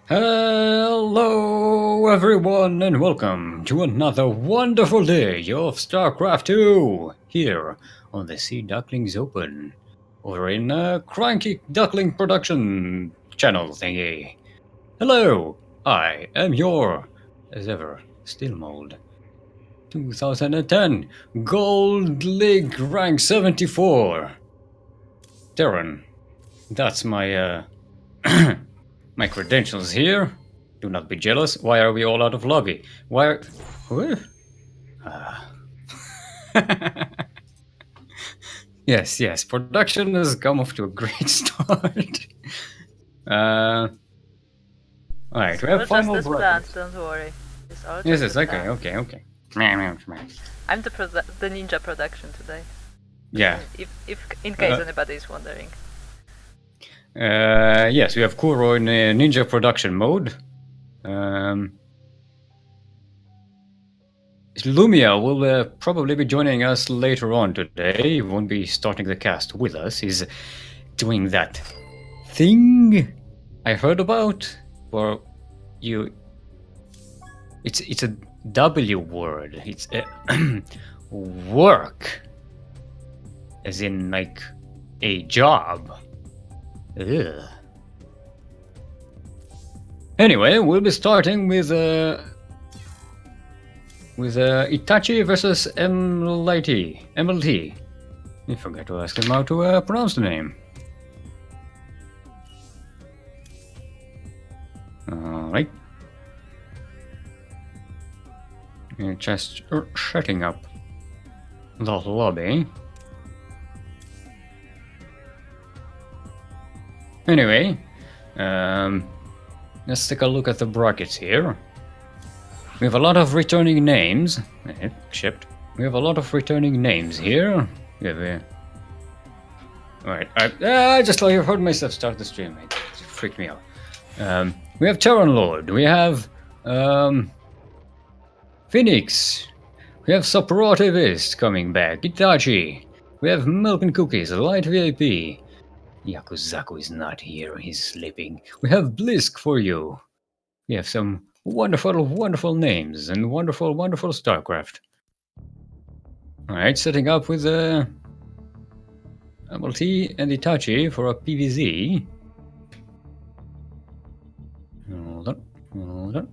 Hello everyone and welcome to another wonderful day of StarCraft 2 here on the Sea Ducklings Open over in CranKy Duckling production channel thingy. Hello, I am your, as ever, still mold. 2010 Gold League rank 74. Terran. That's my my credentials here. Do not be jealous. Why are we all out of lobby? Why are... What? Yes. Production has come off to a great start. Alright, we I have will just final this plant, brackets. don't worry. It's all Yes, just yes, the okay. plant. I'm the ninja production today. Yeah. If in case anybody is wondering. Yes, we have Kuro in ninja production mode. Lumiya will probably be joining us later on today. He won't be starting the cast with us. He's doing that thing I heard about. Or you, it's a W word. It's work, as in like a job. Ugh. Anyway, we'll be starting with Itaachii versus mLty. I forgot to ask him how to pronounce the name. Alright. Just setting up the lobby. Anyway, let's take a look at the brackets here. We have a lot of returning names. Except we have a lot of returning names here. Alright, I just heard myself start the stream. It freaked me out. We have Terran Lord. We have Phoenix. We have Suprotivist coming back. Itaachii. We have Milk and Cookies. Light VIP. Yakuzaku is not here. He's sleeping. We have Blisk for you. We have some wonderful names and wonderful StarCraft. Alright, setting up with mLty and Itaachii for a PVZ. Hold on.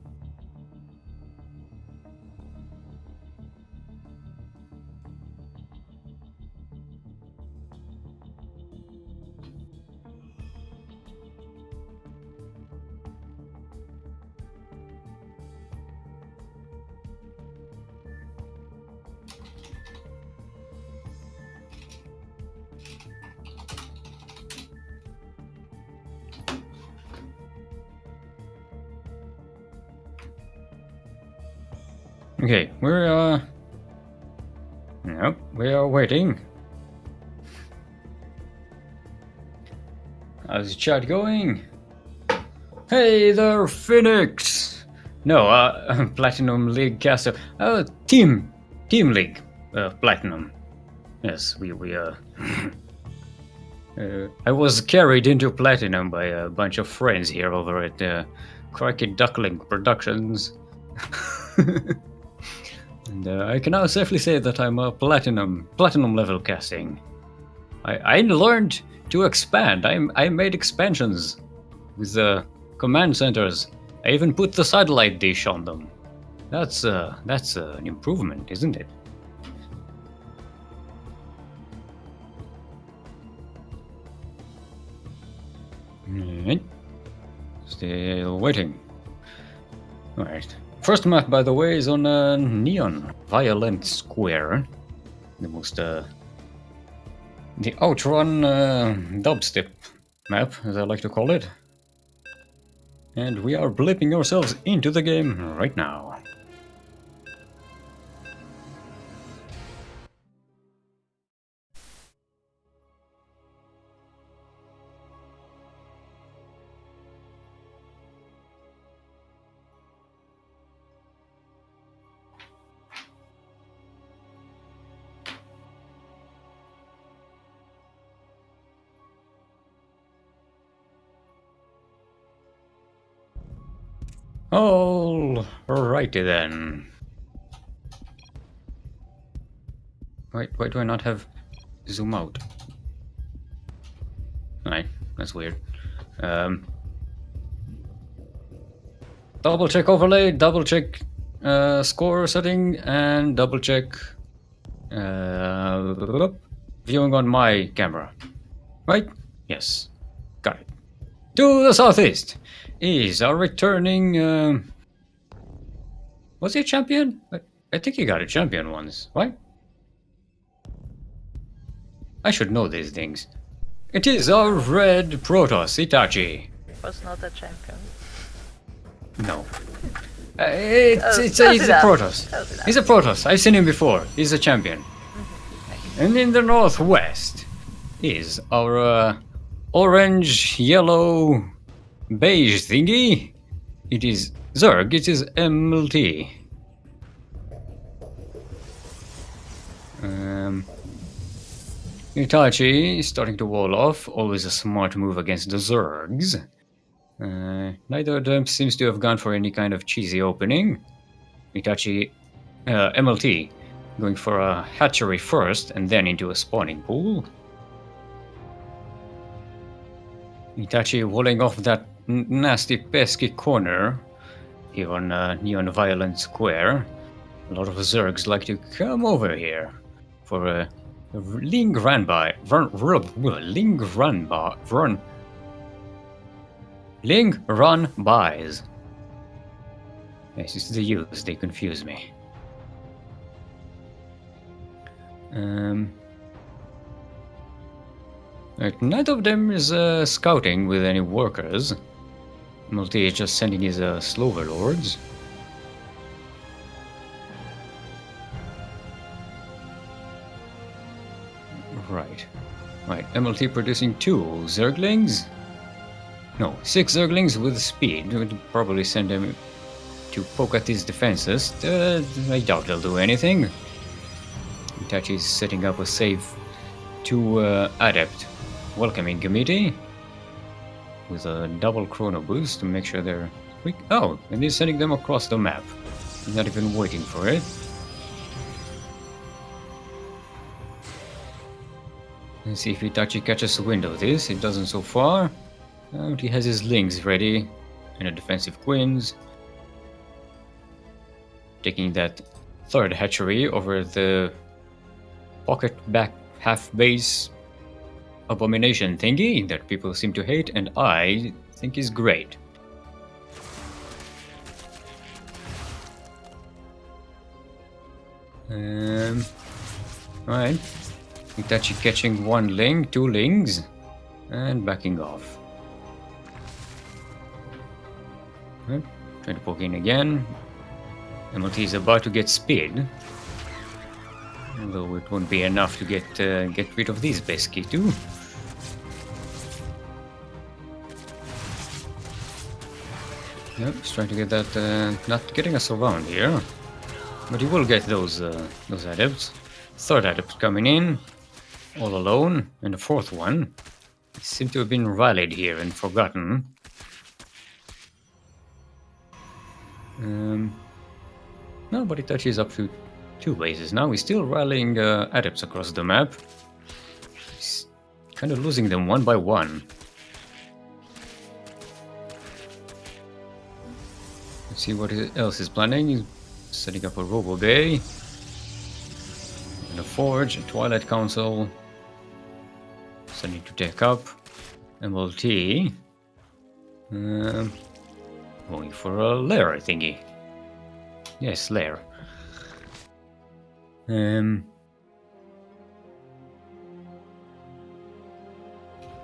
Okay, we are waiting. How's the chat going? Hey there, Phoenix! No, Platinum League caster. Team League, Platinum. Yes, we I was carried into Platinum by a bunch of friends here over at CranKy Duckling Productions. And I can now safely say that I'm a platinum level casting. I learned to expand. I made expansions with the command centers. I even put the satellite dish on them. That's an improvement, isn't it? Right. Still waiting. Alright. First map, by the way, is on Neon Violent Square. The most, the outrun dubstep map, as I like to call it. And we are blipping ourselves into the game right now. Alrighty then. Why do I not have zoom out? Right, that's weird. Double check overlay, double check score setting, and double check viewing on my camera. Right? Yes. Got it. To the southeast is our returning. Was he a champion? I think he got a champion once, right? I should know these things. It is our red Protoss, Itaachii. Was not a champion. No. He's a Protoss. He's a Protoss. I've seen him before. He's a champion. And in the northwest is our orange, yellow, beige thingy. It is Zerg. It is mLty. Itaachii is starting to wall off. Always a smart move against the Zergs. Neither of them seems to have gone for any kind of cheesy opening. Itaachii, mLty, going for a hatchery first and then into a spawning pool. Itaachii walling off that nasty pesky corner here on Neon Violent Square. A lot of Zergs like to come over here for a Ling run buys. Yes, it's the U's, they confuse me. Right, neither of them is scouting with any workers. mLty is just sending his Slover Lords. Right, mLty producing 2 Zerglings? No, 6 Zerglings with speed. Would probably send them to poke at his defenses. I doubt they'll do anything. Itaachii is setting up a save to Adept welcoming committee with a double chrono boost to make sure they're quick. Oh, and he's sending them across the map. He's not even waiting for it. Let's see if Itaachii catches wind of this. It doesn't so far. He has his Lings ready and a defensive Queens. Taking that third hatchery over the pocket back half base abomination thingy that people seem to hate and I think is great. Right. Itaachii catching 1 Ling, 2 Lings, and backing off. Right. Trying to poke in again. mLty is about to get speed. Although it won't be enough to get rid of these pesky too. Yep, he's trying to get that, not getting us around here. But he will get those adepts. Third adept coming in, all alone, and the fourth one. They seem to have been rallied here and forgotten. No, but Itaachii is up to 2 bases now. He's still rallying adepts across the map. He's kind of losing them one by one. Let's see what else he's planning. He's setting up a Robo Bay, and a Forge, a Twilight Council. Starting to take up mLty. Going for a lair thingy. Yes, lair.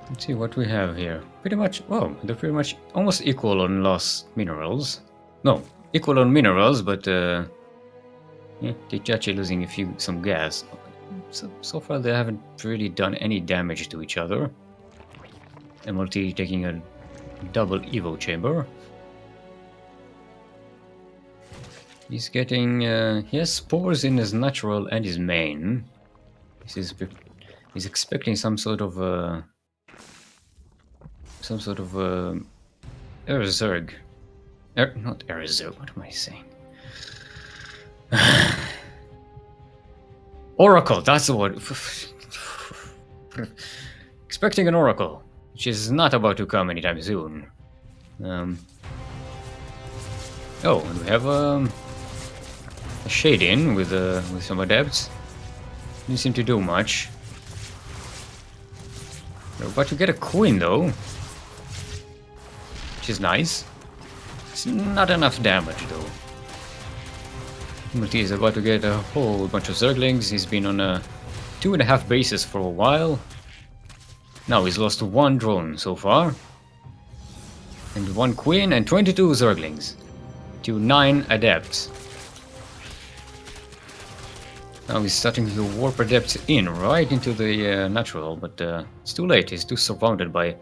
Let's see what we have here. Pretty much, well, they're pretty much almost equal on lost minerals. No, equal on minerals, but yeah, Itaachii losing some gas. So far they haven't really done any damage to each other. mLty taking a double Evo chamber. He's getting, he has spores in his natural and his main. He's expecting some sort of Zerg Not Erzo, what am I saying? Oracle, that's the word. Expecting an Oracle, which is not about to come anytime soon. Oh, and we have a Shade in with some Adepts. Didn't seem to do much. We're about to get a Queen though, which is nice. It's not enough damage though. mLty is about to get a whole bunch of Zerglings. He's been on a 2.5 bases for a while. Now he's lost 1 drone so far. And 1 Queen and 22 Zerglings. To 9 Adepts. Now he's starting to warp Adepts in right into the natural, but it's too late. He's too surrounded by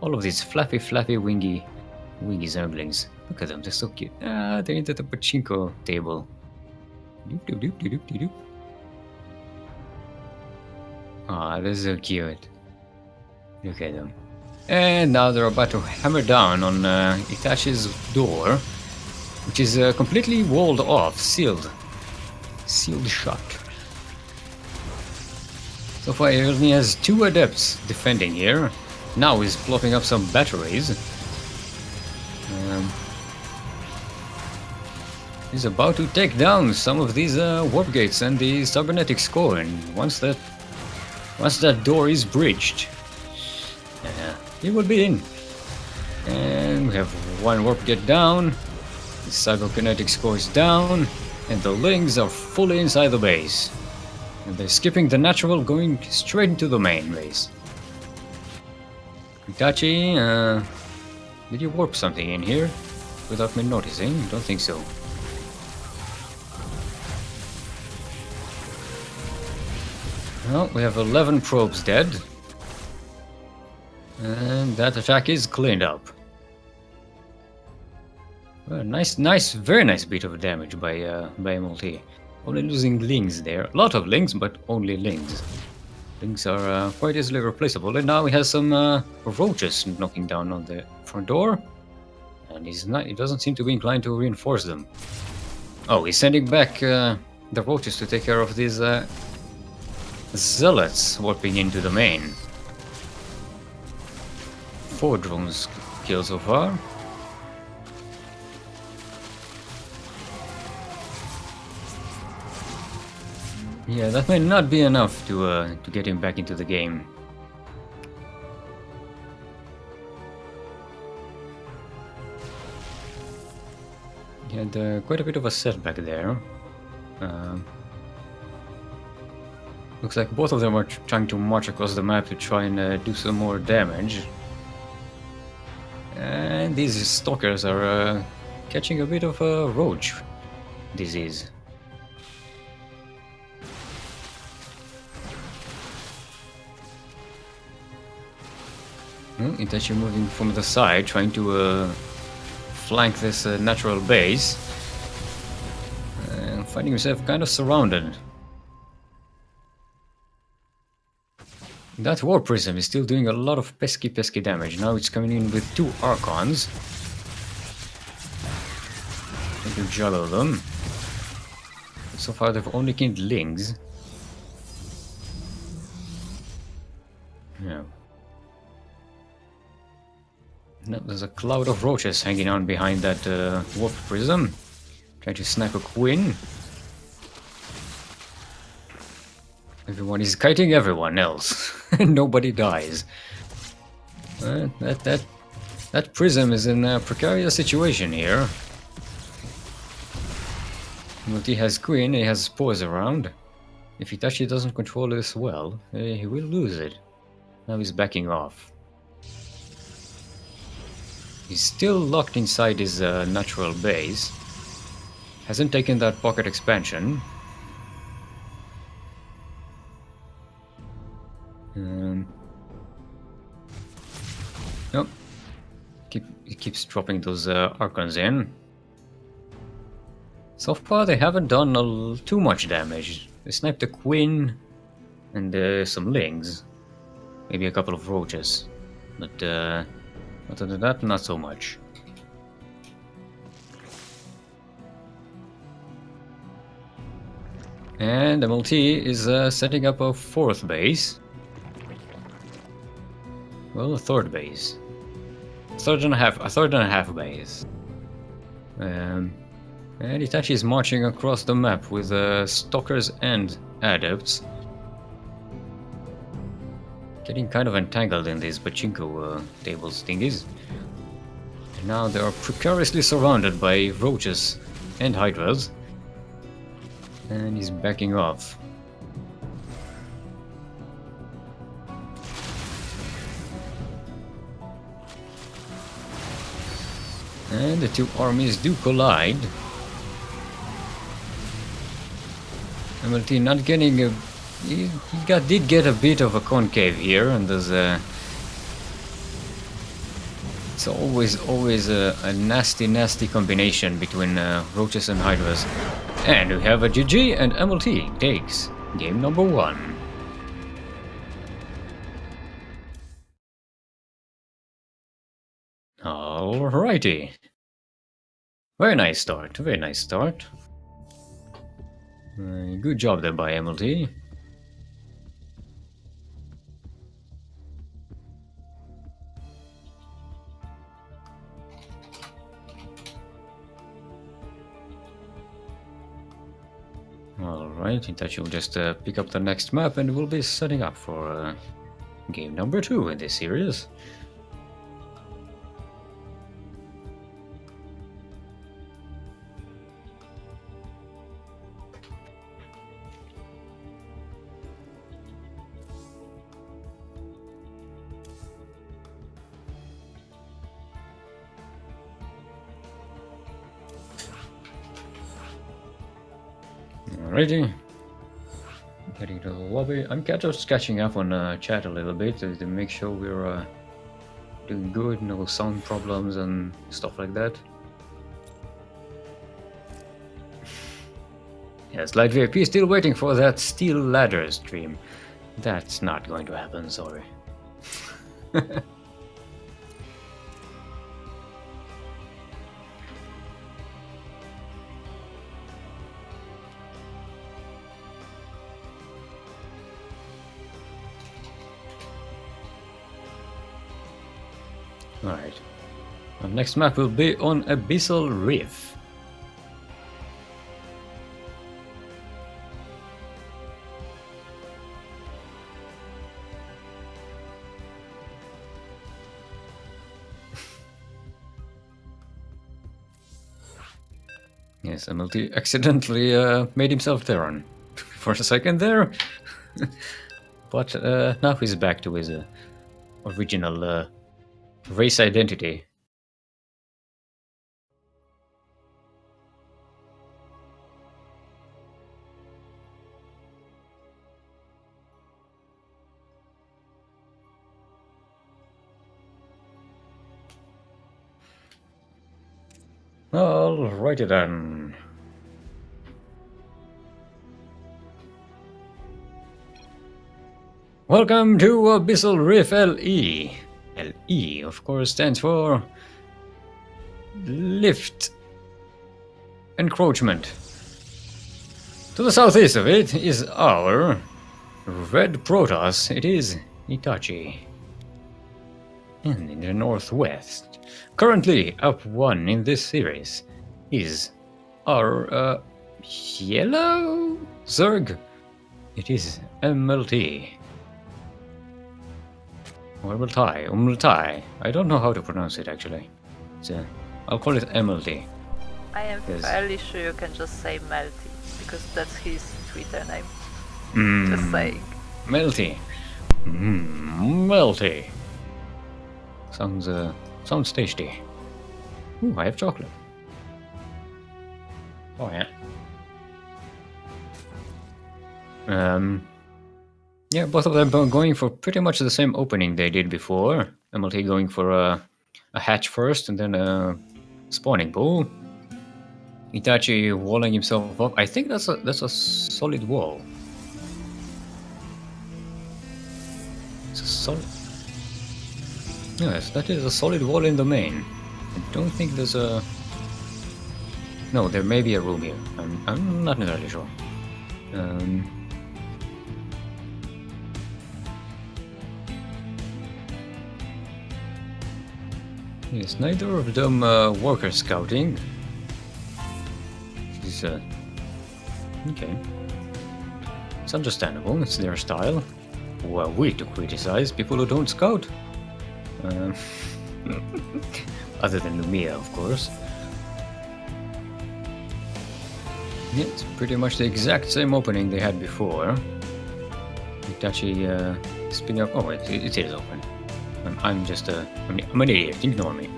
all of these fluffy, wingy Zerglings. Look at them, they're so cute. Ah, they're into the pachinko table. Doop, doop, doop, doop, doop, doop. Ah, they're so cute. Look at them. And now they're about to hammer down on Itaachie's door, which is completely walled off, sealed. Sealed shut. So far he only has 2 Adepts defending here. Now he's plopping up some batteries. He's about to take down some of these warp gates and the cybernetics core, and once that door is breached, he will be in. And we have 1 warp gate down, the cybernetics core is down, and the Lings are fully inside the base. And they're skipping the natural, going straight into the main base. Itaachii, did you warp something in here without me noticing? Don't think so. Well, we have 11 probes dead. And that attack is cleaned up. Well, nice, very nice bit of damage by mLty. Only losing Lings there. A lot of Lings, but only Lings. Lings are quite easily replaceable. And now he has some roaches knocking down on the front door. And he doesn't seem to be inclined to reinforce them. Oh, he's sending back the roaches to take care of these zealots warping into the main. 4 drones killed so far. Yeah, that may not be enough to get him back into the game. He had quite a bit of a setback there. Looks like both of them are trying to march across the map to try and do some more damage. And these stalkers are catching a bit of a roach disease. Itaachii moving from the side, trying to flank this natural base. And finding himself kind of surrounded. That War Prism is still doing a lot of pesky damage. Now it's coming in with 2 Archons. Trying to juggle them. But so far they've only killed Lings. Yeah. No, there's a cloud of roaches hanging on behind that Warp Prism. Trying to snipe a Queen. Everyone is kiting everyone else. Nobody dies. That Prism is in a precarious situation here. mLty has Queen, he has spores around. If Itaachii doesn't control this well, he will lose it. Now he's backing off. He's still locked inside his natural base. Hasn't taken that pocket expansion. Nope. He keeps dropping those Archons in. So far they haven't done too much damage. They sniped a Queen and some Lings. Maybe a couple of roaches. But other than that, not so much. And mLty is setting up a fourth base. Well, a third base. A third and a half base. And Itaachii is marching across the map with stalkers and adepts. Getting kind of entangled in these pachinko tables thingies. And now they are precariously surrounded by roaches and hydras. And he's backing off. And the two armies do collide. mLty not getting a... He did get a bit of a concave here, and there's a... It's always a nasty combination between roaches and hydras. And we have a GG, and mLty takes game number 1. Alrighty. Very nice start, very nice start. Good job there by mLty. Alright, Itaachii will just pick up the next map and we'll be setting up for game number 2 in this series. Alrighty. Getting to the lobby. I'm just catching up on chat a little bit to make sure we're doing good, no sound problems and stuff like that. Yes, Light VIP is still waiting for that Steel Ladder stream. That's not going to happen, sorry. Alright. Our next map will be on Abyssal Reef. Yes, mLty accidentally made himself Terran for a second there. But now he's back to his original race identity. Alrighty then. Welcome to Abyssal Reef LE. LE, of course, stands for Lift Encroachment. To the southeast of it is our red Protoss. It is Itaachii. And in the northwest, currently up 1 in this series, is our yellow Zerg. It is mLty. Or mLty. I don't know how to pronounce it actually. So I'll call it mLty. I am fairly sure you can just say mLty, because that's his Twitter name. Just saying. mLty. mLty. Sounds tasty. Ooh, I have chocolate. Oh yeah. Yeah, both of them are going for pretty much the same opening they did before. mLty going for a hatch first and then a spawning pool. Itaachii walling himself up. I think that's a solid wall. It's a solid. Yes, that is a solid wall in the main. I don't think there's a... No, there may be a room here. I'm not entirely sure. Yes, neither of them worker scouting. Is okay. It's understandable. It's their style. Who are we to criticize people who don't scout? Other than Lumiya, of course. Yeah, it's pretty much the exact same opening they had before. Itaachii spinning up. Oh wait, it is open. I'm just I'm an idiot. Ignore me.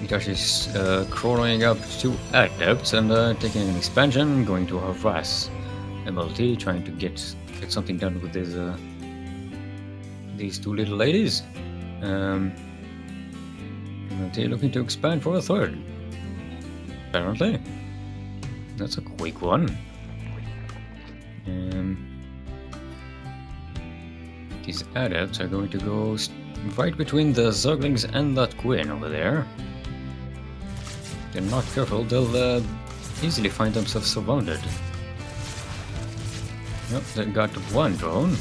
Itaachie's crawling up to adepts and taking an expansion, going to harass mLty, trying to get something done with these two little ladies. mLty looking to expand for a third. Apparently, that's a quick one. These adepts are going to go right between the Zerglings and that queen over there. If they're not careful, they'll easily find themselves surrounded. Yep, they got one drone.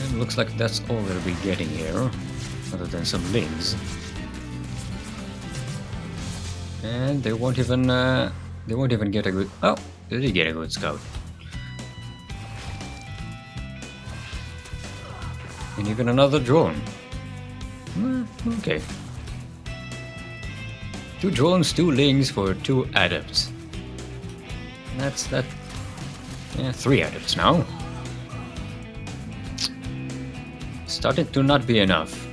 And looks like that's all they'll be getting here, other than some lings. And they won't even get a good. Oh, they did get a good scout. And even another drone. Okay. 2 drones, 2 lings for 2 adepts. That's that. Yeah, 3 adepts now. Starting to not be enough.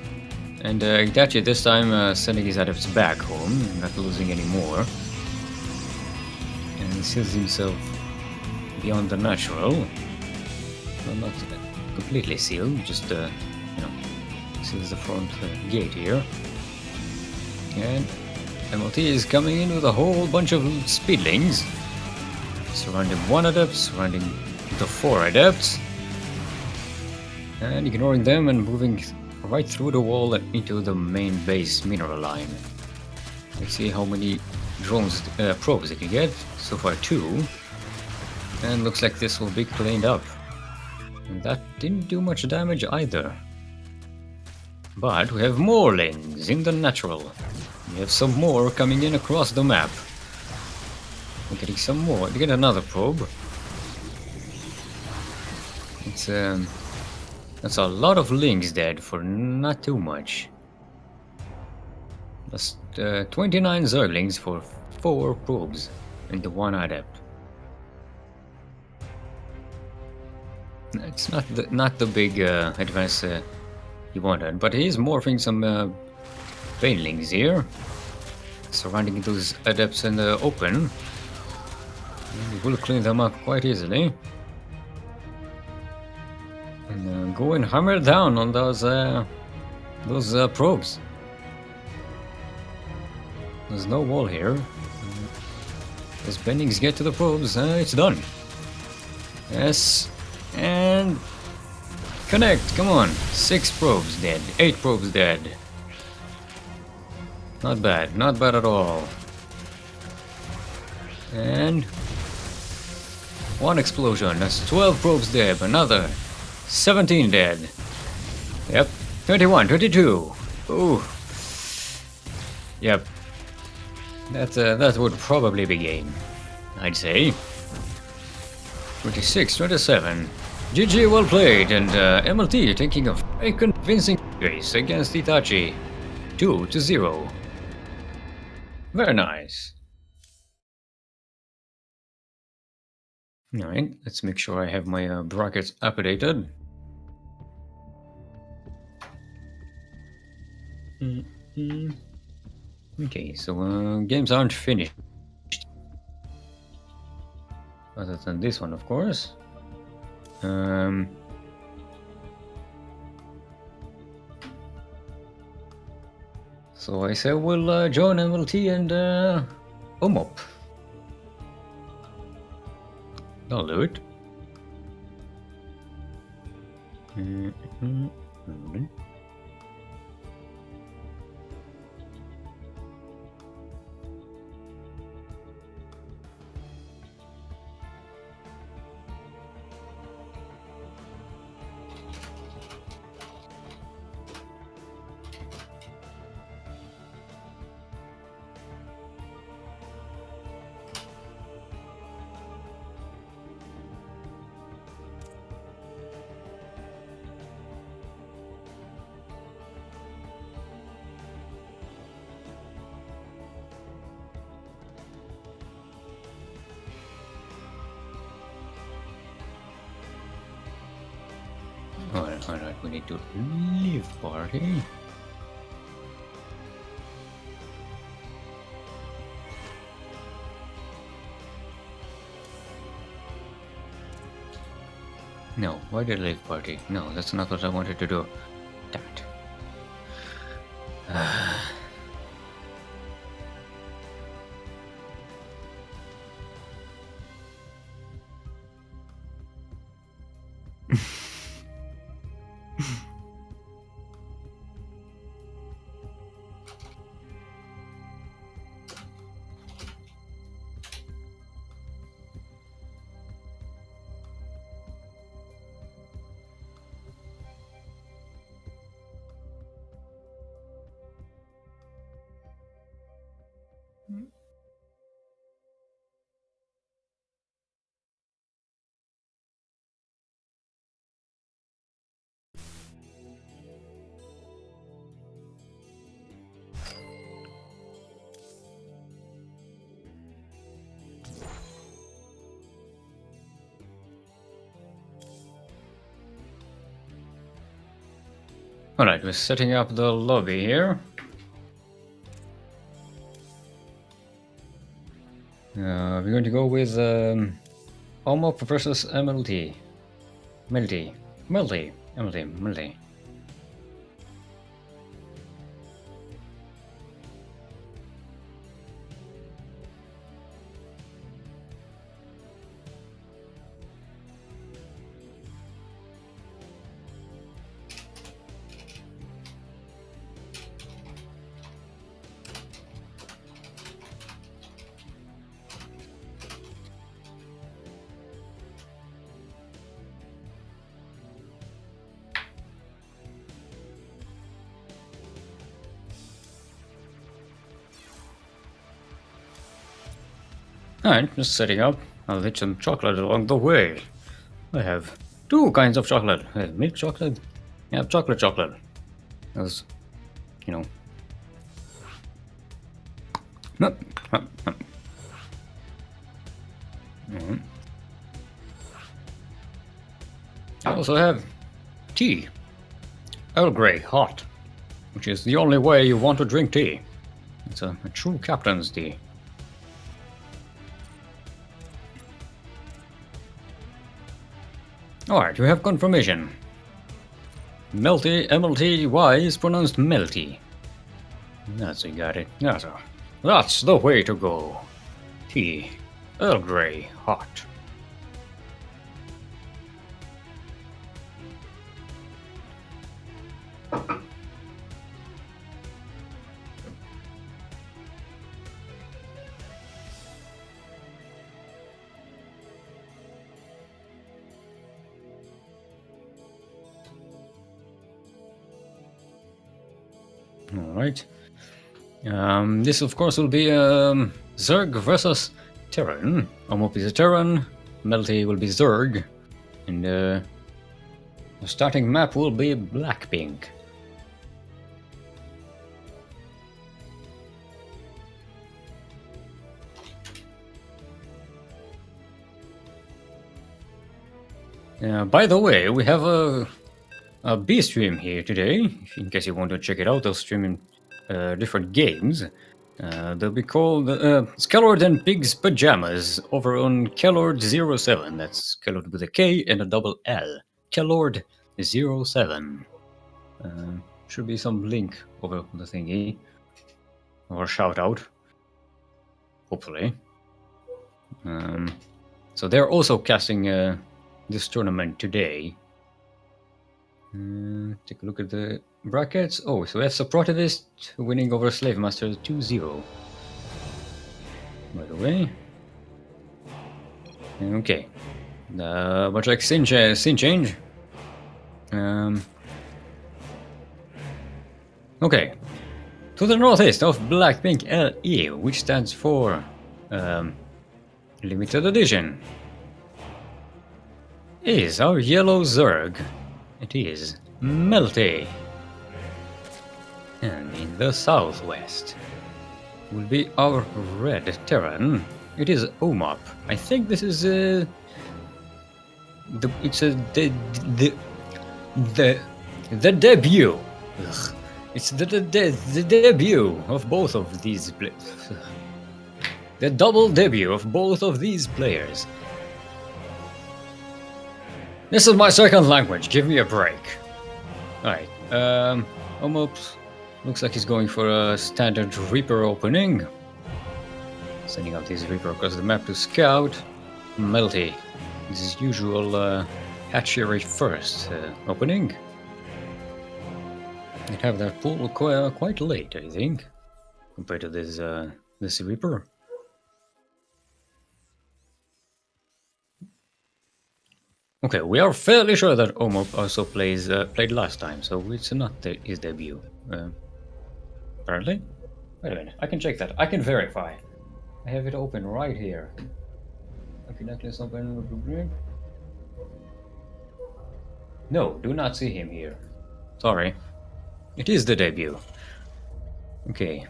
And Itaachii this time sending his adepts back home, not losing any more. And he seals himself beyond the natural. Well, not completely sealed, just seals the front gate here. And mLty is coming in with a whole bunch of speedlings, surrounding 1 adept, surrounding the 4 adepts, and ignoring them and moving right through the wall and into the main base mineral line. Let's see how many drones, probes they can get. So far 2, and looks like this will be cleaned up. And that didn't do much damage either. But we have more lings in the natural. We have some more coming in across the map. We're getting some more. We get another probe. It's that's a lot of lings dead for not too much. That's 29 Zerglings for 4 probes and the 1 adept. It's not the big advance you wanted, but he is morphing some Banelings here, surrounding those adepts in the open. And we'll clean them up quite easily. And go and hammer down on those probes. There's no wall here. As Banelings get to the probes, it's done. Yes, and connect, come on. 6 probes dead, 8 probes dead. Not bad at all. And 1 explosion, that's 12 probes dead, another 17 dead. Yep, 21, 22. Ooh. Yep. That would probably be game, I'd say. 26, 27. GG, well played, and mLty taking a very convincing race against Itaachii. 2-0. Very nice. Alright, let's make sure I have my brackets updated. Okay, so games aren't finished. Other than this one, of course. So I say we'll join mLty and omop. I'll do it. Alright, we need to leave party. No, why did I leave party? No, that's not what I wanted to do. Damn it. Alright, we're setting up the lobby here. We're going to go with omop versus mLty. mLty. Alright, just setting up. I'll eat some chocolate along the way. I have two kinds of chocolate. I have milk chocolate. I have chocolate. Those, you know. I also have tea. Earl Grey hot, which is the only way you want to drink tea. It's a true captain's tea. Alright, we have confirmation. mLty is pronounced melty. That's you got it. That's the way to go. Tea. Earl Grey hot. Alright. This of course will be Zerg versus Terran. Omop is a Terran, mLty will be Zerg, and the starting map will be Blackpink. By the way, we have a B stream here today. In case you want to check it out, I'll stream in different games. They'll be called Skellord and Pig's Pajamas over on Kellord07. That's Kellord with a K and a double L. Kellord07. Should be some link over the thingy. Or shout out. Hopefully. So they're also casting this tournament today. Take a look at the brackets. Oh, so we have Suprotivist winning over Slave Master 2-0. By the way. Okay. Much like scene change. Okay. To the northeast of Blackpink LE, which stands for Limited Edition, is our yellow Zerg. It is mLty. And in the southwest will be our red Terran. It is omop. I think this is The debut. Ugh. It's the debut of both of these the double debut of both of these players. This is my second language. Give me a break. Alright. Omop looks like he's going for a standard Reaper opening. Sending out his Reaper across the map to scout. mLty. This is usual hatchery first opening. I'd have that pull quite late, I think, compared to this Reaper. Okay, we are fairly sure that omop also played last time, so it's not his debut. Apparently. Wait a minute, I can check that. I can verify. I have it open right here. Okay, Ducklings open. No, do not see him here. Sorry. It is the debut. Okay.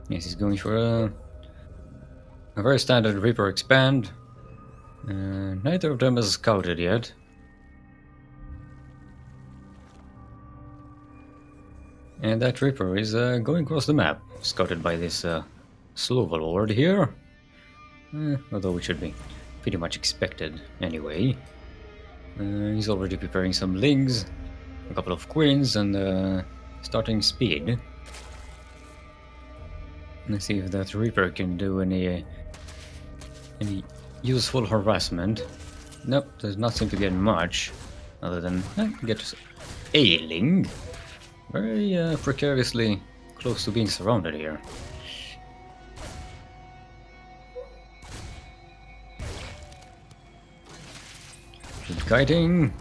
Yes, he's going for a very standard Reaper expand. Neither of them is scouted yet. And that Reaper is going across the map, scouted by this Slova Lord here. Although it should be pretty much expected anyway. He's already preparing some lings, a couple of queens, and starting speed. Let's see if that Reaper can do any useful harassment. Nope, does not seem to get much, other than get a ling. Very precariously close to being surrounded here. Keep kiting.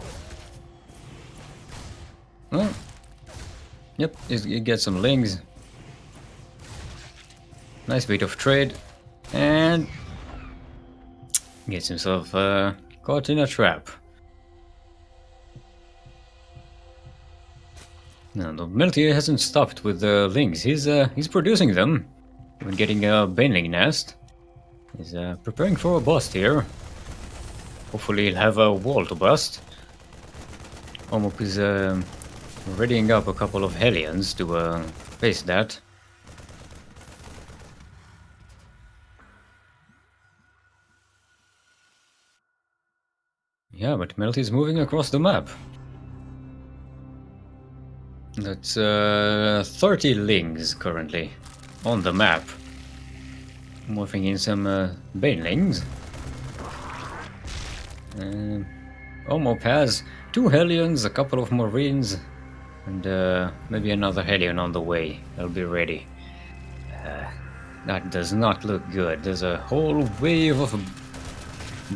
Oh. Yep, he gets some lings. Nice bit of trade. And gets himself caught in a trap. No, the mLty hasn't stopped with the lings. He's producing them. Even getting a baneling nest. He's preparing for a bust here. Hopefully he'll have a wall to bust. Omop is readying up a couple of Hellions to face that. Yeah, but mLty is moving across the map. That's 30 lings currently on the map. Morphing in some banelings. Omop has 2 Hellions, a couple of Marines, and maybe another Hellion on the way. They'll be ready. That does not look good. There's a whole wave of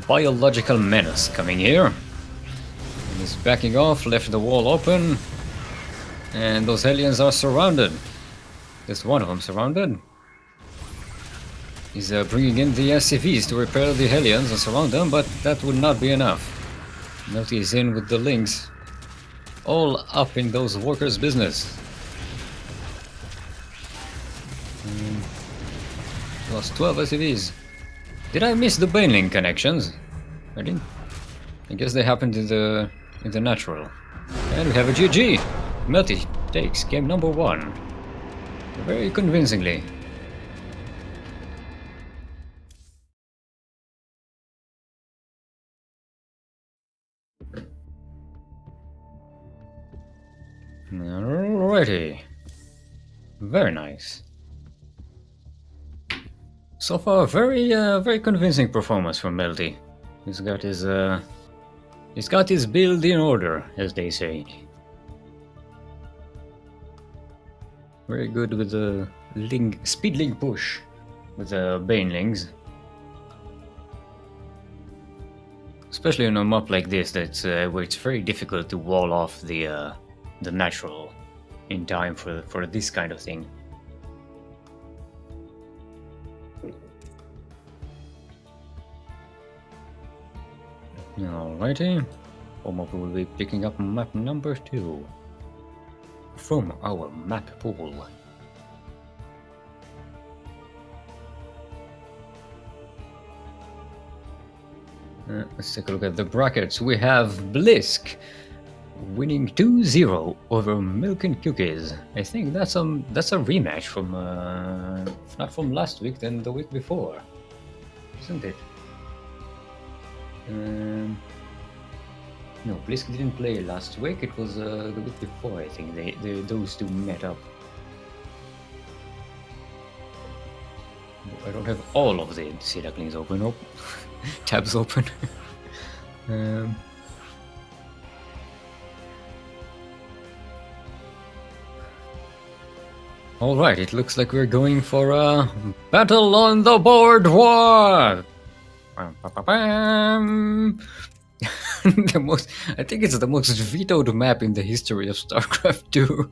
biological menace coming here. And he's backing off, left the wall open. And those Hellions are surrounded. There's one of them surrounded. He's bringing in the SCVs to repair the Hellions and surround them, but that would not be enough. mLty is in with the links. All up in those workers' business. Lost 12 SCVs. Did I miss the baneling connections? I didn't. I guess they happened in the natural. And we have a GG. mLty takes game number 1. Very convincingly. Alrighty. Very nice. So far, very convincing performance from mLty. He's got his build in order, as they say. Very good with the speed link push with the banelings. Especially on a map like this, that's where it's very difficult to wall off the natural in time for this kind of thing. Alrighty, omop will be picking up map number 2 from our map pool. Let's take a look at the brackets. We have Blisk winning 2-0 over Milk and Cookies. I think that's a rematch from not from last week, then the week before, isn't it? No, Blisk didn't play last week. It was the week before. I think those two met up. I don't have all of the Sea Ducklings open. Tabs open. Alright, it looks like we're going for a battle on the boardwalk! I think it's the most vetoed map in the history of StarCraft 2.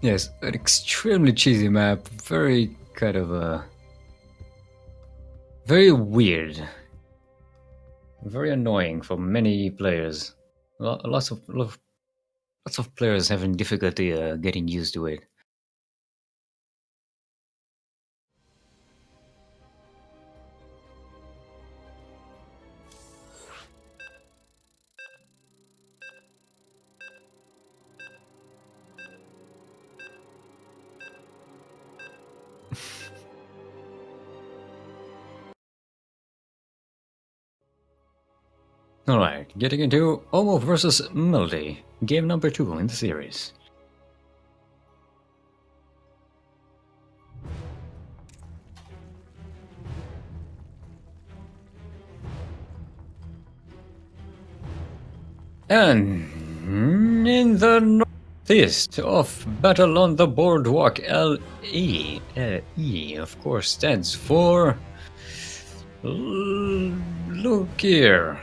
Yes, an extremely cheesy map, very kind of very weird, very annoying for many players. Lots of players having difficulty getting used to it. Alright, getting into omop versus mLty, game number 2 in the series. And in the northeast of Battle on the Boardwalk, LE. LE, of course, stands for look here.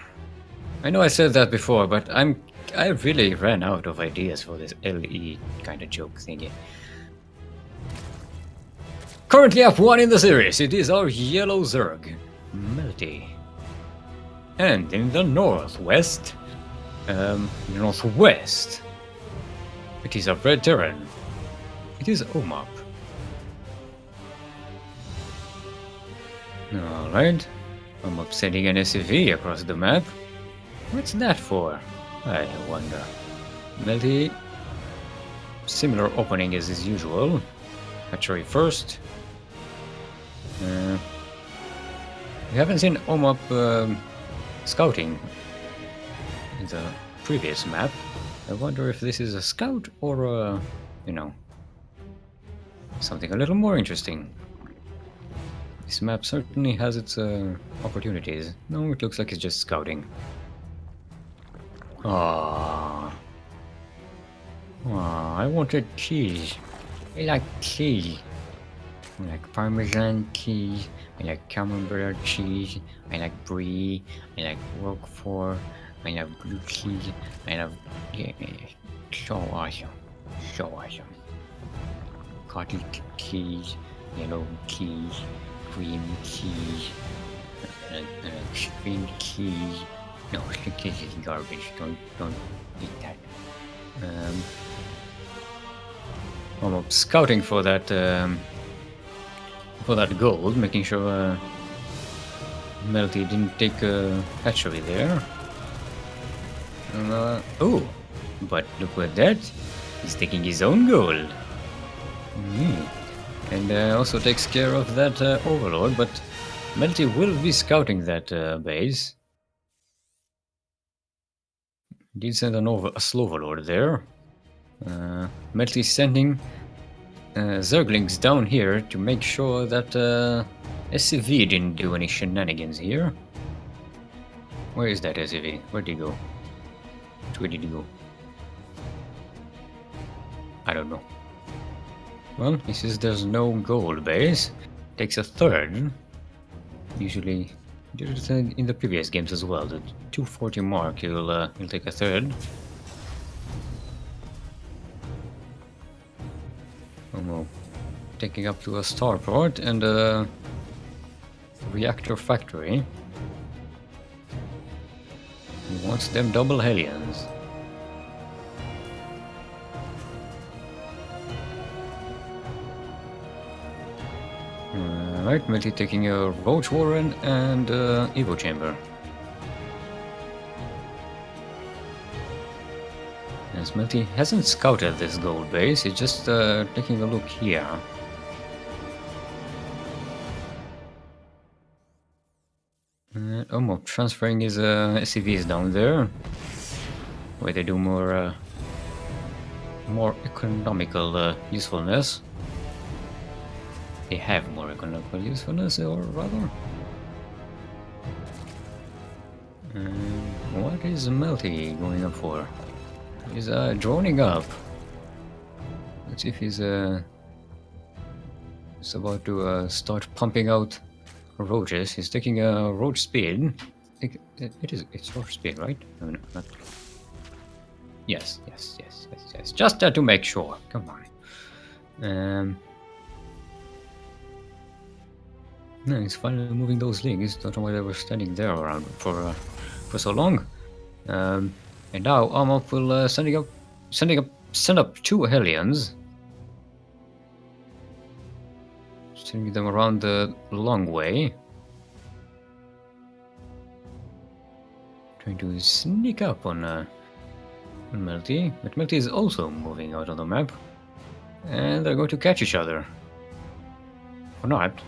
I know I said that before, but I really ran out of ideas for this LE kind of joke thingy. Currently up 1 in the series, it is our yellow Zerg, mLty. And in the northwest, northwest, it is a red Terran. It is omop. Alright, omop sending an SCV across the map. What's that for? I wonder. mLty, similar opening as usual. Hatchery first. We haven't seen omop scouting in the previous map. I wonder if this is a scout or something a little more interesting. This map certainly has its opportunities. No, it looks like it's just scouting. Aww. Aww, I wanted cheese. I like cheese. I like Parmesan cheese. I like Camembert cheese. I like Brie. I like Roquefort. I love blue cheese. I love... Yeah, so awesome. So awesome. Cottage cheese. Yellow cheese. Cream cheese. String cheese. No, string cheese is garbage. Don't eat that. I'm scouting for that gold, making sure mLty didn't take a hatchery there. Oh, but look at that! He's taking his own gold. And also takes care of that overlord, but mLty will be scouting that base. Did send a Sloverlord there. mLty sending Zerglings down here to make sure that SCV didn't do any shenanigans here. Where is that SCV? Where'd he go? Where did he go? I don't know. Well, he says there's no gold base. Takes a third. Usually, did it in the previous games as well. The 240 mark, he'll take a third. Oh no. Taking up to a starport and a reactor factory. He wants them double Hellions. Right, mLty taking a Roach Warren and Evo Chamber. Yes, mLty hasn't scouted this gold base, he's just taking a look here. Omop transferring his SCVs down there, where they do more economical usefulness. They have more economical usefulness, or rather. What is mLty going up for? He's droning up. Let's see if he's about to start pumping out roaches. He's taking a roach speed. It's roach speed, right? No, not. Yes. Just to make sure. Come on. No, he's finally moving those leagues. Don't know why they were standing there around for so long. And now omop will send up 2 Hellions, sending them around the long way, trying to sneak up on mLty, but mLty is also moving out of the map, and they're going to catch each other. Or not.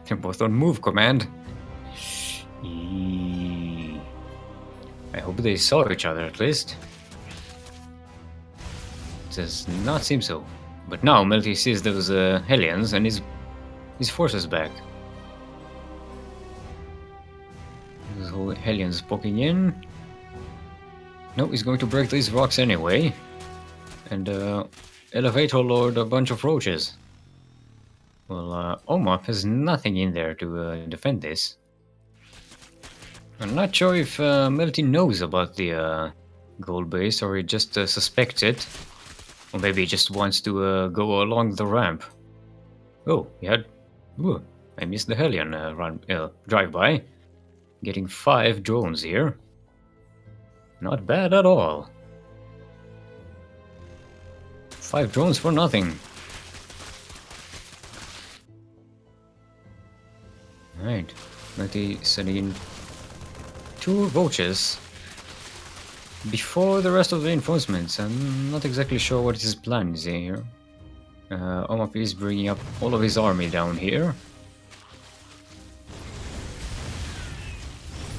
They're both on move command. I hope they saw each other at least. It does not seem so. But now mLty sees those Hellions and his forces back. Those whole Hellions poking in. No, he's going to break these rocks anyway. And Elevator Lord a bunch of roaches. Well, omop has nothing in there to defend this. I'm not sure if mLty knows about the gold base, or he just suspects it. Or maybe he just wants to go along the ramp. Oh, he had... Ooh, I missed the Hellion drive-by. Getting 5 drones here. Not bad at all. 5 drones for nothing. Right, mLty sending in 2 roaches before the rest of the reinforcements. I'm not exactly sure what his plan is here. omop is bringing up all of his army down here.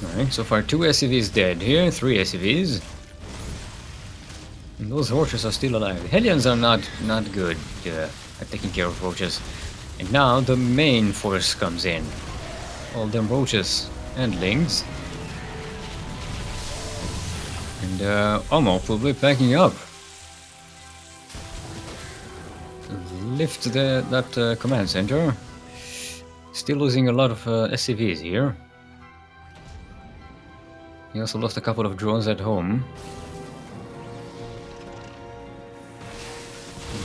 Alright, so far 2 SCVs dead here, 3 SCVs. And those roaches are still alive. The Hellions are not good at taking care of roaches. And now the main force comes in. All them roaches and lings. And omop will be backing up. Lift that command center. Still losing a lot of SCVs here. He also lost a couple of drones at home.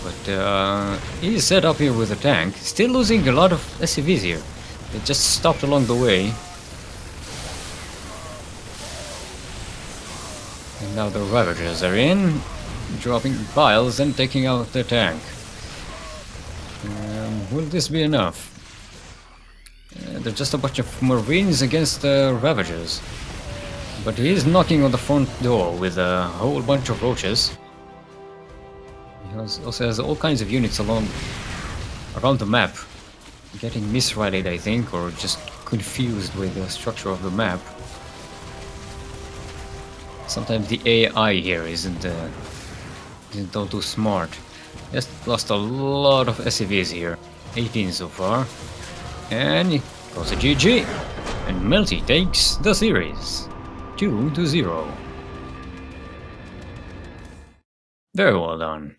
But he's set up here with a tank. Still losing a lot of SCVs here. They just stopped along the way. And now the Ravagers are in, dropping piles and taking out the tank. Will this be enough? They're just a bunch of Marines against the Ravagers. But he is knocking on the front door with a whole bunch of roaches. He also has all kinds of units around the map. Getting misrallied, I think, or just confused with the structure of the map. Sometimes the AI here isn't all too smart. Just lost a lot of SCVs here. 18 so far. And he goes a GG. And mLty takes the series. 2-0. Very well done.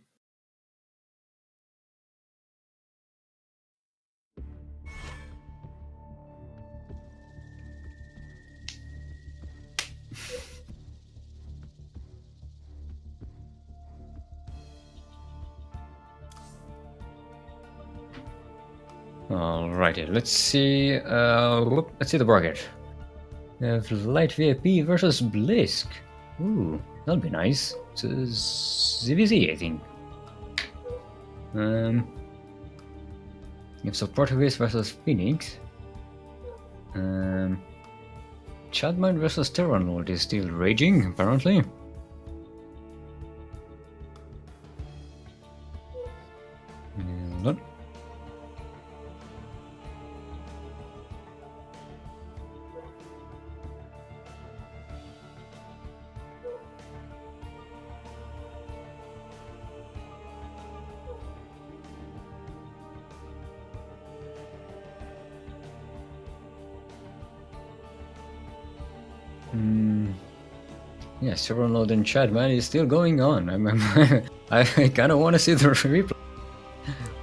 Alrighty, let's see. Let's see the bracket. We have Light VIP versus Blisk. Ooh, that'll be nice. It's a ZVZ, I think. You have Suprotivist versus Phoenix. ChadMann versus Terranord is still raging, apparently. Not. Yeah, Terranord and ChadMann is still going on. I kind of want to see the replay.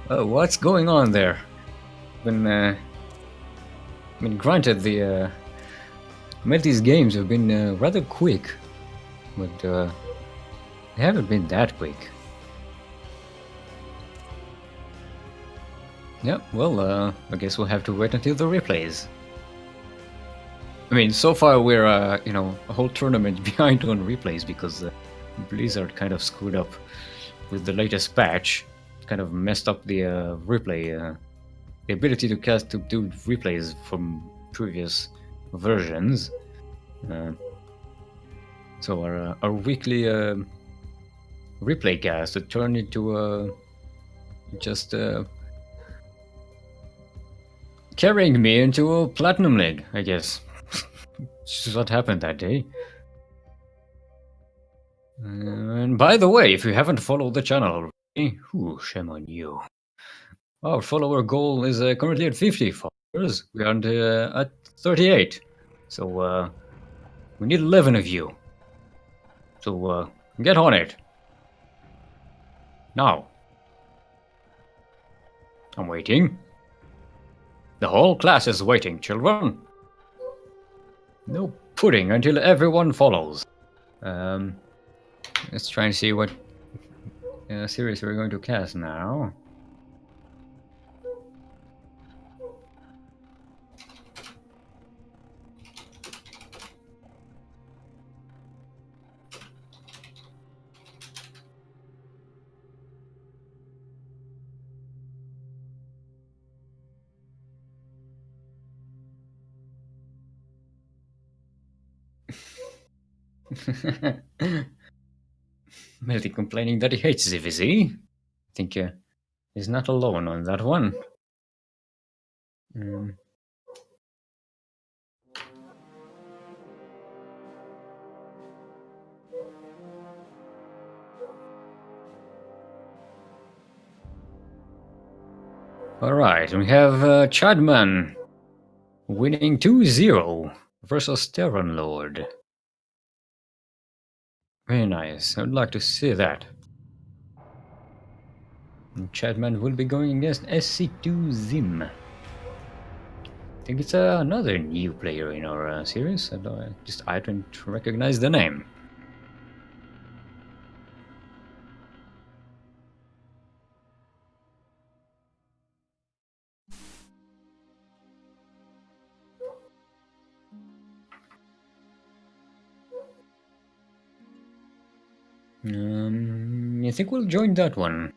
What's going on there? I mean, granted, the mLty's games have been rather quick, but they haven't been that quick. Yeah, well, I guess we'll have to wait until the replays. I mean, so far we're, a whole tournament behind on replays because Blizzard kind of screwed up with the latest patch. Kind of messed up the replay, the ability to do replays from previous versions. So our weekly replay cast to turn into just carrying me into a platinum league, I guess. This is what happened that day. And by the way, if you haven't followed the channel already, shame on you. Our follower goal is currently at 50 followers. We are at 38. So we need 11 of you. So get on it. Now. I'm waiting. The whole class is waiting, children. No pudding until everyone follows. Let's try and see what series we're going to cast now. mLty complaining that he hates Ziv, is he? I think he's not alone on that one. Alright, we have ChadMann winning 2-0 versus Terranord. Very nice. I would like to see that. And ChadMann will be going against SC2 Zim. I think it's another new player in our series. I don't recognize the name. I think we'll join that one.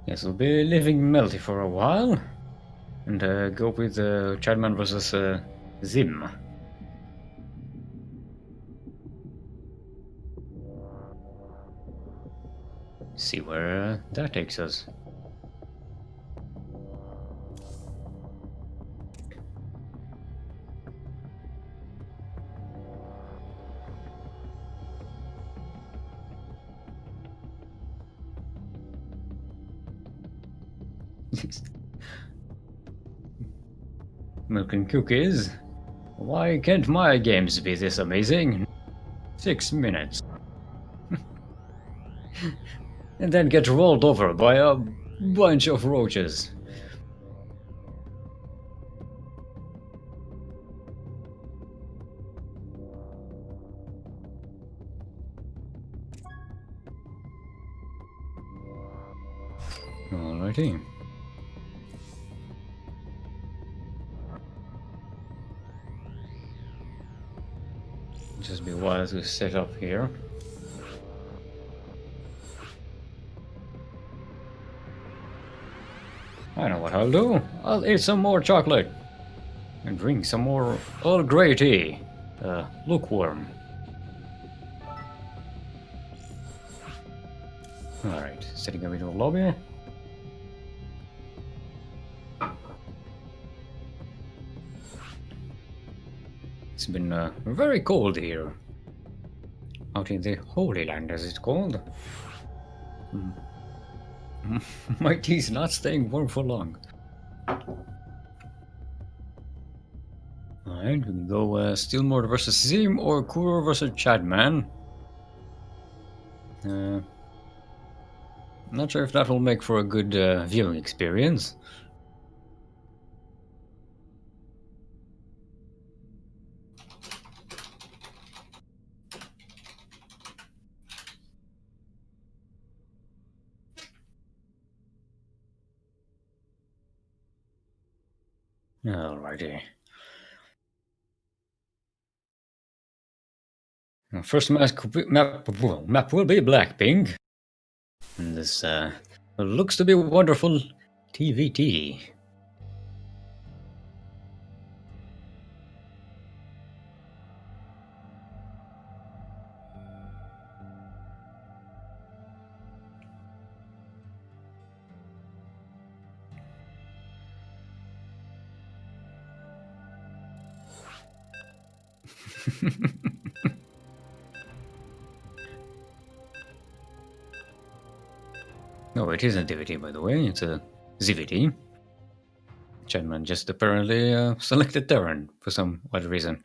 Yes, we'll be leaving mLty for a while and go with ChadMann versus Zim. See where that takes us. Milk and cookies. Why can't my games be this amazing? 6 minutes. And then get rolled over by a bunch of roaches. Alrighty. Just be wild to set up here. I know what I'll do. I'll eat some more chocolate. And drink some more Earl Grey tea. Lukewarm. Alright, setting up into a lobby. It's been very cold here. Out in the Holy Land, as it's called. My tea's not staying warm for long. Alright, we can go Steelmore versus Zim or Kuro versus ChadMann. Not sure if that will make for a good viewing experience. Alrighty. First map will be Blackpink. And this looks to be wonderful TVT. No, it isn't DVT, by the way. It's a ZVT. ChadMann just apparently selected Terran for some odd reason.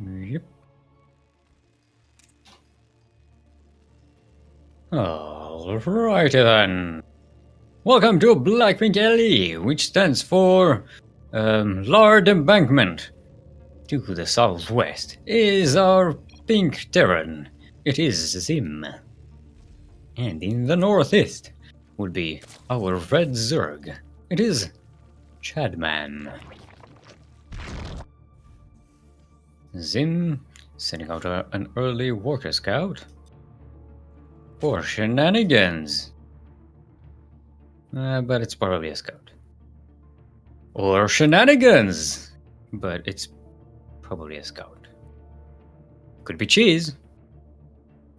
Yep. Alrighty then. Welcome to Blackpink LE, which stands for Large Embankment. To the southwest is our pink Terran. It is Zim. And in the northeast would be our red Zerg. It is ChadMann. Zim sending out an early worker scout for shenanigans. But it's probably a scout. Or shenanigans! But it's probably a scout. Could be cheese.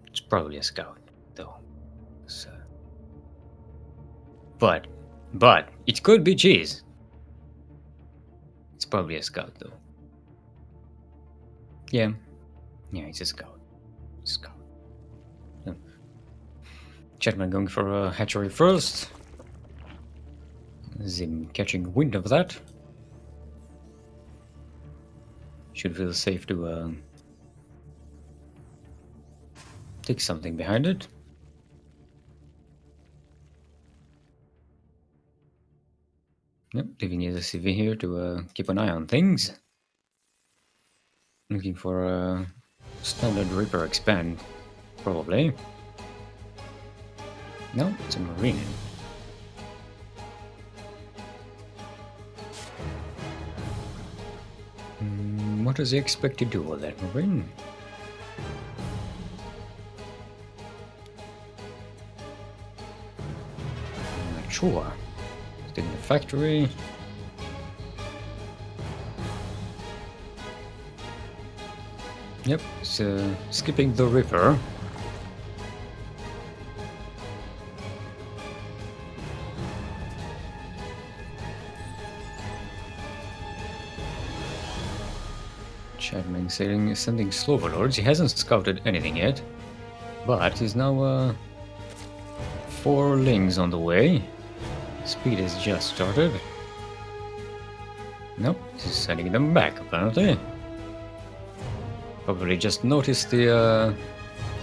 It's probably a scout, though. So. But it could be cheese. It's probably a scout, though. Yeah, it's a scout. Scout. So, ChadMann going for a hatchery first. Zim catching wind of that. Should feel safe to take something behind it. Yep, leaving you the CV here to keep an eye on things. Looking for a standard Reaper expand, probably. No, it's a Marine. What does he expect to do with that Marine? I'm not sure. Still in the factory. Yep, so skipping the river. ChadMann sending slow lords. He hasn't scouted anything yet, but he's now 4 lings on the way. Speed has just started. Nope, he's sending them back apparently. Probably just noticed the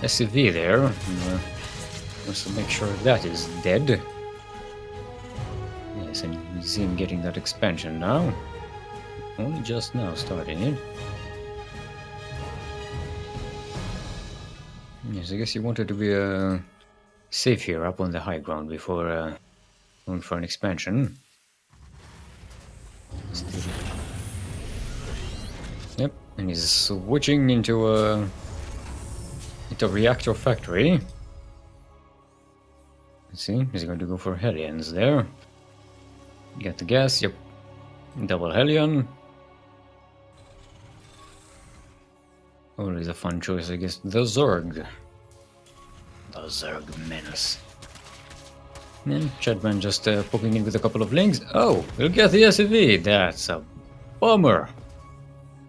SCV there. And, wants to make sure that is dead. Yes, and you see him getting that expansion now. Only just now starting it. Yes, I guess he wanted to be safe here up on the high ground before going for an expansion. Yep, and he's switching into a reactor factory. Let's see, he's going to go for Hellions there. Get the gas, yep. Double Hellion. Always a fun choice, I guess. The Zerg. The Zerg menace. And ChadMann just poking in with a couple of links. Oh, we'll get the SCV. That's a bummer.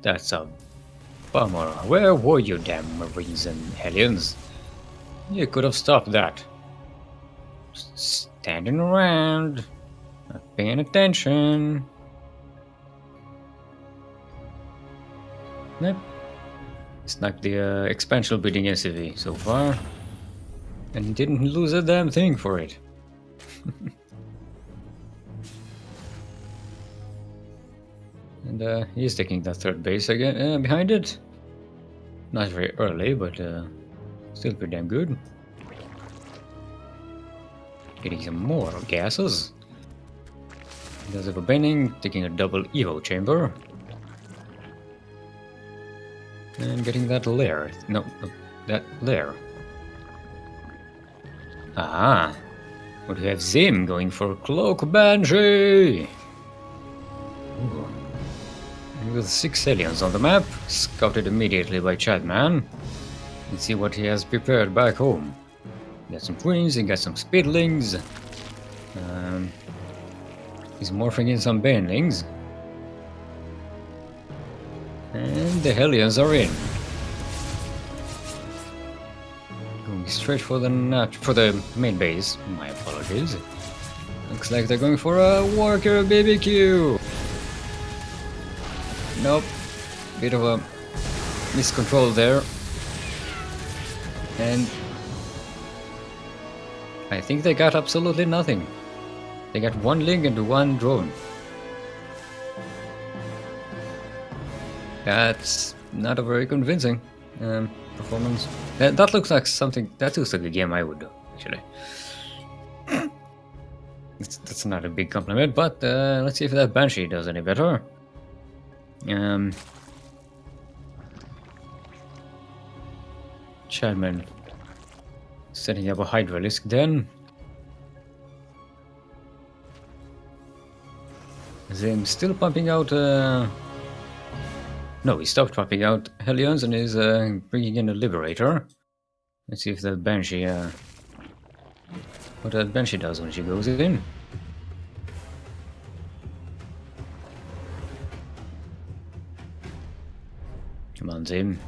That's a bummer. Where were you, damn Marines and Hellions? You could have stopped that. Just standing around, not paying attention. Yep. Sniped the expansion building SCV so far. And didn't lose a damn thing for it. And he's taking that third base again behind it. Not very early, but still pretty damn good. Getting some more gases. He does have a bending, taking a double Evo chamber. And getting that lair. No, that lair. Ah, but we have Zim going for Cloak Banshee. Ooh. And with 6 aliens on the map, scouted immediately by ChadMann. Let's see what he has prepared back home. He got some queens, he got some speedlings. He's morphing in some banelings. And the Hellions are in. Going straight for the main base. My apologies. Looks like they're going for a Worker BBQ. Nope. Bit of a miscontrol there. And I think they got absolutely nothing. They got 1 link and 1 drone. That's not a very convincing performance. That looks like something. That looks like a game I would do, actually. That's not a big compliment, but let's see if that Banshee does any better. ChadMann setting up a Hydralisk then. Zim still pumping out. No, he stopped pumping out Hellions and is bringing in a Liberator. Let's see if that Banshee. What that Banshee does when she goes in. Come on, Zim.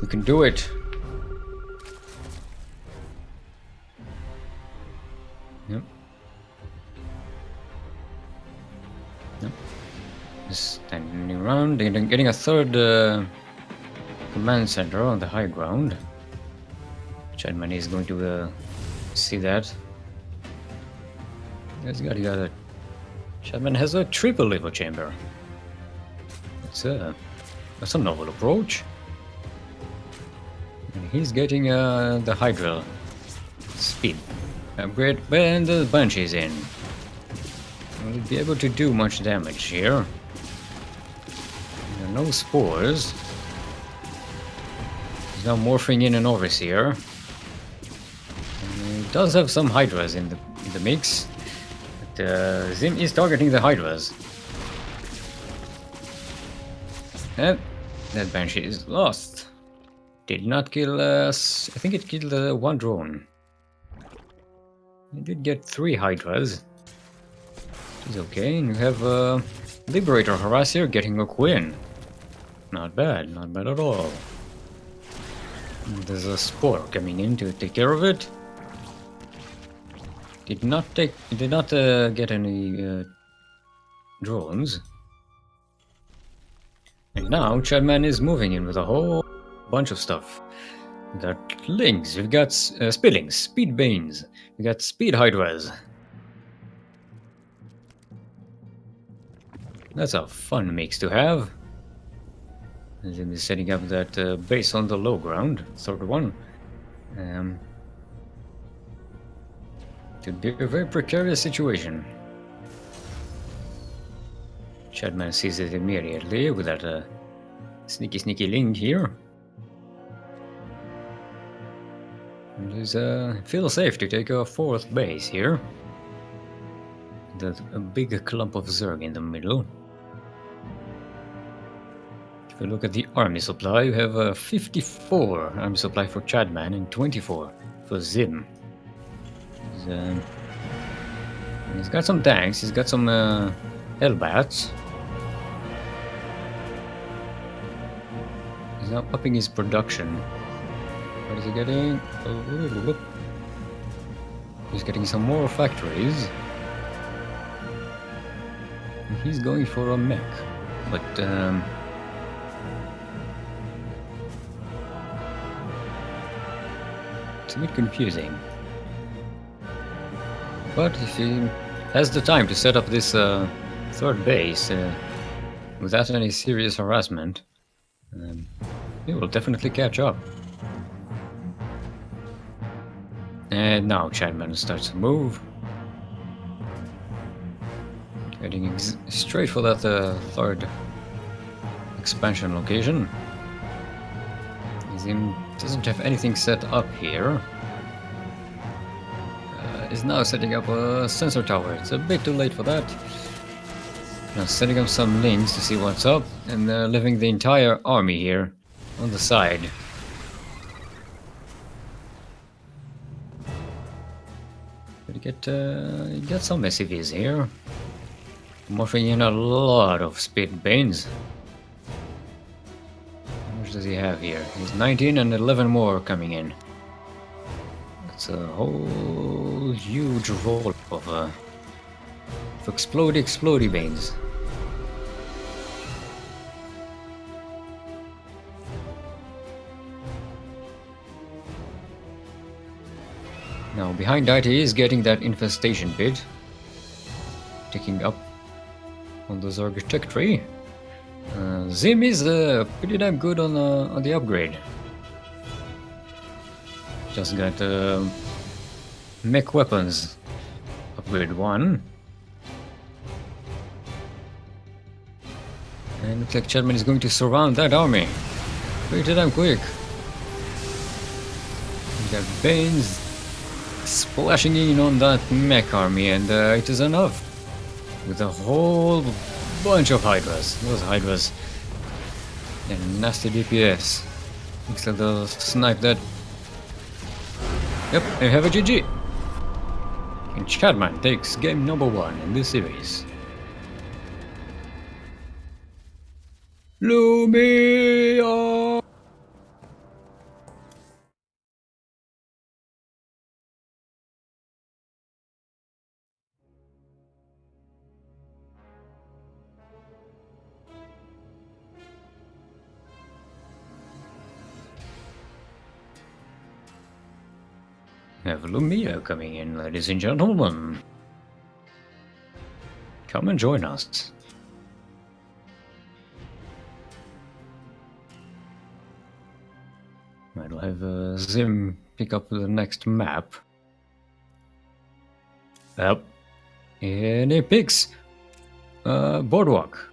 We can do it. Yep. Yep. Just standing around, getting a third command center on the high ground. ChadMann is going to see that. He's got a ChadMann has a triple level chamber. That's a novel approach. And he's getting the Hydra speed upgrade, and the Banshee's in. We'll be able to do much damage here. There are no spores. He's now morphing in an Overseer. And he does have some Hydras in the mix. But Zim is targeting the Hydras. And That Banshee is lost. Did not kill us. I think it killed one drone. It did get 3 Hydras. Which is okay. And we have Liberator Harasser getting a Queen. Not bad, not bad at all. There's a Spore coming in to take care of it. Did not get any drones. And now ChadMann is moving in with a whole bunch of stuff. We got Lings, we've got Spillings, Speed Banes, we got Speed Hydras. That's a fun mix to have. And then he's setting up that base on the low ground, third one. Could be a very precarious situation. ChadMann sees it immediately with that sneaky Ling here. And he's feels safe to take a 4th base here. A big clump of Zerg in the middle. If you look at the army supply, you have 54 army supply for ChadMann and 24 for Zim. He's got some tanks, he's got some Hellbats. He's now upping his production. What is he getting? He's getting some more factories. He's going for a mech, but it's a bit confusing. But if he has the time to set up this 3rd base without any serious harassment, he will definitely catch up. And now ChadMann starts to move. Heading straight for that 3rd expansion location. He doesn't have anything set up here. Is now setting up a sensor tower. It's a bit too late for that. Now setting up some links to see what's up, and leaving the entire army here on the side. But you get some SCVs here. Morphing in a lot of Speed Banes. How much does he have here? He's 19 and 11 more coming in. That's a whole huge roll of explodey Banes. Now behind that he is getting that infestation pit. Taking up on the Zerg tech tree. Zim is pretty damn good on the upgrade. Just got mech weapons upgrade 1. And looks like ChadMann is going to surround that army pretty damn quick. We got Banes splashing in on that mech army, and it is enough. With a whole bunch of Hydras. Those Hydras and nasty DPS. Looks like they'll snipe that. Yep, I have a GG. And ChadMann takes game number 1 in this series. Lumiya! We have Lumiya coming in, ladies and gentlemen. Come and join us. I'll have Zim pick up the next map. Yep. And he picks Boardwalk.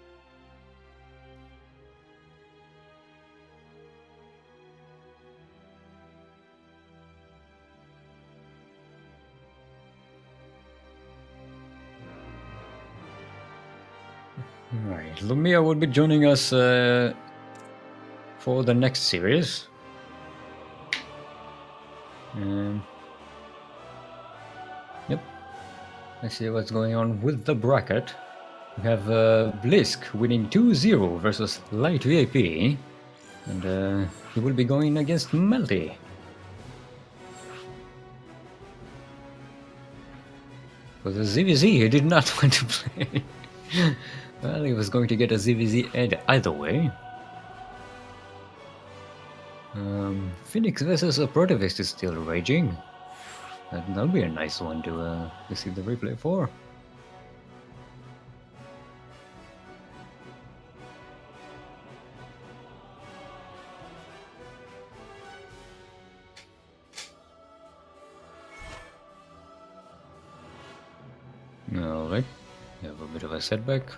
Alright, Lumiya will be joining us for the next series. Yep. Let's see what's going on with the bracket. We have Blisk winning 2-0 versus Light VIP. And he will be going against mLty. For the ZVZ, he did not want to play. Well, he was going to get a ZVZ ed either way. Phoenix versus Suprotivist is still raging. That'll be a nice one to see the replay for. Alright, we have a bit of a setback.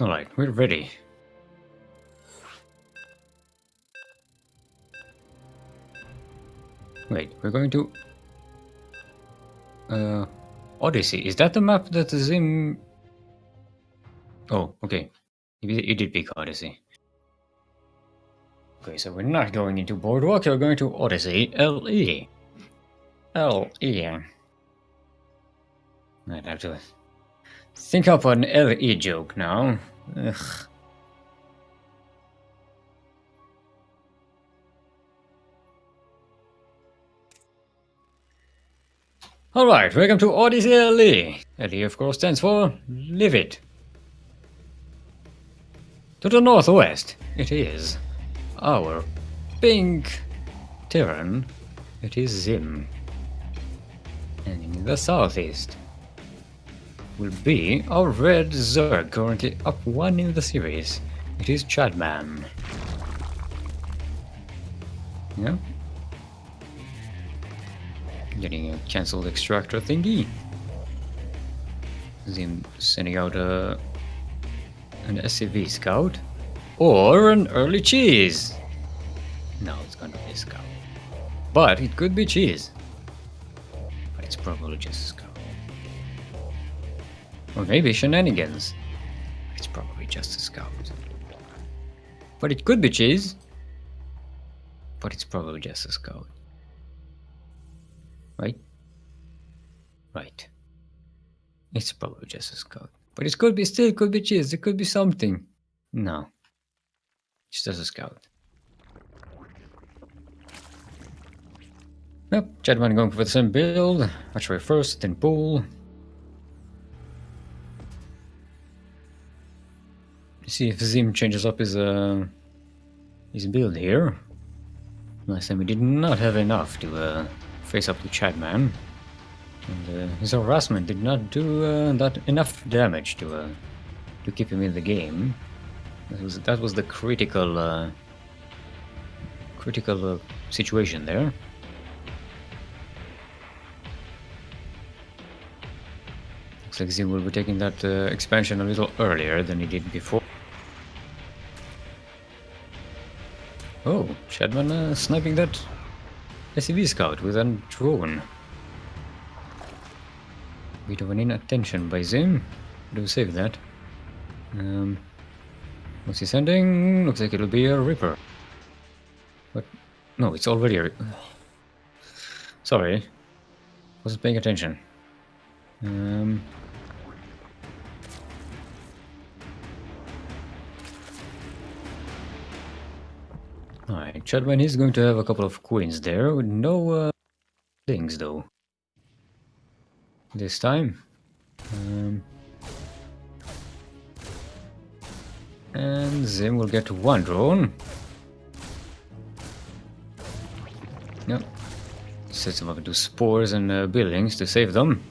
Alright, we're ready. Wait, we're going to... Odyssey. Is that the map that Zim... Oh, okay. He did pick Odyssey. Okay, so we're not going into Boardwalk, we're going to Odyssey. LE. LE. I'd have to think up an LE joke now. Ugh. Alright, welcome to Odyssey LE. LE of course stands for Live It. To the northwest, it is our pink Terran. It is Zim. And in the southeast will be our red Zerg, currently up 1 in the series. It is ChadMann. Yeah. Getting a cancelled extractor thingy. Zim sending out an SCV scout. Or an early cheese. No, it's gonna be a scout. But it could be cheese. But it's probably just a scout. Or maybe shenanigans. It's probably just a scout. But it could be cheese. But it's probably just a scout. Right? Right. It's probably just a scout. But it could be still could be cheese. It could be something. No. It's just a scout. Yep, ChadMann going for the same build. Archery first, then pool. See if Zim changes up his build here. Last time he did not have enough to face up to ChadMann, and his harassment did not do that enough damage to keep him in the game. That was the critical situation there. Looks like Zim will be taking that expansion a little earlier than he did before. Oh, ChadMann sniping that SCV scout with a drone. Bit of an inattention by Zim. Do save that. What's he sending? Looks like it'll be a Ripper. But no, it's already a Ripper. Sorry, wasn't paying attention. Alright, Like ChadMann is going to have a couple of queens there with no things though. This time. And Zim will get one drone. Yep. Sets them up into spores and buildings to save them.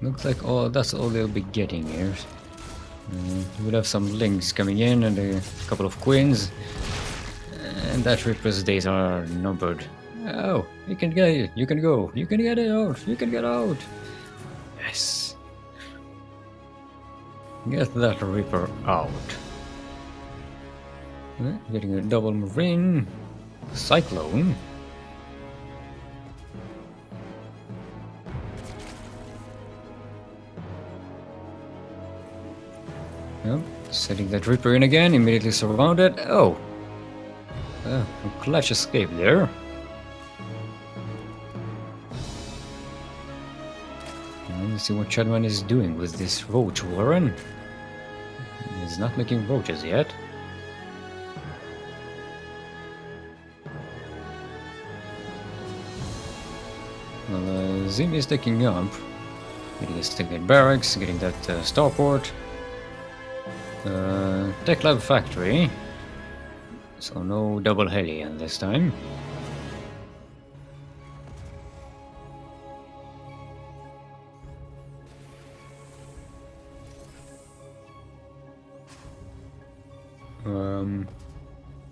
Looks like that's all they'll be getting here. We'll have some links coming in and a couple of queens. And that Reaper's days are numbered. Oh, you can get it, you can go, you can get out, you can get out. Yes. Get that Reaper out. Getting a double Marine. Cyclone. Yep. Setting that Reaper in again, immediately surrounded. Oh! A clutch escape there. And let's see what ChadMann is doing with this Roach Warren. He's not making roaches yet. Well, Zim is taking up. Getting a Stingate Barracks, getting that starport. Tech Lab Factory. So no double Hellion this time.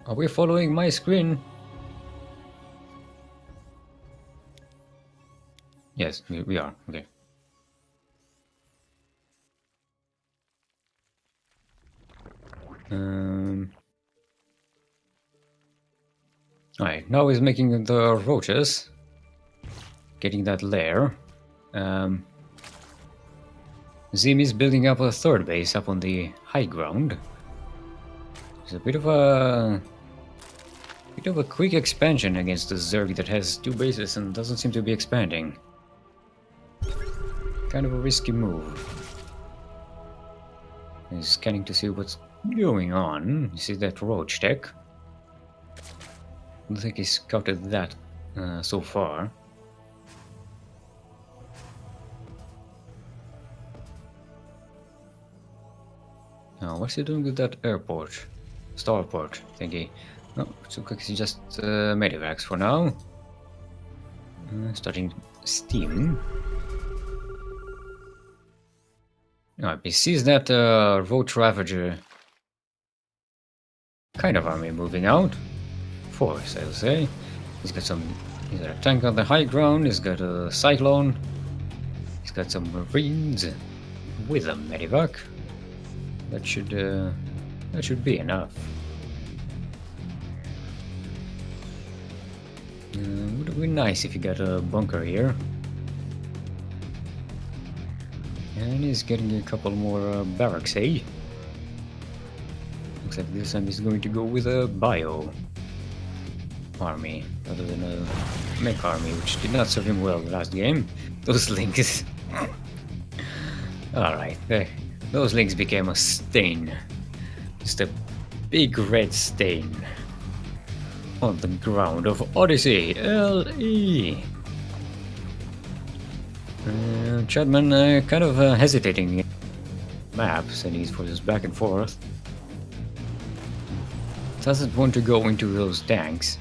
Are we following my screen? Yes, we are. Okay. Alright, now he's making the roaches. Getting that lair. Zim is building up a third base up on the high ground. It's a bit of a quick expansion against the Zerg that has two bases and doesn't seem to be expanding. Kind of a risky move. He's scanning to see what's going on. You see that roach tech? I don't think he's scouted that so far. Now, what's he doing with that airport? Starport thingy. No, so quick, it's just medivacs for now. Starting steam. Alright, he sees that Roach Ravager kind of army moving out. Force, I'll say. He's got a tank on the high ground, he's got a Cyclone. He's got some Marines with a medivac. That should be enough. Would be nice if you got a bunker here. And he's getting a couple more barracks, eh? Looks like this time he's going to go with a bio army rather than a mech army, which did not serve him well the last game. Those links. Alright, those links became a stain. Just a big red stain on the ground of Odyssey. LE. ChadMann kind of hesitating map, sending his forces back and forth. Doesn't want to go into those tanks,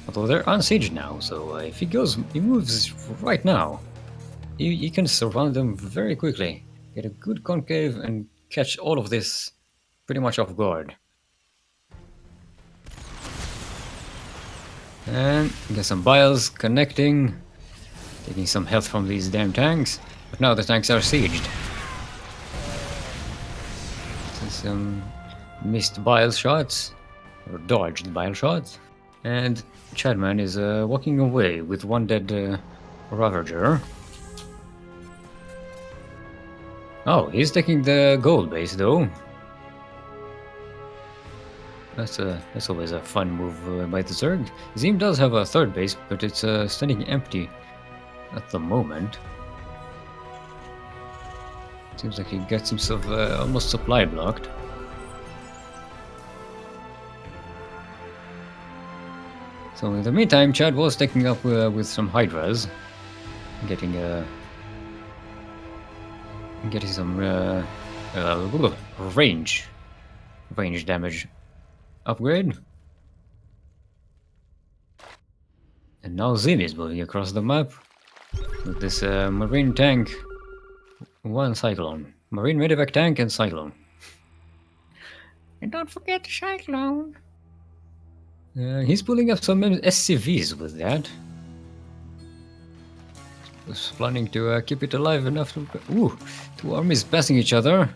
although they're unsieged now. So if he moves right now, he can surround them very quickly, get a good concave, and catch all of this pretty much off guard. And get some biles connecting, taking some health from these damn tanks. But now the tanks are sieged. Some missed bile shots, or dodged bile shots. And ChadMann is walking away with one dead Ravager. Oh, he's taking the gold base though. That's always a fun move by the Zerg. Zim does have a third base, but it's standing empty at the moment. Seems like he gets himself almost supply blocked. So in the meantime, Chad was taking up with some Hydras, getting some range damage upgrade. And now Zim is moving across the map with this marine tank, one Cyclone, marine medevac tank and Cyclone. And don't forget the Cyclone. He's pulling up some SCVs with that. Was planning to keep it alive enough to... Ooh, two armies passing each other.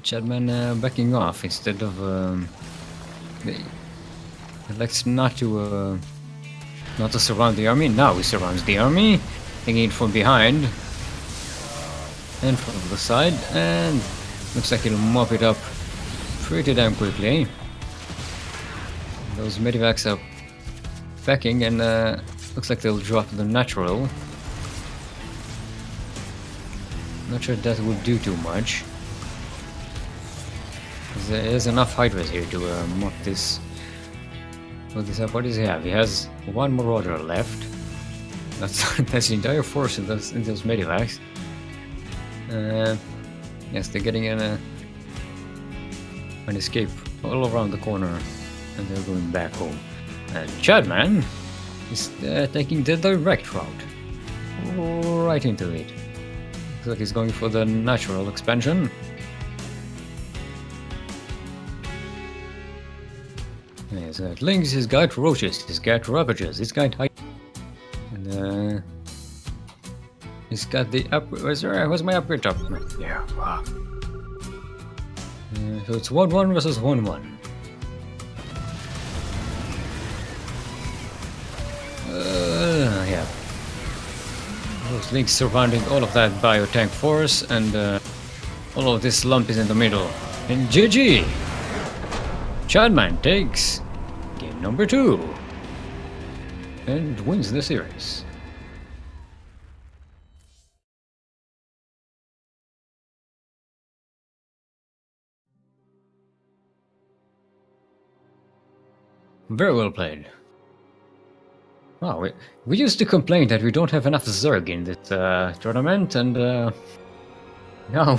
ChadMann backing off instead of... He elects not to surround the army. Now he surrounds the army, taking it from behind and from the side, and looks like he'll mop it up pretty damn quickly. Those medivacs are backing, and looks like they'll drop the natural. Not sure that would do too much. There's enough Hydras here to mop this. Look this up. What does he have? He has one Marauder left. That's that's the entire force in those medivacs. Yes, they're getting an escape all around the corner, and they're going back home. And ChadMann is taking the direct route right into it. Looks like he's going for the natural expansion. He's got Lynx, he's got Roaches, he's got Ravages, he's got and he's got the up. Where's my upgrade top? Yeah, wow. So it's 1-1 versus 1-1. Yeah. Those Lynx surrounding all of that biotank force, and all of this lump is in the middle. And GG! ChadMann takes game number 2 and wins the series. Very well played. Wow, we used to complain that we don't have enough Zerg in this tournament, and now...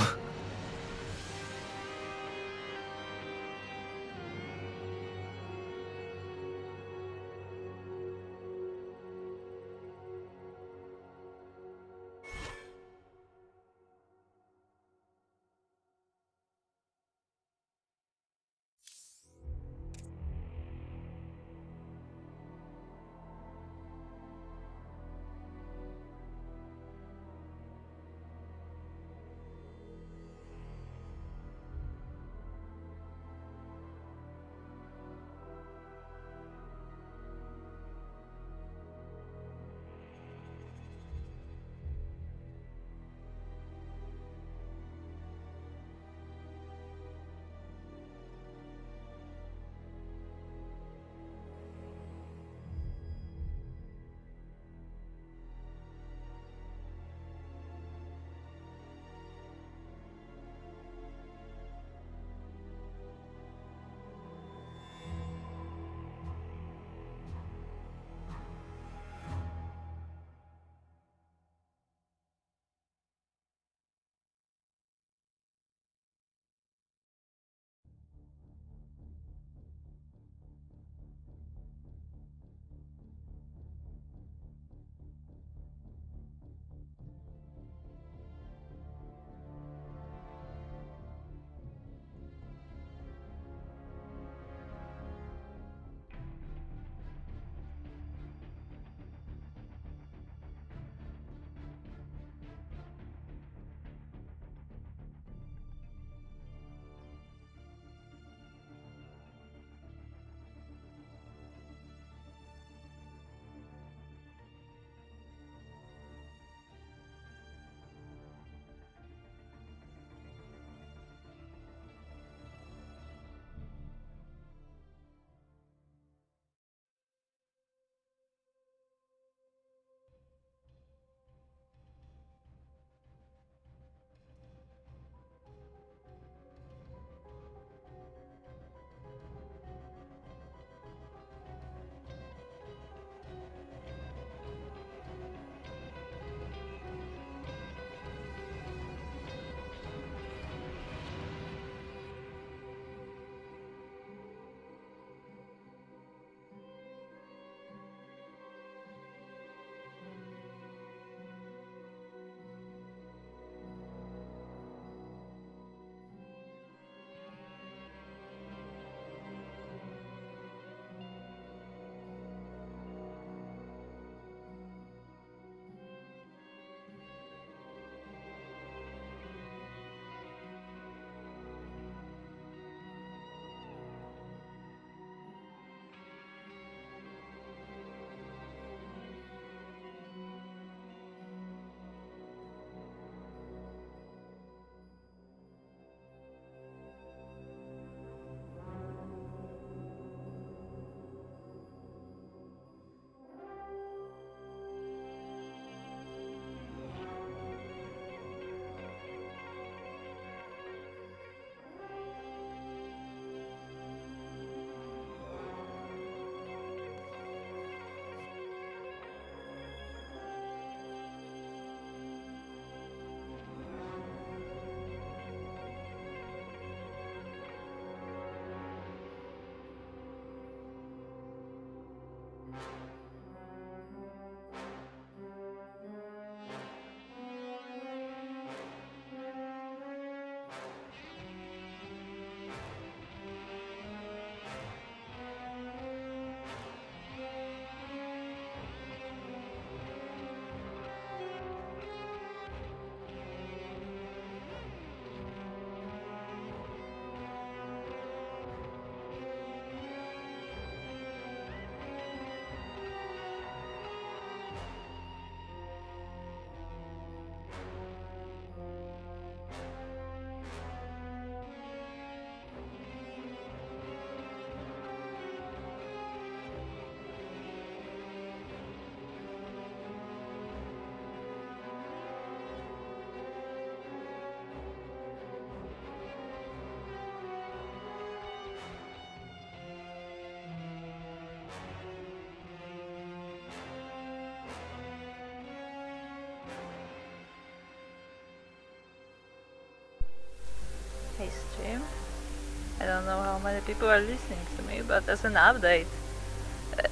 know how many people are listening to me, but as an update,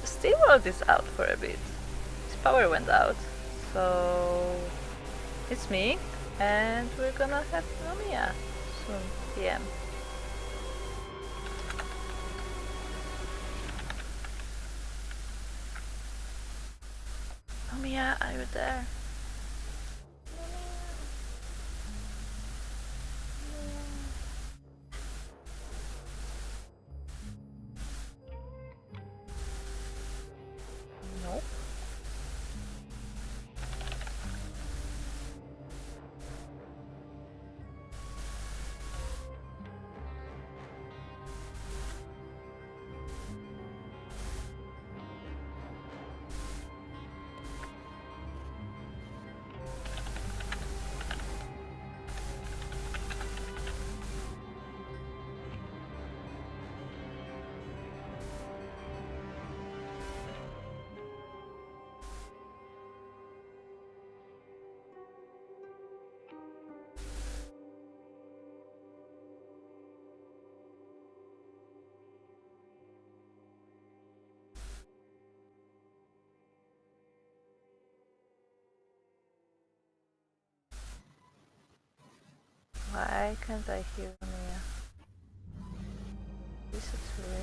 SteamWorld is out for a bit. Its power went out, so it's me, and we're gonna have Lumiya soon, PM. Lumiya, are you there? Nope. Why can't I hear Lumiya? This is weird.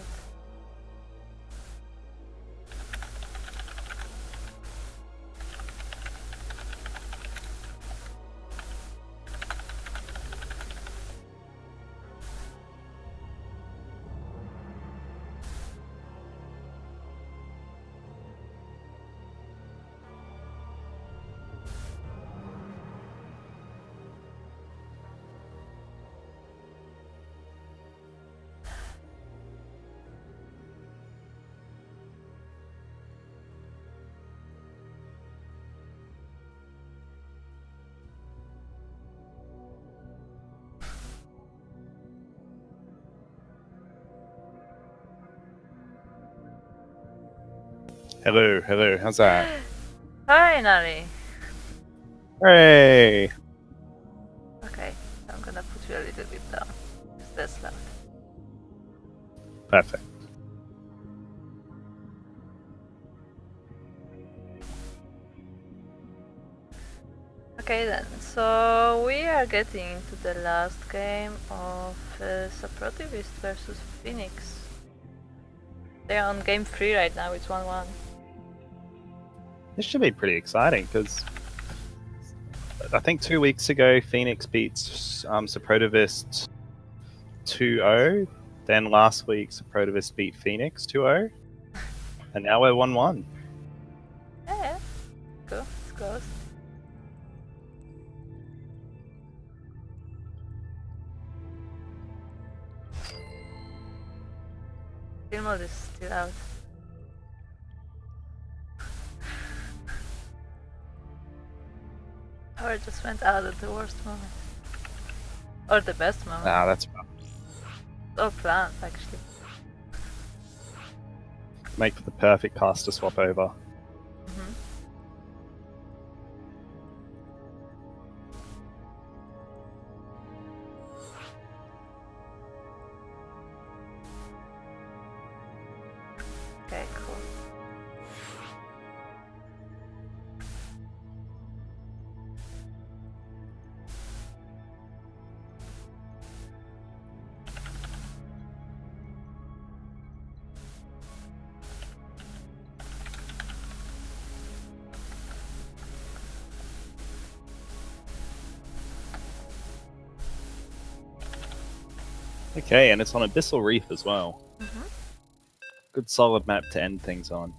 Hello, hello, how's that? Finally! Hooray! Okay, I'm gonna put you a little bit down, because that's loud. Perfect. Okay then, so we are getting to the last game of Suprotivist versus Phoenix. They're on game 3 right now, it's 1-1. This should be pretty exciting because I think 2 weeks ago Phoenix beat Suprotivist 2-0. Then last week Suprotivist beat Phoenix 2-0. And now we're 1-1. Yeah, cool, it's close. Game mode is still out. Power just went out at the worst moment. Or the best moment. Ah, that's rough. Or planned, actually. Make for the perfect caster swap over. Mm-hmm. Okay, cool. Okay, and it's on Abyssal Reef as well. Mm-hmm. Good solid map to end things on.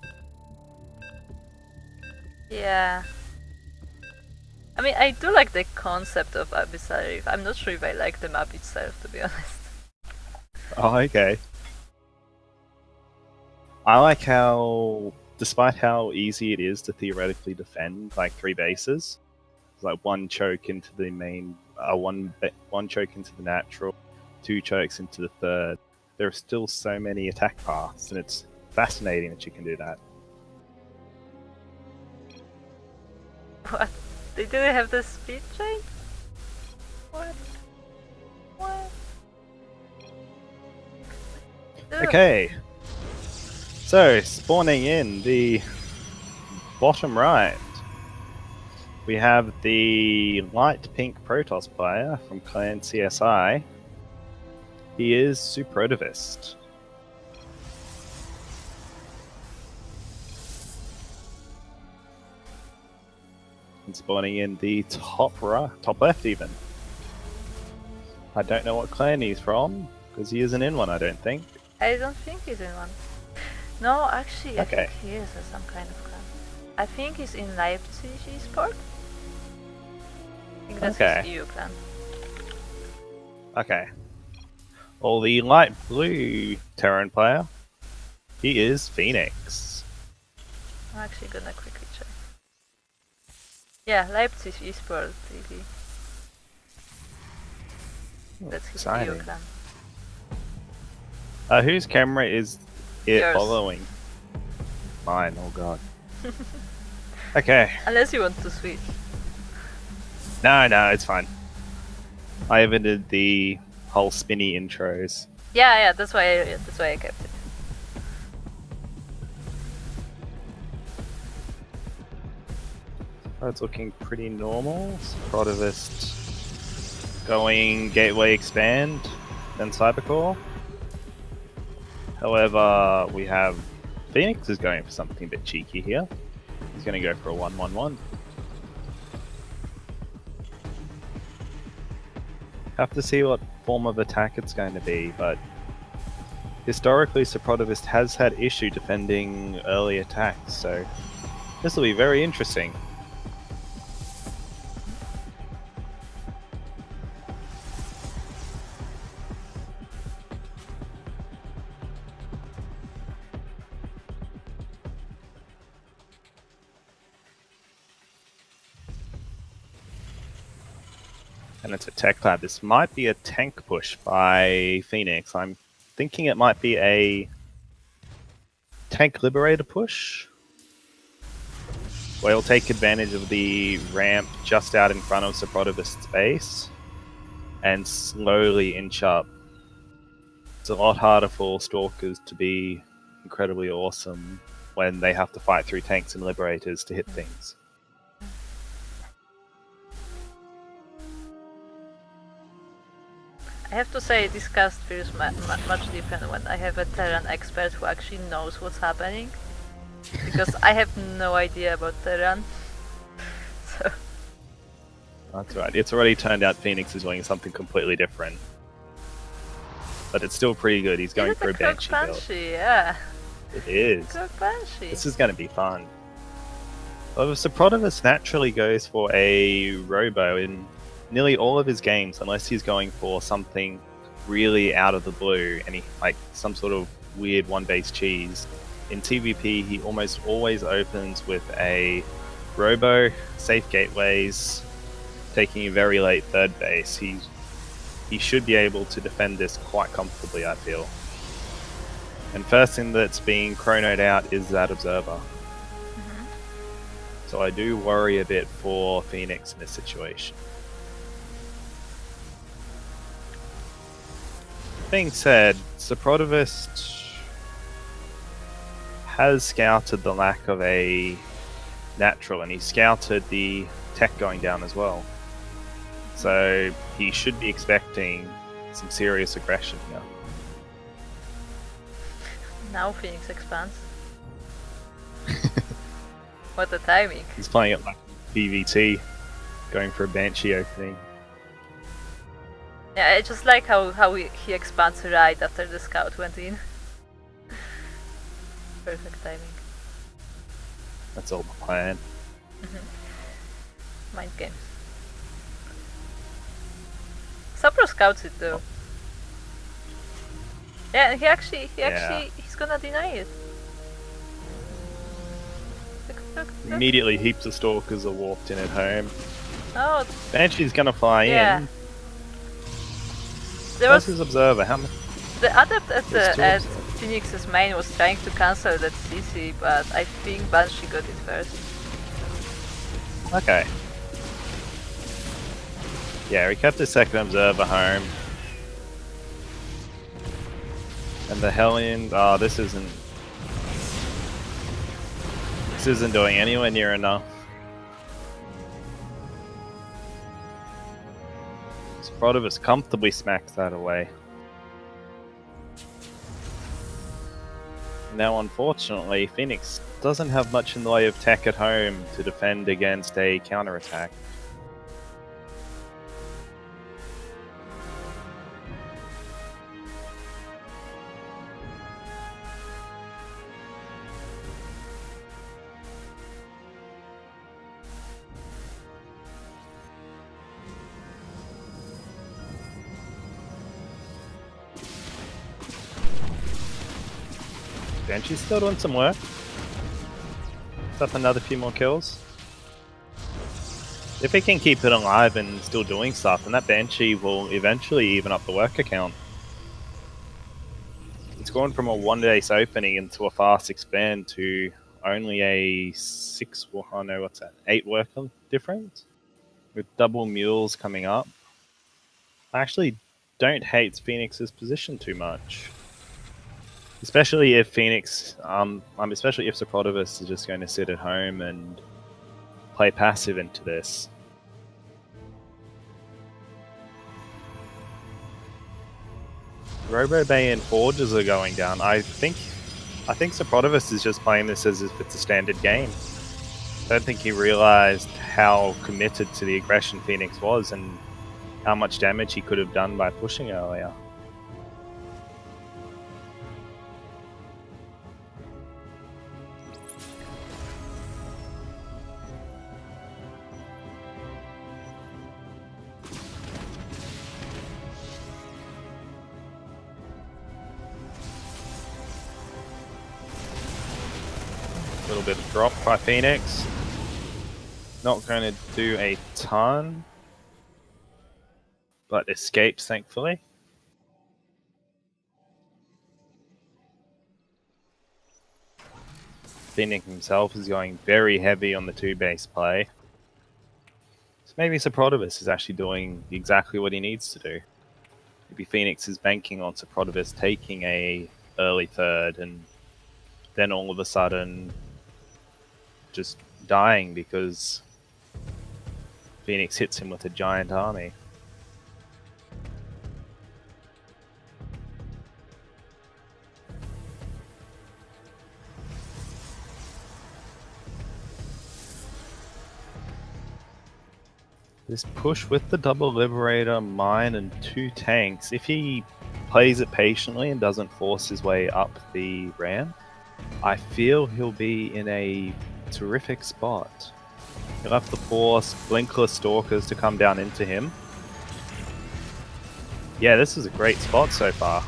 Yeah. I mean, I do like the concept of Abyssal Reef. I'm not sure if I like the map itself, to be honest. Oh, okay. I like how, despite how easy it is to theoretically defend like 3 bases, like 1 choke into the main, one choke into the natural, 2 chokes into the third. There are still so many attack paths, and it's fascinating that you can do that. What? They didn't have the speed chain? What? What? Okay. So, spawning in the bottom right, we have the light pink Protoss player from Clan CSI. He is Suprotivist. And spawning in the top right, top left even. I don't know what clan he's from, because he isn't in one, I don't think. I don't think he's in one. No, actually, I Okay. think he is in some kind of clan. I think he's in Itaachii sport. I think that's Okay. his EU clan. Okay. Well, the light blue Terran player, he is Phoenix. I'm actually gonna quickly check. Yeah, Itaachii sport TV. That's his EU Exciting. clan. Whose camera is it Yours. following? Mine, oh god. Okay. Unless you want to switch. No, it's fine. I even did the whole spinny intros. Yeah, that's why I kept it. It's looking pretty normal. Suprotivist going Gateway Expand, then Cybercore. However, we have Phoenix is going for something a bit cheeky here. He's going to go for a 1-1-1. Have to see what form of attack it's going to be, but historically Suprotivist has had issue defending early attacks, so this will be very interesting. And it's a tech lab. This might be a tank push by Phoenix. I'm thinking it might be a tank liberator push, where he'll take advantage of the ramp just out in front of Suprotivist's base and slowly inch up. It's a lot harder for Stalkers to be incredibly awesome when they have to fight through tanks and liberators to hit things. I have to say this cast feels much different when I have a Terran expert who actually knows what's happening. Because I have no idea about Terran. So That's right. It's already turned out Phoenix is doing something completely different. But it's still pretty good. He's going for a Banshee build. Banshee, yeah. It is. Kirk Banshee. This is going to be fun. Well, Suprotivist naturally goes for a Robo in nearly all of his games, unless he's going for something really out of the blue, like some sort of weird one-base cheese. In TVP, he almost always opens with a Robo, safe gateways, taking a very late third base. He should be able to defend this quite comfortably, I feel. And first thing that's being chronoed out is that Observer. So I do worry a bit for Phoenix in this situation. Being said, Suprotivist has scouted the lack of a natural, and he scouted the tech going down as well. So he should be expecting some serious aggression here. Now Phoenix expands. What a timing. He's playing it like BVT, going for a Banshee opening. Yeah, I just like how he expands right after the scout went in. Perfect timing. That's all the plan. Mind games. Supro scouts it though. Yeah, he's gonna deny it. Look. Immediately, heaps of Stalkers are walked in at home. Oh, Banshee's gonna fly yeah. in. There was Versus Observer, how much? the adept There's two at observers. Phoenix's main was trying to cancel that CC, but I think Banshee got it first. Okay. Yeah, he kept his second Observer home. And the Hellions, this isn't doing anywhere near enough. Suprotivist comfortably smacks that away. Now, unfortunately, Phoenix doesn't have much in the way of tech at home to defend against a counterattack. Banshee's still doing some work. It's up another few more kills. If he can keep it alive and still doing stuff, then that Banshee will eventually even up the work account. It's gone from a 1-base opening into a fast expand to only a 8 worker difference, with double mules coming up. I actually don't hate Phoenix's position too much. Especially if especially if Suprotivist is just going to sit at home and play passive into this. Robo Bay and Forges are going down. I think Suprotivist is just playing this as if it's a standard game. I don't think he realized how committed to the aggression Phoenix was and how much damage he could have done by pushing earlier. A little bit of drop by Phoenix. Not going to do a ton, but escapes thankfully. Phoenix himself is going very heavy on the 2-base play. So maybe Suprotivist is actually doing exactly what he needs to do. Maybe Phoenix is banking on Suprotivist taking a early third and then all of a sudden just dying because Phoenix hits him with a giant army. This push with the double Liberator, Mine, and 2 tanks, if he plays it patiently and doesn't force his way up the ramp, I feel he'll be in a terrific spot. He'll have to force Blinkless Stalkers to come down into him. Yeah, this is a great spot so far.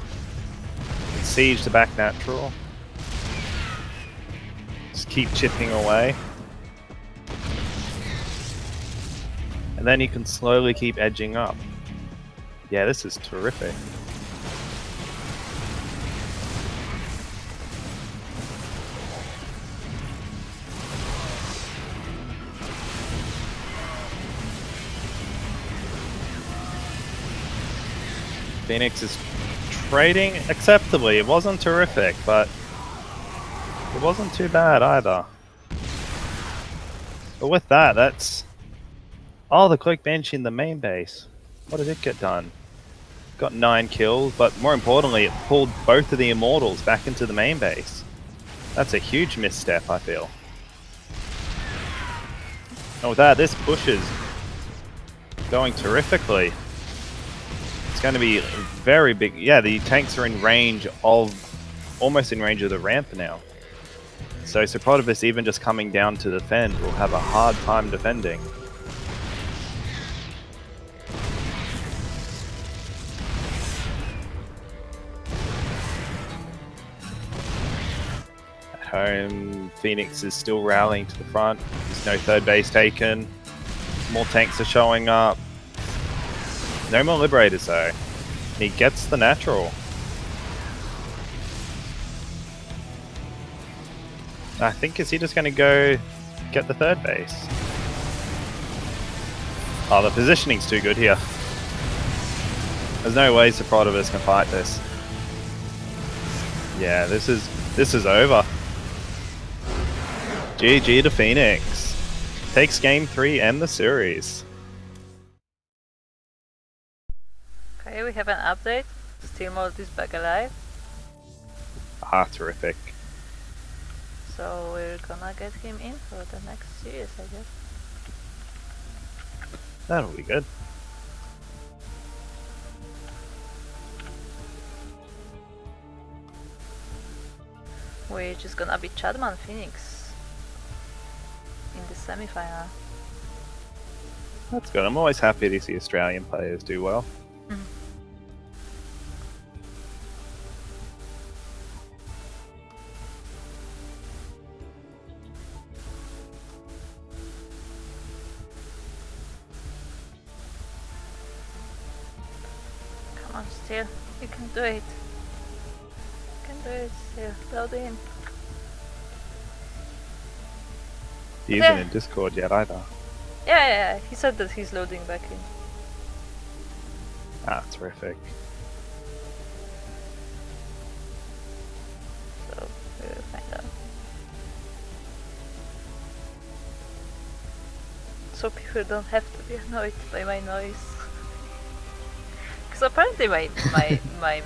Siege the back natural. Just keep chipping away. And then he can slowly keep edging up. Yeah, this is terrific. Phoenix is trading acceptably. It wasn't terrific, but it wasn't too bad either. But with that, that's... Oh, the Cloak Banshee in the main base. What did it get done? Got 9 kills, but more importantly, it pulled both of the Immortals back into the main base. That's a huge misstep, I feel. And with that, this push is going terrifically. It's going to be very big. Yeah, the tanks are in range of, almost in range of the ramp now. So Suprotivist, even just coming down to defend, will have a hard time defending. At home, Phoenix is still rallying to the front. There's no third base taken. More tanks are showing up. No more Liberators though. He gets the natural. I think, is he just going to go get the third base? Oh, the positioning's too good here. There's no way Suprotivist can fight this. Yeah, this is over. GG to Phoenix. Takes game 3 and the series. Okay, we have an update. Steel Mold is back alive. Ah, terrific. So we're gonna get him in for the next series, I guess. That'll be good. Which is gonna be ChadMann Phoenix in the semi-final. That's good. I'm always happy to see Australian players do well. Come on, Steel. You can do it. You can do it, Steel. Load in. He Yeah. isn't in Discord yet either. Yeah. He said that he's loading back in. Ah, terrific. So we'll find out. So people don't have to be annoyed by my noise. Because apparently my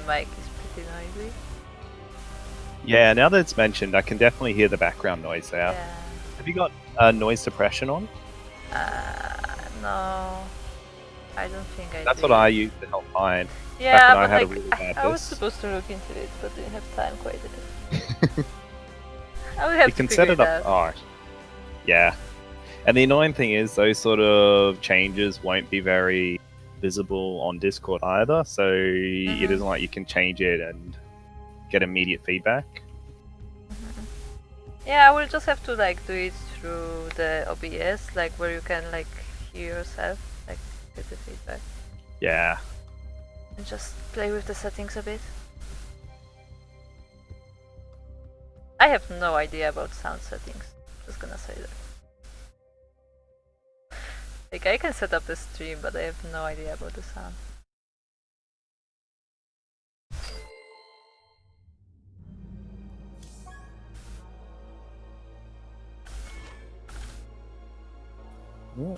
mic is pretty noisy. Yeah, now that it's mentioned, I can definitely hear the background noise there. Yeah. Have you got noise suppression on? No. I don't think I That's do. what I used to help mine. Yeah, when I but had a like, really bad I was disk. supposed to look into it, but didn't have time quite yet. I will have You to can figure set it out. up. Oh, yeah. And the annoying thing is, those sort of changes won't be very visible on Discord either. So it isn't like you can change it and get immediate feedback. Yeah, I will just have to like do it through the OBS, like where you can like hear yourself, like get the feedback, Yeah. and just play with the settings a bit. I have no idea about sound settings. Just gonna say that. Like I can set up the stream, but I have no idea about the sound. Yeah.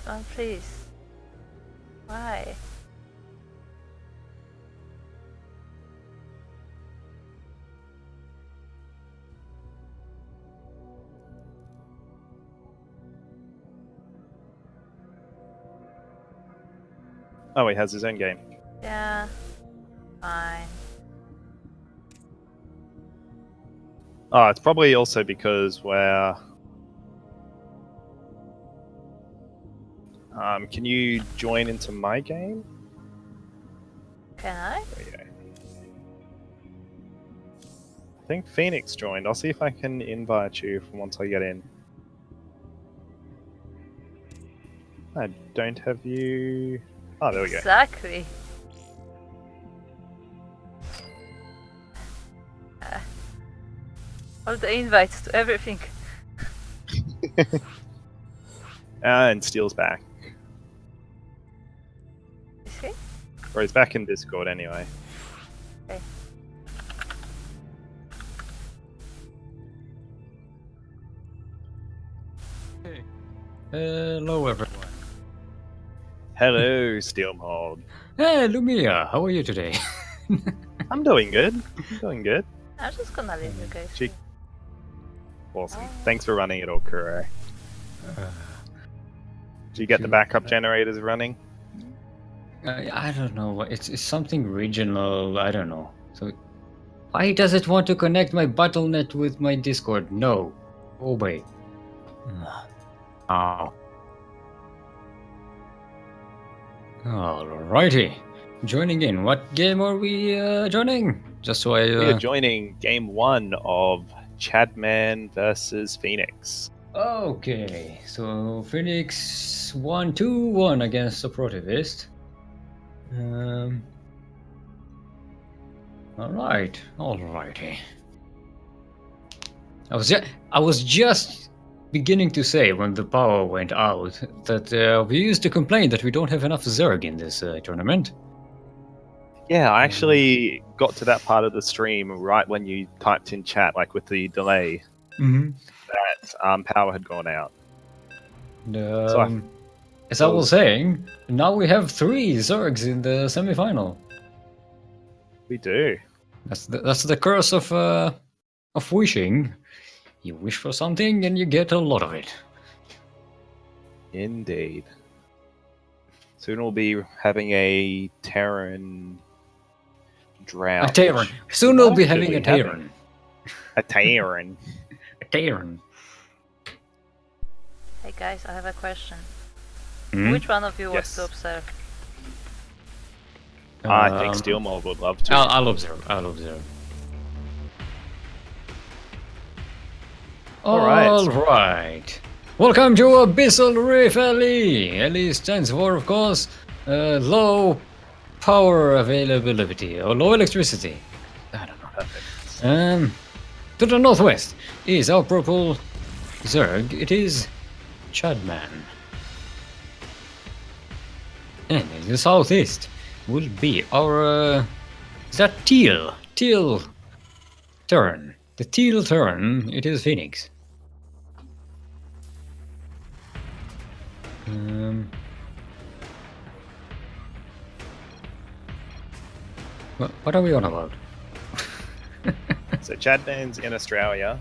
Come on, please. Why? Oh, he has his own game. Yeah. Fine. Oh, it's probably also because we're... can you join into my game? Can I? There you go. I think Phoenix joined. I'll see if I can invite you from once I get in. I don't have you... Oh, there we go. Exactly. All the invites to everything. And Steel's back. Is he? Or he's back in Discord anyway. Okay. Hello, everyone. Hello, Steel Mold. Hey, Lumiya, how are you today? I'm doing good. Doing good. I'm just gonna leave you guys. She- Awesome. Thanks for running it all, Kuro. Did you get the backup generators running? I don't know. It's something regional. I don't know. So, why does it want to connect my Battle.net with my Discord? No. Oh wait. Oh. Alrighty. Joining in. What game are we joining? Just so We are joining game 1 of ChadMann versus Phoenix. Okay, so Phoenix 1-2-1 against Suprotivist. Alrighty. I was just beginning to say when the power went out that we used to complain that we don't have enough Zerg in this tournament. Yeah, I actually got to that part of the stream right when you typed in chat, like with the delay, that power had gone out. And, as I was saying, now we have 3 Zergs in the semi-final. We do. That's the curse of wishing. You wish for something and you get a lot of it. Indeed. Soon we'll be having a Terran drought. A Terran. Soon we'll be having a Terran. A Terran. A Terran. Hey guys, I have a question. Hmm? Which one of you wants Yes. to observe? I think Steelmold would love to. I'll observe. Alright. Alright. Welcome to Abyssal Reef LE. LE stands for, of course, low power availability or low electricity. I don't know. Perfect. To the northwest is our purple Zerg. It is ChadMann. And in the southeast will be our is that teal Terran. The teal Terran. It is Phoenix. What are we on about? So ChadMann's in Australia,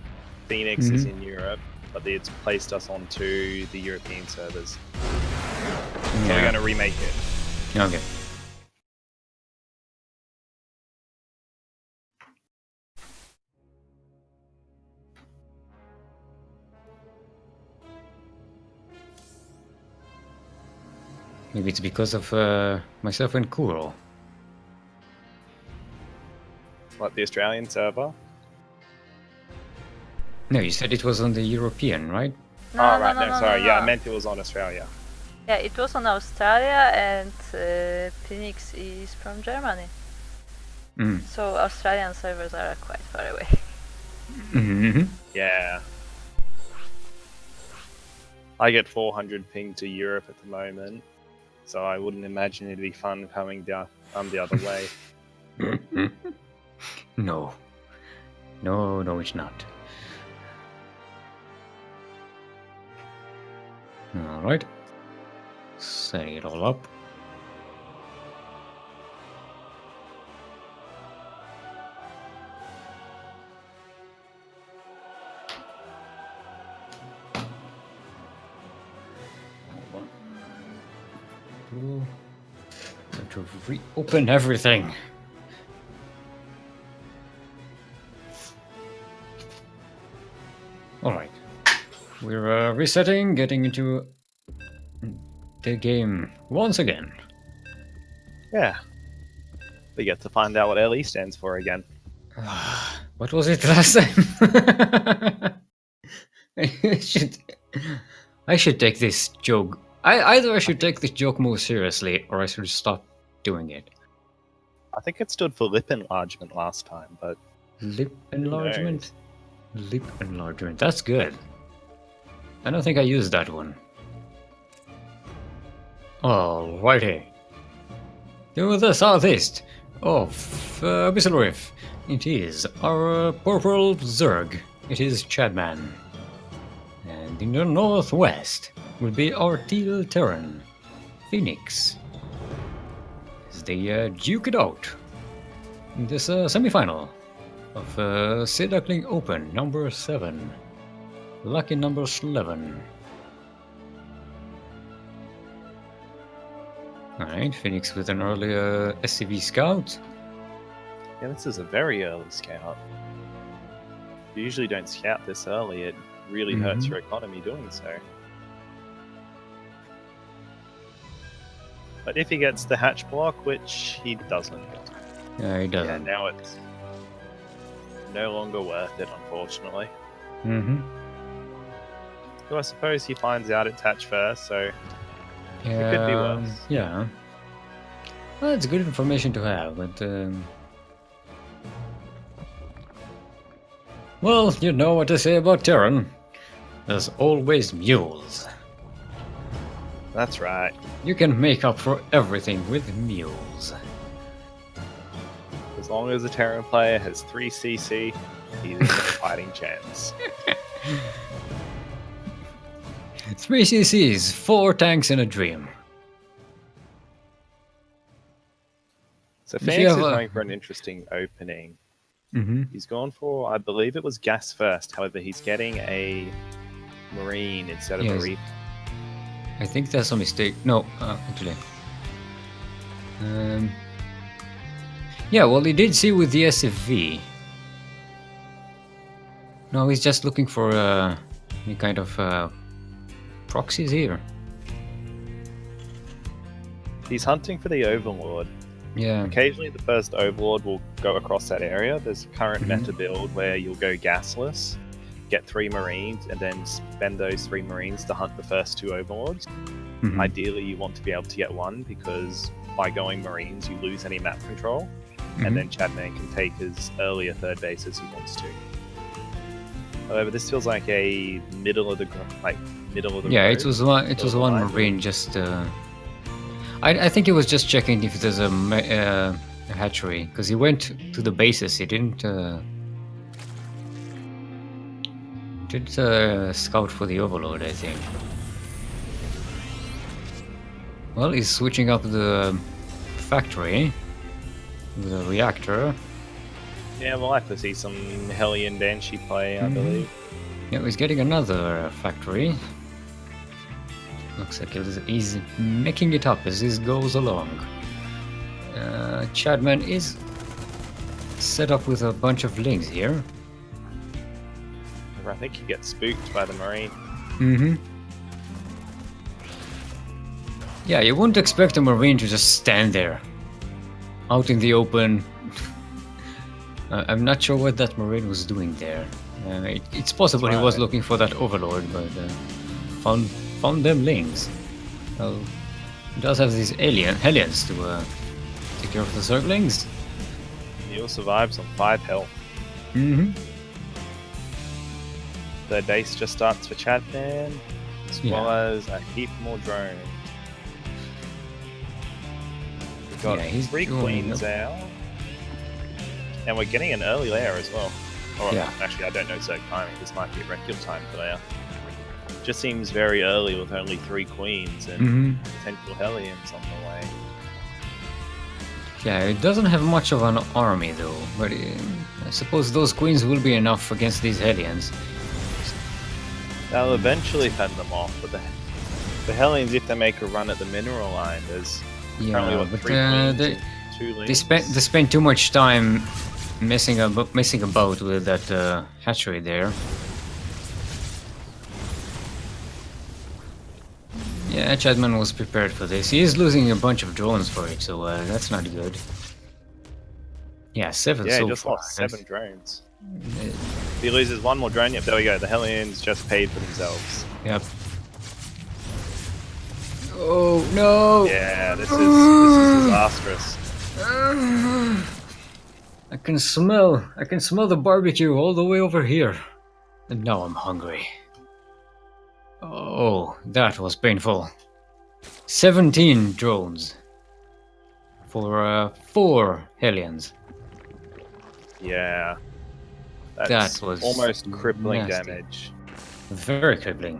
Phoenix is in Europe, but it's placed us onto the European servers. So we're going to remake it. Okay. Maybe it's because of myself and Kuro. What, the Australian server? No, you said it was on the European, right? No, sorry. Yeah, I meant it was on Australia. Yeah, it was on Australia, and Phoenix is from Germany. So Australian servers are quite far away. Yeah. I get 400 ping to Europe at the moment, so I wouldn't imagine it'd be fun coming down the other way. No, it's not. Alright. Setting it all up. To reopen everything. Alright. We're resetting, getting into the game once again. Yeah. We get to find out what LE stands for again. What was it last time? I should take this joke. Either I should take this joke more seriously, or I should stop doing it. I think it stood for lip enlargement last time, but... Lip enlargement? Lip enlargement. That's good. I don't think I used that one. Alrighty. To the southeast of Abyssal Reef, it is our purple Zerg. It is ChadMann. And in the northwest will be our teal Terran, Phoenix. As they duke it out in this semi-final of Sea Duckling Open number 7. Lucky number 11. Alright, Phoenix with an early SCV scout. Yeah, this is a very early scout. You usually don't scout this early, it really hurts your economy doing so. But if he gets the hatch block, which he doesn't. Yeah, he doesn't. Yeah, now it's no longer worth it, unfortunately. So I suppose he finds out Itaachii first, so Yeah, it could be worse. Yeah. Well, it's good information to have, but well, you know what I say about Terran. There's always mules. That's right. You can make up for everything with mules. As long as the Terran player has 3 CC, he's in a fighting chance. 3 CCs, 4 tanks in a dream. So If you Phoenix is have a- going for an interesting opening. Mm-hmm. He's gone for, I believe it was gas first. However, he's getting a marine instead of a Yes. reef. I think that's a mistake. No, actually. Yeah, well, he did see with the SFV. No, he's just looking for any kind of proxies here. He's hunting for the Overlord. Yeah. Occasionally, the first Overlord will go across that area. There's a current Mhm. meta build where you'll go gasless, get 3 Marines, and then spend those 3 Marines to hunt the first 2 Overlords. Mhm. Ideally, you want to be able to get 1 because by going Marines, you lose any map control, Mhm. and then ChadMann can take as early a 3rd base as he wants to. However, this feels like a middle of the Yeah, road. it was one. It was one marine. Just. I think he was just checking if there's a hatchery because he went to the bases. He didn't. Scout for the Overlord, I think. Well, he's switching up the factory with a reactor. Yeah, we'll like to see some Hellion Banshee play, I Mhm. believe. Yeah, he's getting another factory. Looks like he's making it up as he goes along. ChadMann is set up with a bunch of lings here. I think he gets spooked by the Marine. Mm-hmm. Yeah, you wouldn't expect a Marine to just stand there, out in the open. I'm not sure what that Marine was doing there. It's possible he was Right. looking for that Overlord, but found them lings. Well, he does have these Hellions to take care of the Zerglings. He'll survive on 5 health. Mm-hmm. The base just starts for ChadMann, as well as a heap more drones. We've got Yeah, he's 3 doing queens out, and we're getting an early layer as well. Or Yeah. actually, I don't know exact timing. This might be a regular time layer. Just seems very early with only 3 queens and Mm-hmm. potential Hellions on the way. Yeah, it doesn't have much of an army though, but I suppose those queens will be enough against these Hellions. They'll eventually fend them off, but the Hellions, if they make a run at the mineral line, there's currently Yeah, what, but 3 queens they and 2 lings. they spend too much time messing about with that hatchery there. Yeah, ChadMann was prepared for this. He is losing a bunch of drones for it, so that's not good. Yeah, 7 Yeah, so he just far. lost 7 drones. Uh, If he loses 1 more drone, yep, there we go. The Hellions just paid for themselves. Yep. Oh no! Yeah, this is disastrous. I can smell the barbecue all the way over here. And now I'm hungry. Oh, that was painful. 17 drones. For 4 Hellions. Yeah. That's That was almost crippling nasty. damage. Very crippling.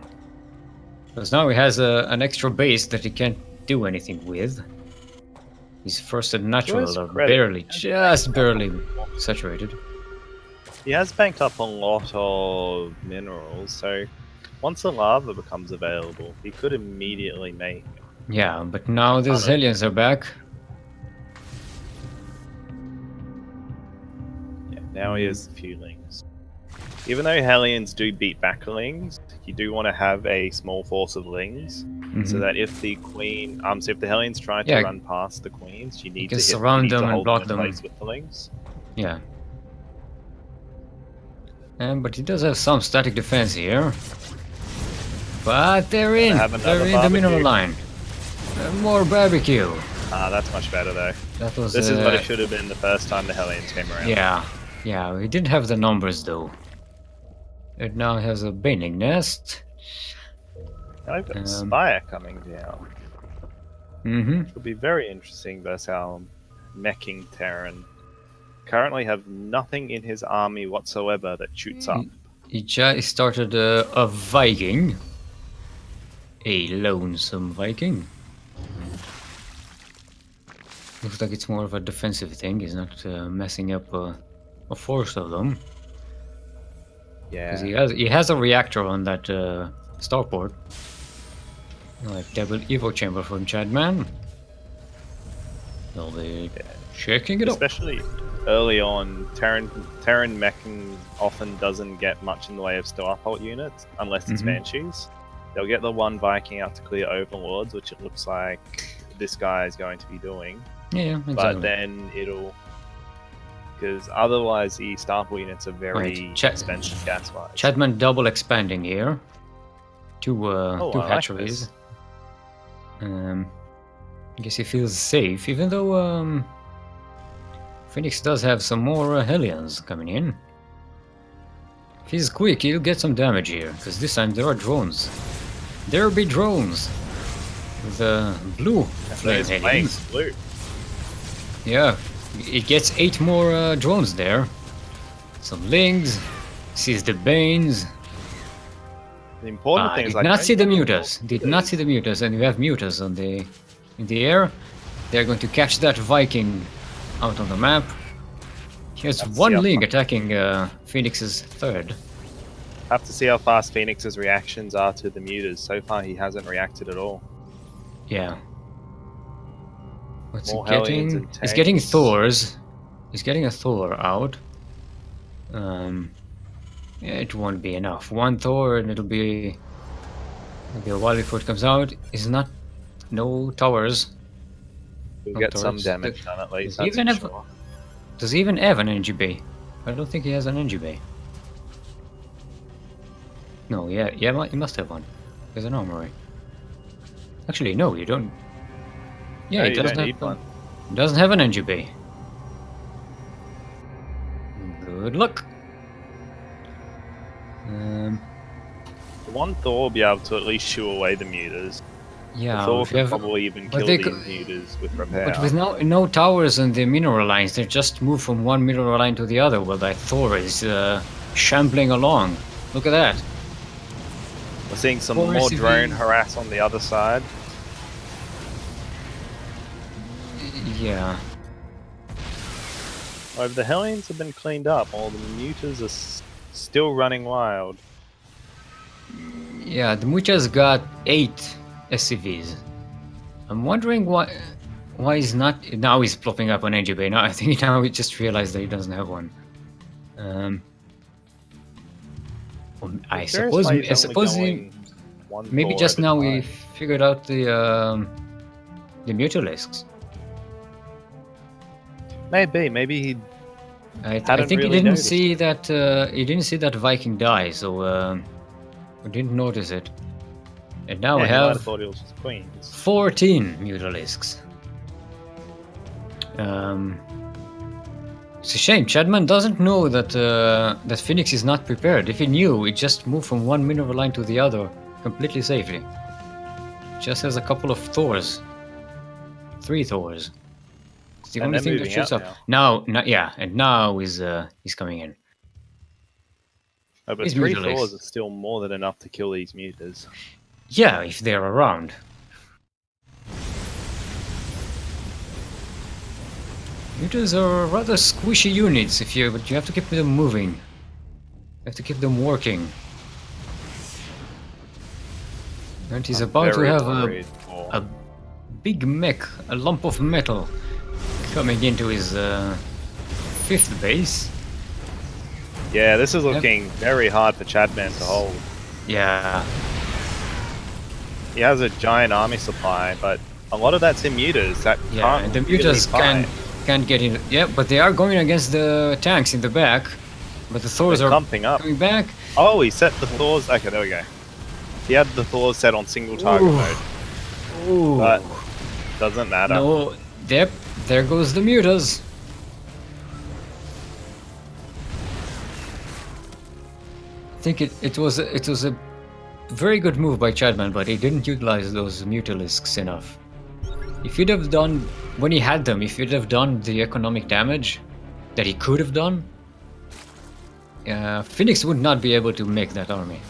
Because now he has an extra base that he can't do anything with. His first and natural his are credit, just barely saturated. He has banked up a lot of minerals, so once the lava becomes available, he could immediately make. Yeah, but now these Ton of- Hellions are back. Yeah, now he has a few lings. Even though Hellions do beat back lings, you do want to have a small force of lings, so Mhm. that if the queen, so if the Hellions try to Yeah. run past the queens, you need can to hit, surround you need them to and hold block in them. place with the lings. Yeah. But he does have some static defense here. But they're in. Have another They're in the mineral barbecue. line. More barbecue. Ah, that's much better though. That was. This is what it should have been the first time the Hellions came around. Yeah, yeah. We didn't have the numbers though. It now has a baning nest. I've got Spire coming down. Mm-hmm. It'll be very interesting versus our meching Terran. Currently have nothing in his army whatsoever that shoots up. He just started a Viking. A lonesome Viking. Looks like it's more of a defensive thing. He's not messing up a force of them. Yeah. Because he has a reactor on that starport. Like double Evo chamber from ChadMann. They'll be checking it up. Especially early on, Terran meching often doesn't get much in the way of starport units unless it's Banshees. They'll get the one Viking out to clear Overlords, which it looks like this guy is going to be doing. Yeah, exactly. But then it'll... Because otherwise the starport units are very expensive gas-wise. ChadMann double expanding here. Two hatcheries. I guess he feels safe, even though Phoenix does have some more Hellions coming in. If he's quick, he'll get some damage here, because this time there are drones. There be drones! With blue flame Hellions. Blue. Yeah, it gets 8 more drones there. Some Lings, sees the Banes. The important thing is did not see the mutas. Did not see the mutas, and we have mutas on in the air. They're going to catch that Viking out on the map. Here's one Ling attacking Phoenix's third. Have to see how fast Phoenix's reactions are to the mutas. So far, he hasn't reacted at all. Yeah. What's More he Hellions getting? and He's getting tanks. Thors. He's getting a Thor out. Yeah, it won't be enough. One Thor and it'll be a while before it comes out. It's not no towers. He'll No get some turrets. damage done at least. Does he That's even for have- sure. Does he even have an energy bay? I don't think he has an energy bay. No, yeah, he must have one. There's an armory. Actually, no, you don't. Yeah, No, he you doesn't don't have need one. He doesn't have an energy bay. Good luck. One Thor will be able to at least shoo away the mutas. Yeah, Thor if you could have, probably even but kill they these could- mutas with repair. but with no towers on the mineral lines, they just move from one mineral line to the other. While that Thor is shambling along. Look at that. We're seeing some Or more SCV. drone harass on the other side. Yeah. Oh, the Hellions have been cleaned up. All the mutas are still running wild. Yeah, the Mucha's got 8 SCVs. I'm wondering why he's not. Now he's plopping up on energy bay. Now I think now he just realized that he doesn't have one. I suppose. I suppose maybe just now we figured out the Mutalisks. Maybe he. I Hadn't think really he didn't noticed. see that. He didn't see that Viking die, so we didn't notice it. And now we He might have have thought it was just queens. 14 Mutalisks. It's a shame. ChadMann doesn't know that that Phoenix is not prepared. If he knew, it just moved from one mineral line to the other completely safely. Just has a couple of Thors. 3 Thors. It's the And only they're thing that moving shoots out up. Now, and now he's coming in. Oh, but These 3 Mutalisks. Thors are still more than enough to kill these mutas. Yeah, if they're around. Mutas are rather squishy units, but you have to keep them moving. You have to keep them working. And he's about to Very have worried for- a big mech, a lump of metal, coming into his 5th base. Yeah, this is looking very hard for ChadMann to hold. Yeah, He has a giant army supply, but a lot of that's in mutas. That yeah, can't and the really mutas fight. can't get in. Yeah, but they are going against the tanks in the back. But the Thors They're are clumping up. coming back. Oh, he set the Thors. Okay, there we go. He had the Thor set on single target mode, Ooh. but doesn't matter. No, there goes the mutas. I think it was a very good move by ChadMann, but he didn't utilize those mutalisks enough. If he'd have done, when he had them, if he'd have done the economic damage that he could have done, Phoenix would not be able to make that army.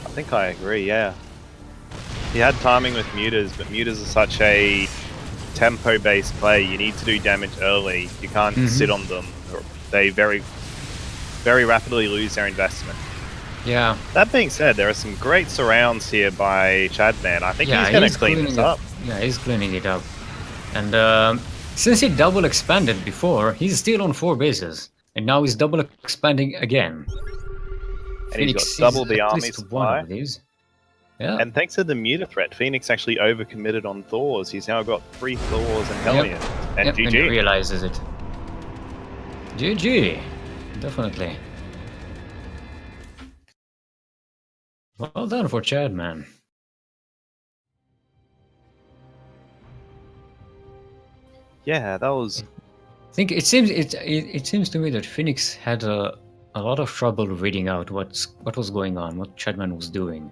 I think I agree, yeah. He had timing with mutas, but mutas are such a tempo-based play. You need to do damage early. You can't sit on them. They very, very rapidly lose their investment. Yeah. That being said, there are some great surrounds here by ChadMann. I think he's going to clean this up. Yeah, he's cleaning it up. And since he double expanded before, he's still on 4 bases. And now he's double expanding again. And Phoenix he's got double the at army least supply. one of these. Yeah. And thanks to the muta threat, Phoenix actually overcommitted on Thors. He's now got 3 Thors and Hellions. And GG. And he realizes it. GG. Definitely. Well done for ChadMann. Yeah, that was... I think it seems to me that Phoenix had a lot of trouble reading out what was going on, what ChadMann was doing.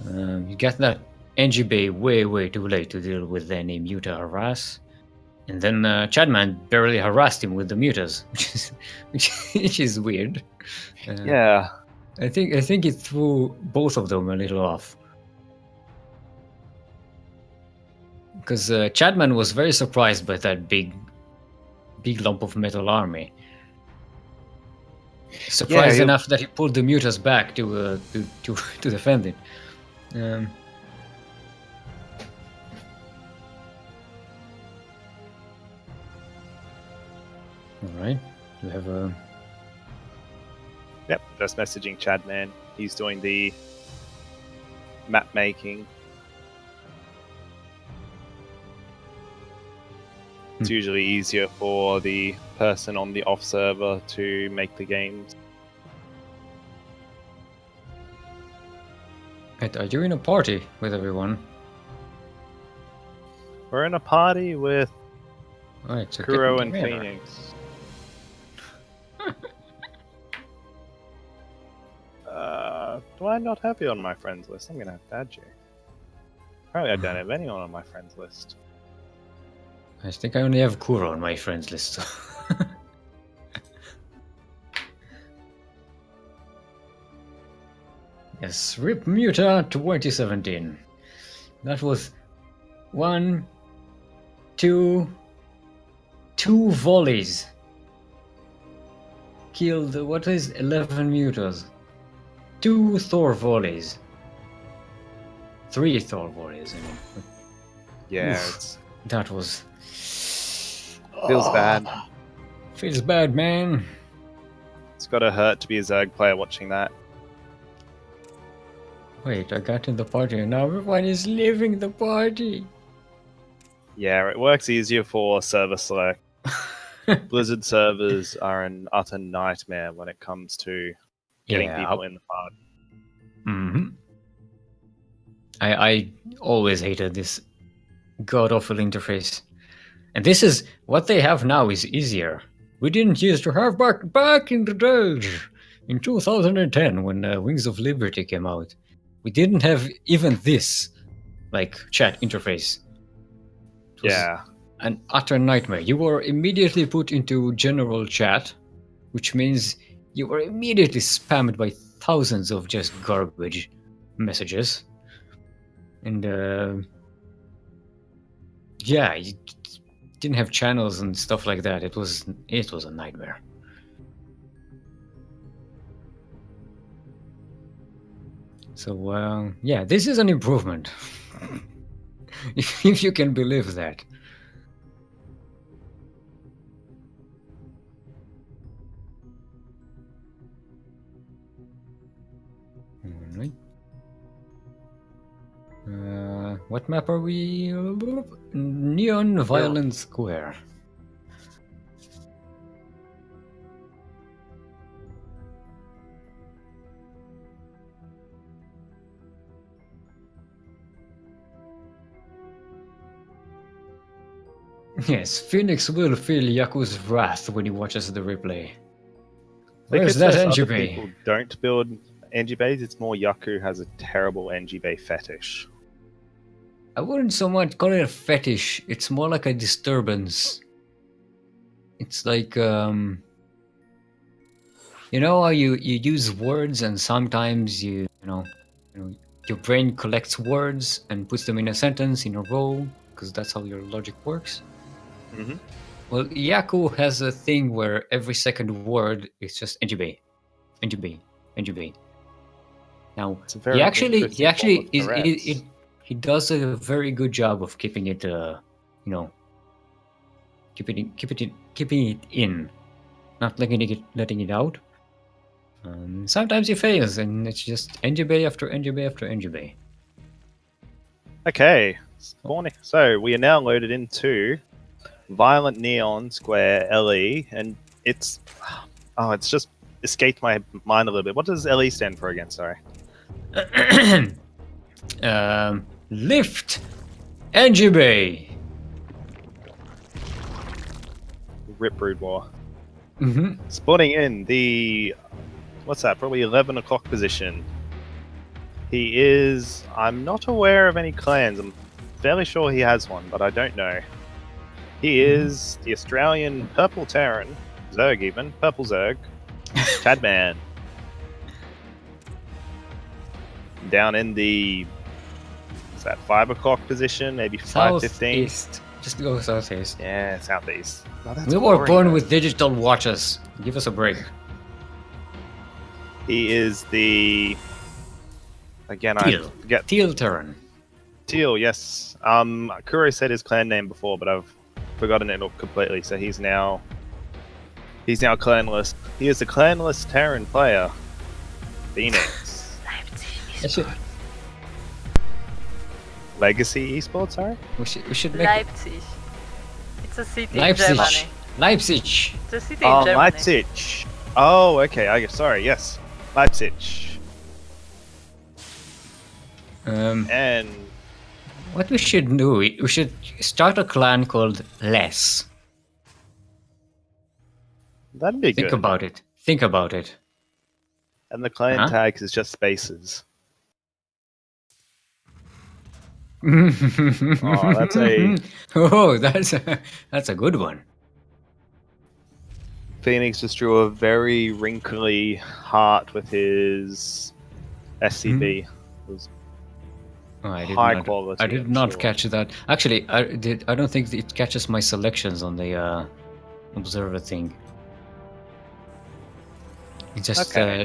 You get that NG Bay way too late to deal with any muta harass, and then ChadMann barely harassed him with the mutas, which is weird. yeah. I think it threw both of them a little off. Because ChadMann was very surprised by that big lump of metal army. Surprised enough that he pulled the mutas back to defend it. All right, we have a. Yep, just messaging ChadMann. He's doing the map making. It's usually easier for the person on the off server to make the games. Are you in a party with everyone? We're in a party with Alright, so Kuro and Phoenix. Do I not have you on my friends list? I'm gonna have to add you. Apparently I don't have anyone on my friends list. I think I only have Kuro on my friends list. Yes, RIP Muta 2017. That was 2 volleys. Killed, 11 mutas. 2 Thor volleys. 3 Thor volleys, I mean. Yeah, that was... Feels bad. Feels bad, man. It's gotta hurt to be a Zerg player watching that. Wait, I got in the party and now everyone is leaving the party. Yeah, it works easier for server select. Blizzard servers are an utter nightmare when it comes to getting people in the party. Mm-hmm. I always hated this god-awful interface. And this is what they have now is easier. We didn't used to have back in the days, in 2010 when Wings of Liberty came out. We didn't have even this, like, chat interface. Yeah. An utter nightmare. You were immediately put into general chat, which means you were immediately spammed by thousands of just garbage messages. And yeah, you didn't have channels and stuff like that. It was a nightmare. So yeah, this is an improvement. if you can believe that. Alright. What map are we? Neon Violent Square. Yes, Phoenix will feel Yaku's wrath when he watches the replay. I think Where's it's that less other NGB? people don't build NG bays. It's more Yaku has a terrible NG bay fetish. I wouldn't so much call it a fetish. It's more like a disturbance. It's like you know how you use words and sometimes you know your brain collects words and puts them in a sentence in a row because that's how your logic works. Mm-hmm. Well, Yaku has a thing where every second word is just NGB, NGB, NGB. Now It's a very interesting form of Tourette's. he does a very good job of keeping it keeping it in, not letting it out. Sometimes he fails, and it's just NGB after NGB after NGB. Okay, spawning. So we are now loaded into Violent Neon Square LE, and it's just escaped my mind a little bit. What does LE stand for again? Sorry. Lift NGB. Rip Brood War. Mm-hmm. Spawning in the what's that? Probably 11 o'clock position. He is. I'm not aware of any clans. I'm fairly sure he has one, but I don't know. He is the Australian Purple Terran, Zerg even, Purple Zerg, ChadMann. Down in the, what's that, 5 o'clock position, maybe 5:15? Southeast. Just go southeast. Yeah, southeast. Oh, that's We were boring, born though. with digital watches. Give us a break. He is the, again, Teal. I forget. Teal Terran. Teal, yes. Kuro said his clan name before, but I've forgotten it completely. So he's now clanless. He is a clanless Terran player. Phoenix. Legacy esports, sorry? We should make Leipzig. It's a city in Leipzig. Germany. Leipzig. It's a city in Germany. Leipzig. Oh, okay. Sorry, yes. Leipzig. And What we should do, we should start a clan called Less. that'd be Think good. about it. Think about it. And the clan Huh? tags is just spaces. Oh, that's a- Oh, that's a good one. Phoenix just drew a very wrinkly heart with his SCB. It was Oh, high quality. I did I'm not sure. catch that. Actually, I don't think it catches my selections on the observer thing. It just Okay.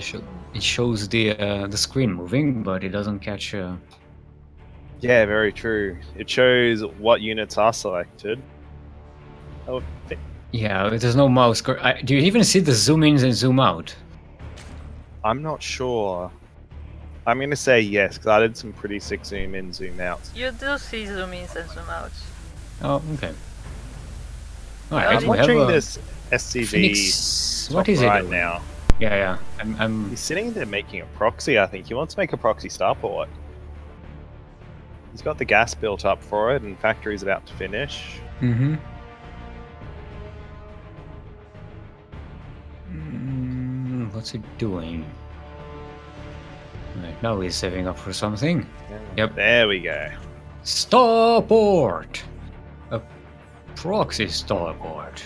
it shows the screen moving, but it doesn't catch. Yeah, very true. It shows what units are selected. Oh, Yeah, there's no mouse. Do you even see the zoom ins and zoom out? I'm not sure. I'm gonna say yes because I did some pretty sick zoom in, zoom outs. You do see zoom ins and zoom outs. Oh, okay. I'm Alright, I'm we have watching a this SCV Phoenix. top What is it right doing? now. Yeah. I'm He's sitting there making a proxy. I think he wants to make a proxy starport. He's got the gas built up for it, and factory's about to finish. Mm-hmm. What's it doing? Right, now he's saving up for something. Yep. There we go. Starport! A proxy starport.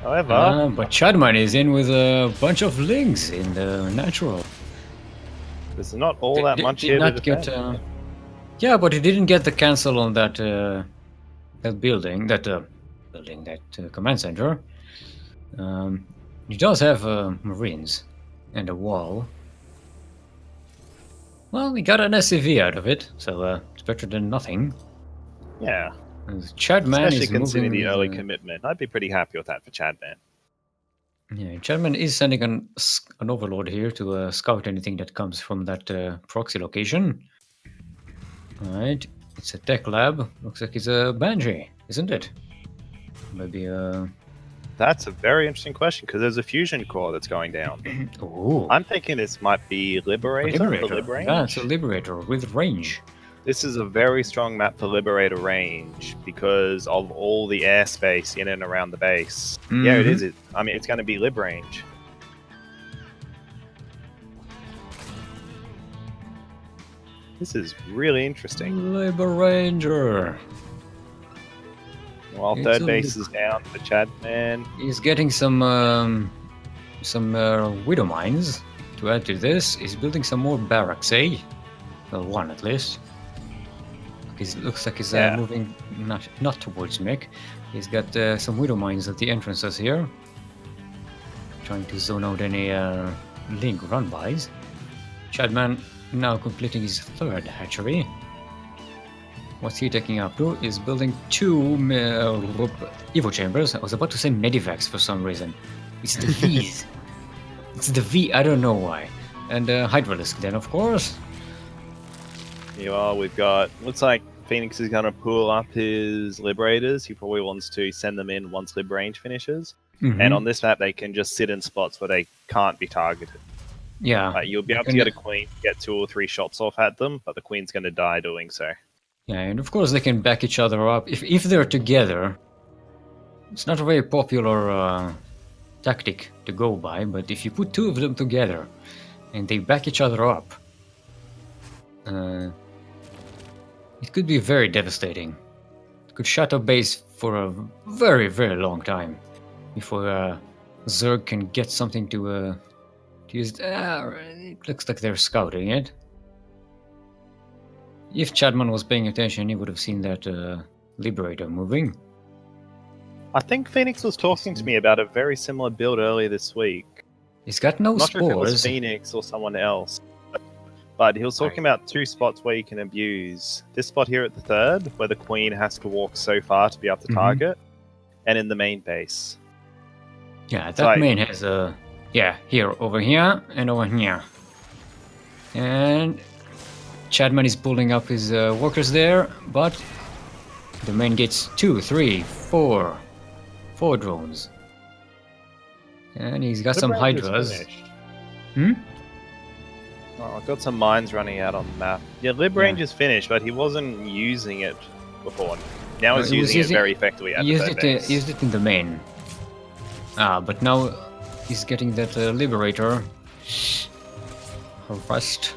However, But ChadMann is in with a bunch of links in the natural. there's not all that much Did here to not get, defend. yeah, but he didn't get the cancel on that building, that command center. He does have marines and a wall. Well, we got an SCV out of it, so it's better than nothing. Yeah, ChadMann especially is considering moving the early with, commitment. I'd be pretty happy with that for ChadMann. Yeah, ChadMann is sending an overlord here to scout anything that comes from that proxy location. Alright, it's a tech lab. Looks like it's a Banshee, isn't it? Maybe That's a very interesting question because there's a fusion core that's going down. Oh, I'm thinking this might be Liberator. The Liberator. Yeah, it's a Liberator with range. This is a very strong map for Liberator range because of all the airspace in and around the base. Yeah, it is. I mean, it's going to be Lib range. This is really interesting. Labor Ranger. While It's third a base is down for ChadMann. He's getting some widow mines to add to this. He's building some more barracks, eh? Well, one at least. It looks like he's moving not towards mech. He's got some widow mines at the entrances here, trying to zone out any link run-bys. ChadMann now completing his third hatchery. What's he taking up to is building 2 Evo chambers. I was about to say Medivacs for some reason. It's the V's. It's the V, I don't know why. And Hydralisk then, of course. Yeah, we've got... Looks like Phoenix is going to pull up his Liberators. He probably wants to send them in once Lib range finishes. And on this map, they can just sit in spots where they can't be targeted. Yeah. You'll be able to get a queen, get 2 or 3 shots off at them, but the queen's going to die doing so. Yeah, and of course they can back each other up. If they're together, it's not a very popular tactic to go by, but if you put 2 of them together and they back each other up, it could be very devastating. It could shut up base for a very, very long time before Zerg can get something to use. It looks like they're scouting it. If ChadMann was paying attention, he would have seen that Liberator moving. I think Phoenix was talking to me about a very similar build earlier this week. He's got no I'm not spores. sure if it was Phoenix or someone else. But he was talking about 2 spots where you can abuse. This spot here at the third, where the queen has to walk so far to be able to target, and in the main base. Yeah, that main has a... Yeah, here, over here, and over here. And ChadMann is pulling up his workers there, but the main gets 2, 3, 4 drones. And he's got some Hydras. Oh, I've got some mines running out on the map. Yeah, Lib range is finished, but he wasn't using it before. Now he's using it very effectively at the third base. Used it in the main. But now he's getting that Liberator harassed.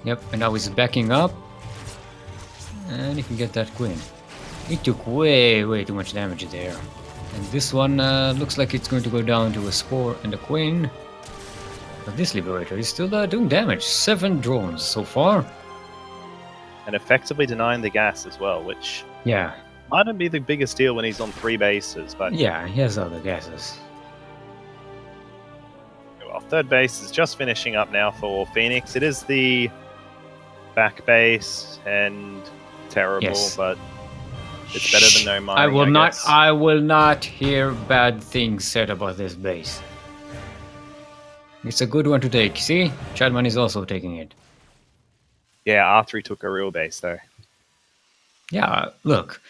Yep, and now he's backing up. And he can get that queen. He took way too much damage there. And this one looks like it's going to go down to a spore and a queen. But this Liberator is still doing damage. 7 drones so far. And effectively denying the gas as well, which mightn't be the biggest deal when he's on 3 bases, but... Yeah, he has other gases. Well, third base is just finishing up now for Phoenix. It is the back base and terrible, but it's better than no mining, I will not hear bad things said about this base. It's a good one to take. See? ChadMann is also taking it. Yeah, after he took a real base, though. Yeah, look.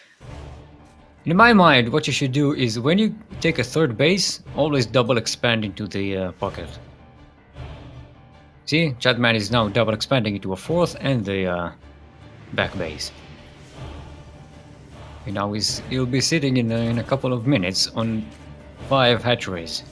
In my mind, what you should do is when you take a third base, always double expand into the pocket. See? ChadMann is now double expanding into a 4th and the back base. And now he'll be sitting in a couple of minutes on 5 hatcheries.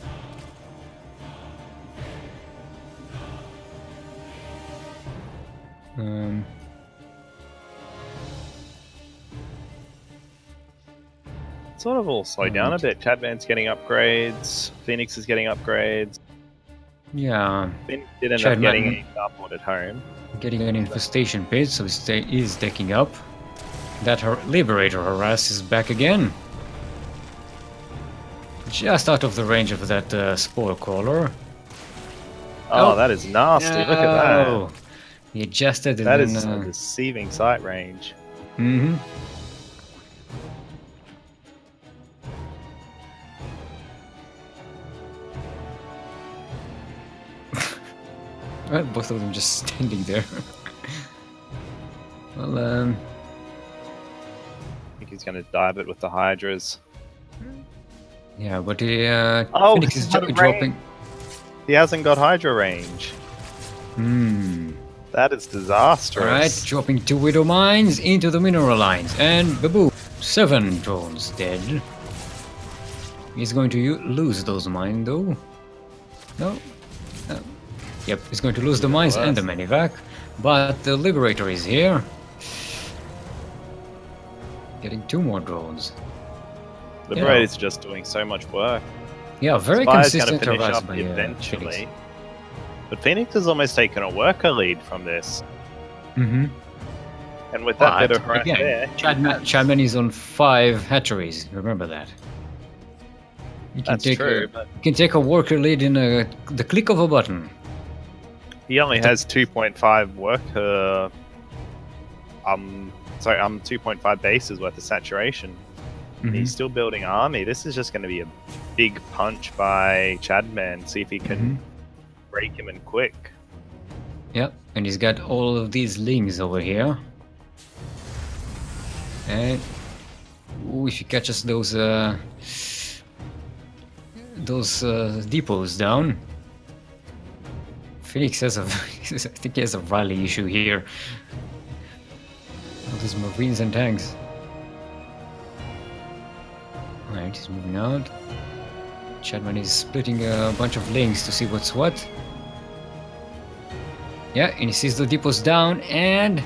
Sort of all slowed down a bit. ChadMann's getting upgrades. Phoenix is getting upgrades. Yeah. Phoenix did end up getting a starport at home. Getting an infestation pit, so he's taking up. That Liberator harass is back again. Just out of the range of that spore crawler. Oh, that is nasty. Look at that. He adjusted it. That is a deceiving sight range. Well, both of them just standing there. Well, I think he's going to dive it with the Hydras. Yeah, but Phoenix is dropping. He hasn't got Hydra range. That is disastrous. Alright, dropping 2 Widow Mines into the mineral lines. And baboom! 7 drones dead. He's going to lose those mines though. No? No. Yep, he's going to lose the mines and the medevac. But the Liberator is here. Getting 2 more drones. Liberator's just doing so much work. Yeah, very Spire's consistent gonna finish harass up by eventually. Phoenix. But Phoenix has almost taken a worker lead from this. Mm-hmm. And with that bit But of harass again, there, ChadMann is on 5 hatcheries. Remember that. You can that's take true, but you can take a worker lead in the click of a button. he only has 2.5 worker. 2.5 bases worth of saturation. Mhm. He's still building army. This is just going to be a big punch by ChadMann. See if he can break him in quick. Yep, and he's got all of these lings over here. And ooh, if he catches those depots down, Phoenix has a I think he has a rally issue here. All these marines and tanks. Alright, he's moving out. ChadMann is splitting a bunch of links to see what's what. Yeah, and he sees the depots down, and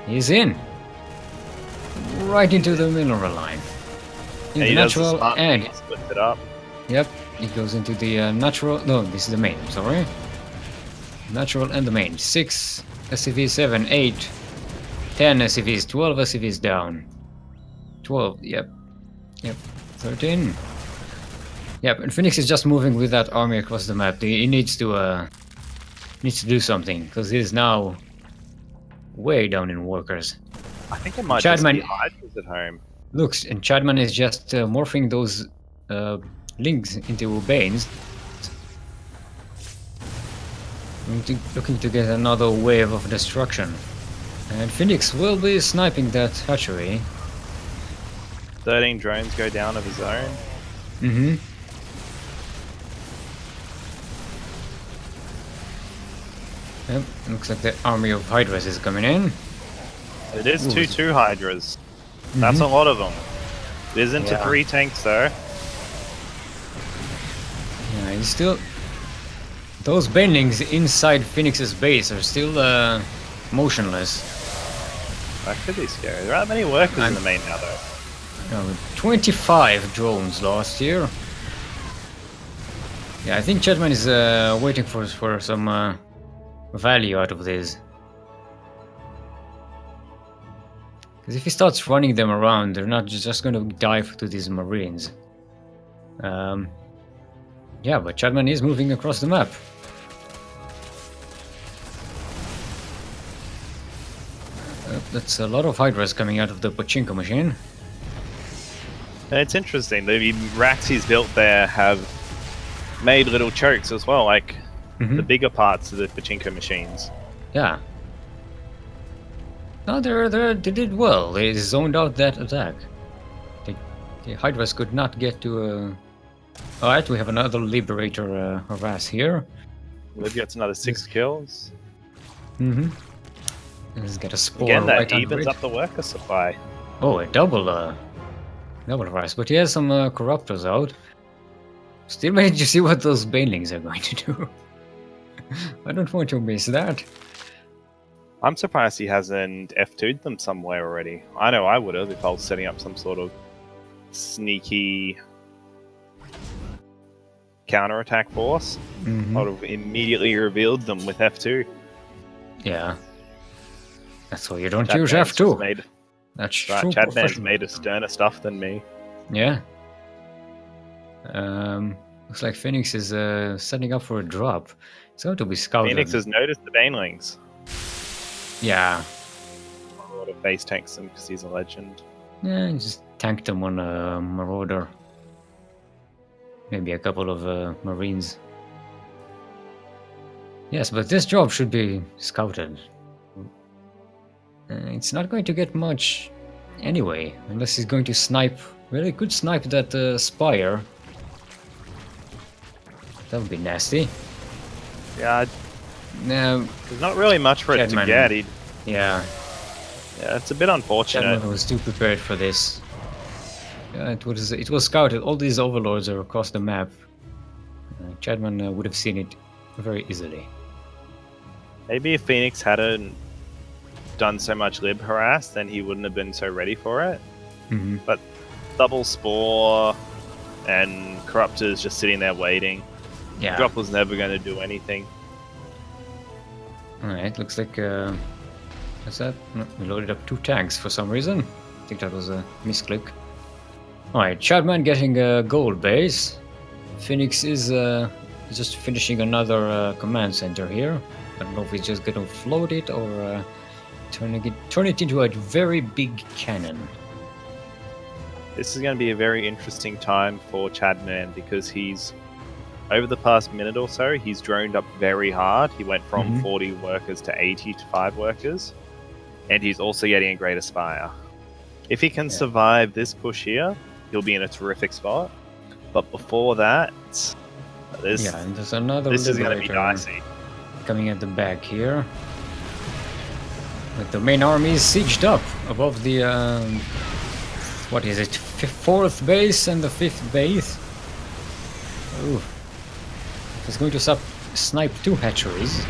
he's in. Right into the mineral line. In And the he does the natural, smart thing, and he splits it up. yep, he goes into the natural. No, this is the main. I'm sorry. Natural and the main. 6 SCVs, 7, 8, 10 SCVs, 12 SCVs down. 12. Yep. 13. Yep, and Phoenix is just moving with that army across the map. He needs to do something, because he is now way down in workers. I think it might just ChadMann be Hydras at home. looks, and ChadMann is just morphing those links into Banes. Looking to get another wave of destruction. And Phoenix will be sniping that hatchery. 13 drones go down of his own. Mm-hmm. Yep, looks like the army of Hydras is coming in. It is Ooh. 2 Hydras. That's a lot of them. It isn't Yeah. 3 tanks though. Yeah, he's still... Those banelings inside Phoenix's base are still motionless. That could be scary. There aren't many workers in the main now though. 25 drones last year. Yeah, I think ChadMann is waiting for some value out of this. Because if he starts running them around, they're not just going to dive to these marines. Yeah, but ChadMann is moving across the map. That's a lot of Hydras coming out of the Pachinko machine. And it's interesting. The racks he's built there have made little chokes as well, like the bigger parts of the Pachinko machines. Yeah. No, they did well. They zoned out that attack. The Hydras could not get to. Alright, we have another Liberator harass here. Liv gets another 6 kills. Mm-hmm. He's got a spore Again, that right under evens it. up the worker supply. Oh, a double harass. But he has some corruptors out. Still managed to see what those banelings are going to do. I don't want to miss that. I'm surprised he hasn't F2'd them somewhere already. I know I would have if I was setting up some sort of sneaky counterattack force. I would have immediately revealed them with F2. Yeah. That's why you don't ChadMann's use just F2. Made, That's right, true. ChadMann's made of sterner stuff than me. Yeah. Looks like Phoenix is setting up for a drop. It's going to be scouted. Phoenix has noticed the banelings. Yeah. A lot of base tanks him because he's a legend. Yeah, just tanked them on a Marauder. Maybe a couple of Marines. Yes, but this job should be scouted. It's not going to get much anyway, unless he's going to snipe. Well, he could snipe that Spire. That would be nasty. Yeah, No, There's not really much for it to ChadMann. get. Yeah, It's a bit unfortunate. ChadMann was too prepared for this. It was scouted. All these overlords are across the map. ChadMann would have seen it very easily. Maybe if Phoenix hadn't done so much lib harass, then he wouldn't have been so ready for it. Mm-hmm. But double spore and Corruptor's just sitting there waiting. Yeah. Drop was never going to do anything. Alright, looks like what's that? No, we loaded up 2 tanks for some reason. I think that was a misclick. Alright, ChadMann getting a gold base. Phoenix is just finishing another command center here. I don't know if he's just gonna float it or turn it into a very big cannon. This is going to be a very interesting time for ChadMann because he's, over the past minute or so, he's droned up very hard. He went from 40 workers to 80 to 5 workers. And he's also getting a Great Aspire. If he can survive this push here, he'll be in a terrific spot. But before that, and there's another this is going to be Liberator dicey. coming at the back here. But the main army is sieged up above the what is it? 4th base and the 5th base. Ooh. He's going to snipe 2 hatcheries.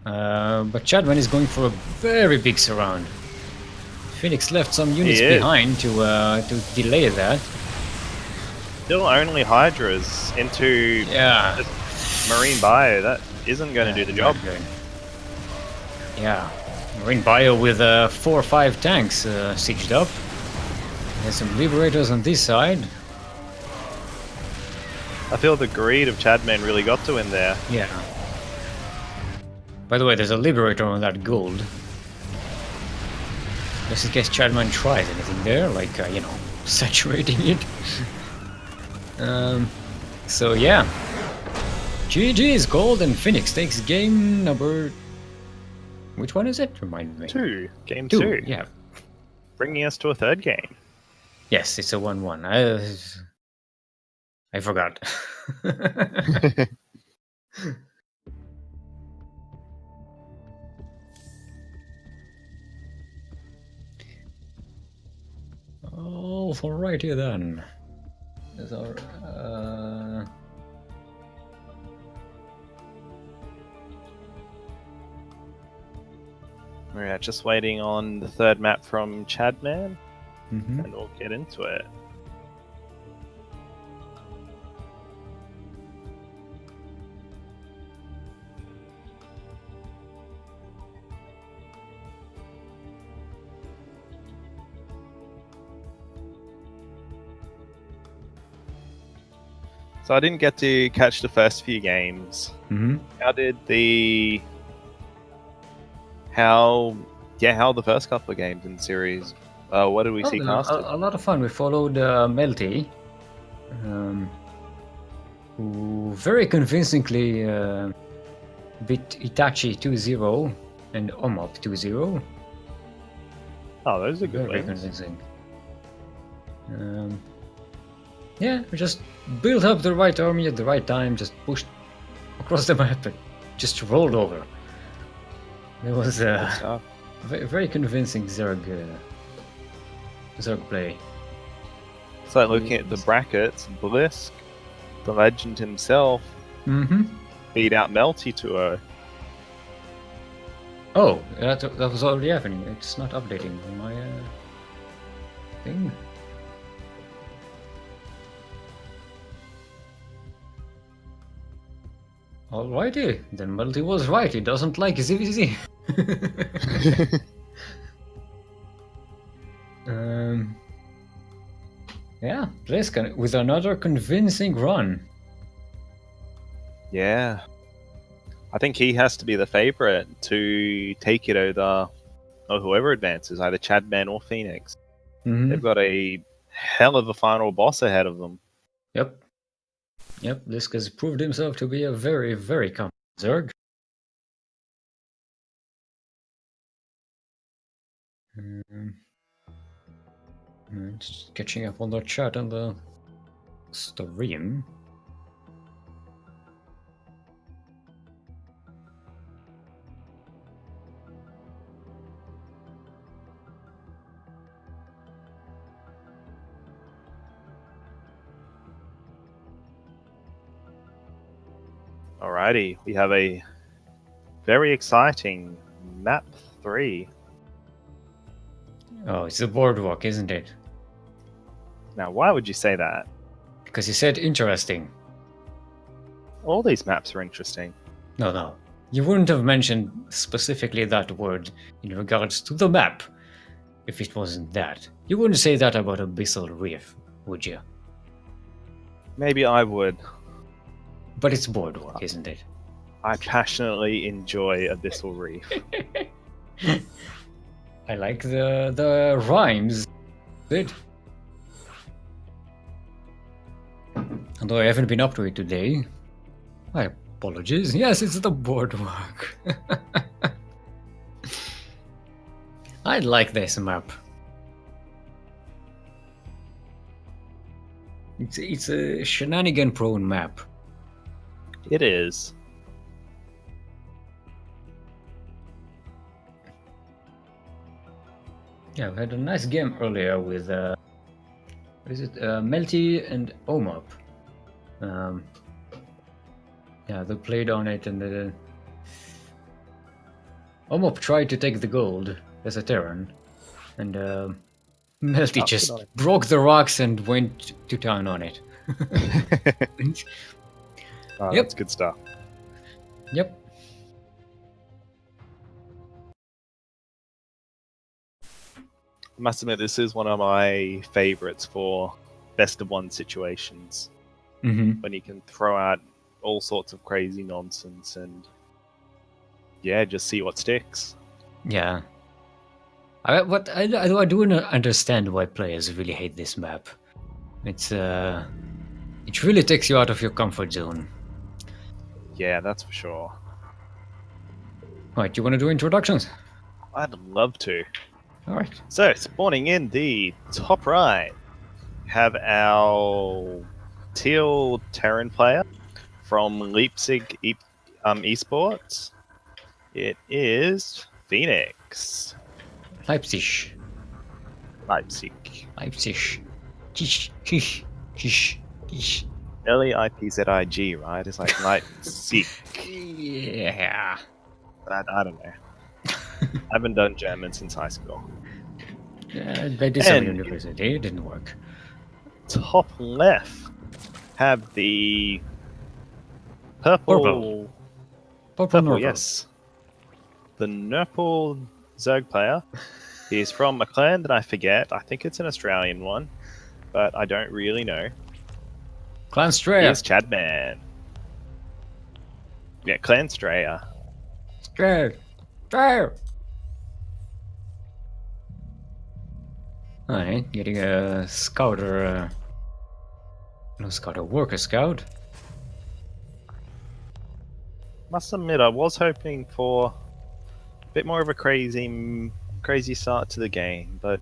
But ChadMann is going for a very big surround. Phoenix left some units behind to delay that. Still only Hydras into Marine Bio. That isn't going to do the job. Good. Yeah, Marine Bio with 4 or 5 tanks sieged up. There's some Liberators on this side. I feel the greed of ChadMann really got to him there. Yeah. By the way, there's a Liberator on that gold. Just in case ChadMann tries anything there, like, saturating it. So yeah. GG's gold and Phoenix takes game number... Which one is it? Remind me. 2. Game 2. Yeah. Bringing us to a 3rd game. Yes, it's a 1-1. I forgot. Oh, alrighty then. There's our, We're just waiting on the 3rd map from ChadMann, mhm. and we'll get into it. So I didn't get to catch the first few games. Mhm. How did how the first couple of games in the series? What did we see casted? A lot of fun. We followed mLty, who very convincingly beat Itaachii 2-0 and omop 2-0. Oh, those are good Very wins. convincing. Yeah, we just built up the right army at the right time, just pushed across the map and just rolled over. It was very convincing Zerg play. So looking at the brackets, Blisk, the legend himself, beat out mLty 2-0. Oh, that was already happening. It's not updating on my thing. Alrighty, then mLty was right. He doesn't like ZVZ. Yeah, Blisk with another convincing run. Yeah. I think he has to be the favorite to take it over, or whoever advances, either ChadMann or Phoenix. They've got a hell of a final boss ahead of them. Yep. Blisk has proved himself to be a very, very competent Zerg. Just catching up on the chat and the stream. Alrighty, we have a very exciting map 3. Oh, it's the boardwalk, isn't it? Now, why would you say that? Because you said interesting. All these maps are interesting. No. You wouldn't have mentioned specifically that word in regards to the map if it wasn't that. You wouldn't say that about Abyssal Reef, would you? Maybe I would. But it's boardwalk, isn't it? I passionately enjoy Abyssal Reef. I like the rhymes. Good. Although I haven't been up to it today. My apologies. Yes, it's the boardwalk. I like this map. It's a shenanigan-prone map. It is. Yeah, we had a nice game earlier with what is it? mLty and omop. Yeah, they played on it, and omop tried to take the gold as a Terran, and mLty just broke the rocks and went to town on it. Oh, Yep. That's good stuff. Yep. I must admit, this is one of my favorites for best of one situations. Mm-hmm. When you can throw out all sorts of crazy nonsense and just see what sticks. Yeah. I do not understand why players really hate this map. It really takes you out of your comfort zone. Yeah, that's for sure. Right, you want to do introductions? I'd love to. Alright. So, spawning in the top right, have our teal Terran player from Leipzig Esports. It is Phoenix. Leipzig. Leipzig. Kish, kish, kish, kish. LEIPZIG, right? It's like Leipzig. Yeah. I don't know. I haven't done German since high school. They did some university, it didn't work. Top left, have the purple. Purple, yes. The Nurple Zerg player. He's from a clan that I forget. I think it's an Australian one, but I don't really know. Clan Straya. Here's ChadMann. Yeah, Clan Straya. Straya. Alright, getting a scout or a worker scout. Must admit, I was hoping for a bit more of a crazy start to the game, but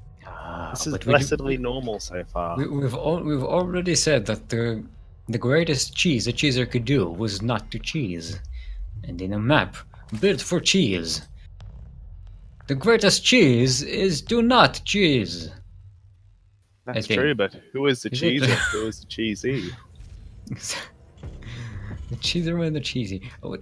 this is blessedly normal so far. We've already said that the greatest cheese a cheeser could do was not to cheese, and in a map built for cheese, the greatest cheese is to not cheese. That's true, but who is the cheeser? Who is the cheesy? The cheeser and the cheesy. Oh,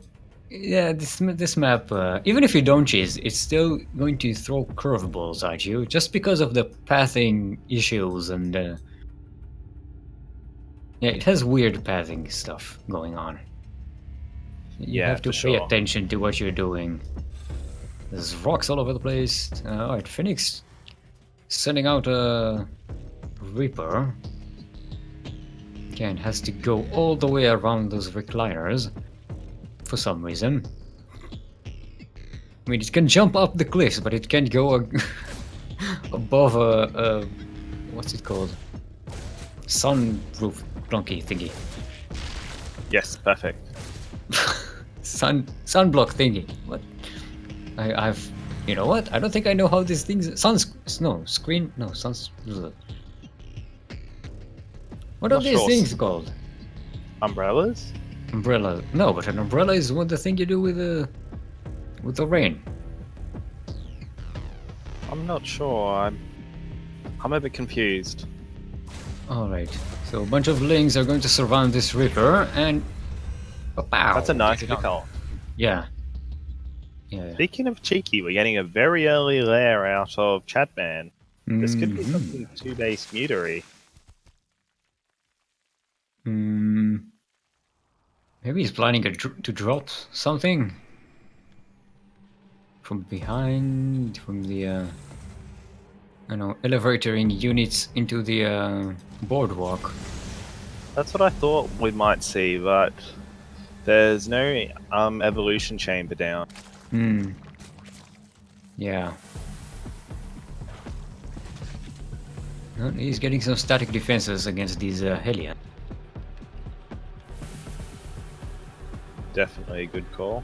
yeah, this map, even if you don't cheese, it's still going to throw curveballs at you, just because of the pathing issues and yeah, it has weird pathing stuff going on. You have to pay attention to what you're doing. There's rocks all over the place. Alright, Phoenix sending out a Reaper. Again, has to go all the way around those recliners for some reason. I mean, it can jump up the cliffs, but it can't go above a what's it called? Sunroof plunky thingy. Yes, perfect. Sunblock thingy. What? I've you know what? I don't think I know how these things. What are these things called? Umbrellas? Umbrella. No, but an umbrella is the thing you do with the rain. I'm not sure. I'm a bit confused. Alright. So a bunch of lings are going to surround this Reaper, and Pow! That's a nice Take it pick on. off. Yeah. Yeah. Speaking of cheeky, we're getting a very early lair out of ChadMann. This could be something 2-base mutery. Maybe he's planning to drop something from behind, from the I don't know, elevating units into the boardwalk. That's what I thought we might see, but there's no evolution chamber down. Yeah. Well, he's getting some static defenses against these Hellions. Definitely a good call.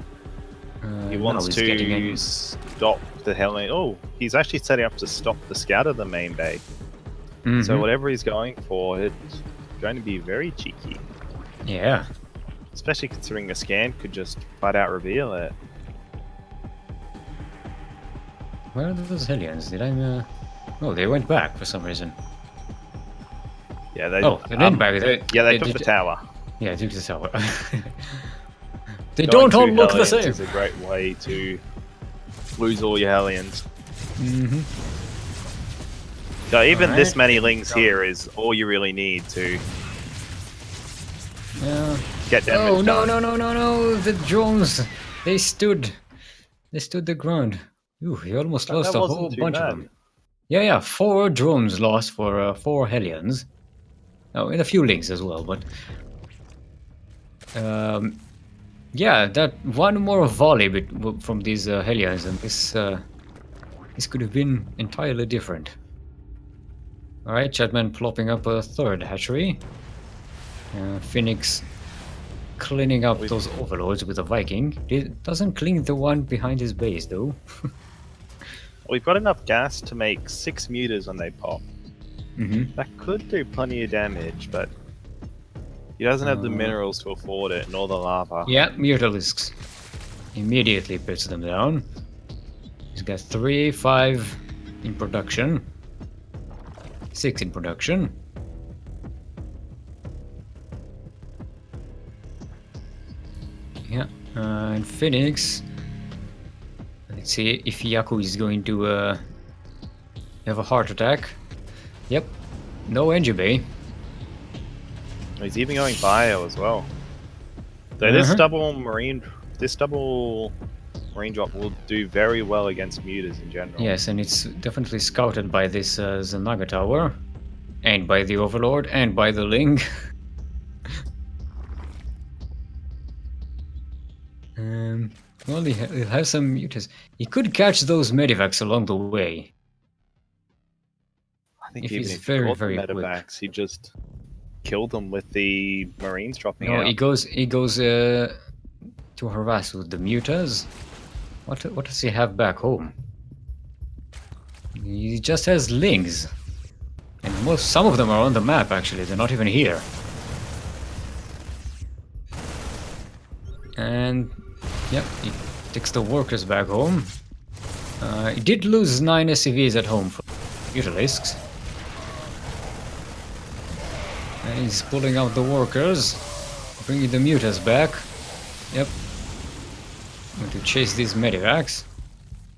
He Now wants he's to getting stop the Hellion. Oh, he's actually setting up to stop the scout of the main base. So whatever he's going for, it's going to be very cheeky. Yeah. Especially considering a scan could just flat out reveal it. Where are those Hellions? Did I... Oh, they went back for some reason. Yeah, they. Oh, they didn't back. They took the tower. Yeah, they took the tower. They Going don't all to look the Hellions same. is a great way to lose all your Hellions. So even this many lings here is all you really need to get damage Oh no done. no! The drones, they stood the ground. Ooh, he almost lost That a wasn't whole too bunch bad. of them. Yeah, 4 drones lost for 4 Hellions. Oh, and a few links as well, but yeah, that one more volley from these Hellions, and this could have been entirely different. All right, ChadMann plopping up a 3rd hatchery. Phoenix cleaning up those overlords with a Viking. It doesn't clean the one behind his base though. We've got enough gas to make 6 mutas when they pop. That could do plenty of damage, but he doesn't have the minerals to afford it, nor the lava. Yeah, Mutalisks. Immediately puts them down. He's got 3, 5 in production. 6 in production. Yeah, and Phoenix. Let's see if Yaku is going to have a heart attack. Yep, no NGB. He's even going bio as well. So this double marine drop will do very well against mutas in general. Yes, and it's definitely scouted by this Zanaga tower, and by the Overlord, and by the Ling. Well, he'll have some mutas. He could catch those medivacs along the way. I think if even he's if very, he caught very the quick. medevacs, he just killed them with the marines dropping No, out. he goes to harass with the mutas. What does he have back home? He just has lings, and some of them are on the map. Actually, they're not even here. And yep, he takes the workers back home. He did lose 9 SCVs at home for Mutalisks. And he's pulling out the workers, bringing the mutas back. Yep. Going to chase these medivacs.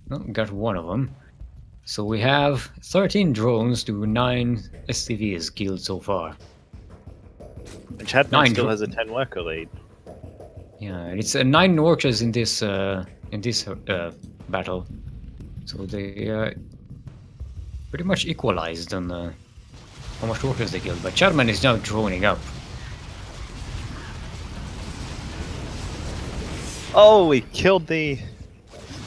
Oh, got one of them. So we have 13 drones to 9 SCVs killed so far. And ChadMann still has a 10 worker lead. Yeah, and it's 9 workers in this battle. So they pretty much equalized on how much workers they killed. But ChadMann is now droning up. Oh, we killed the...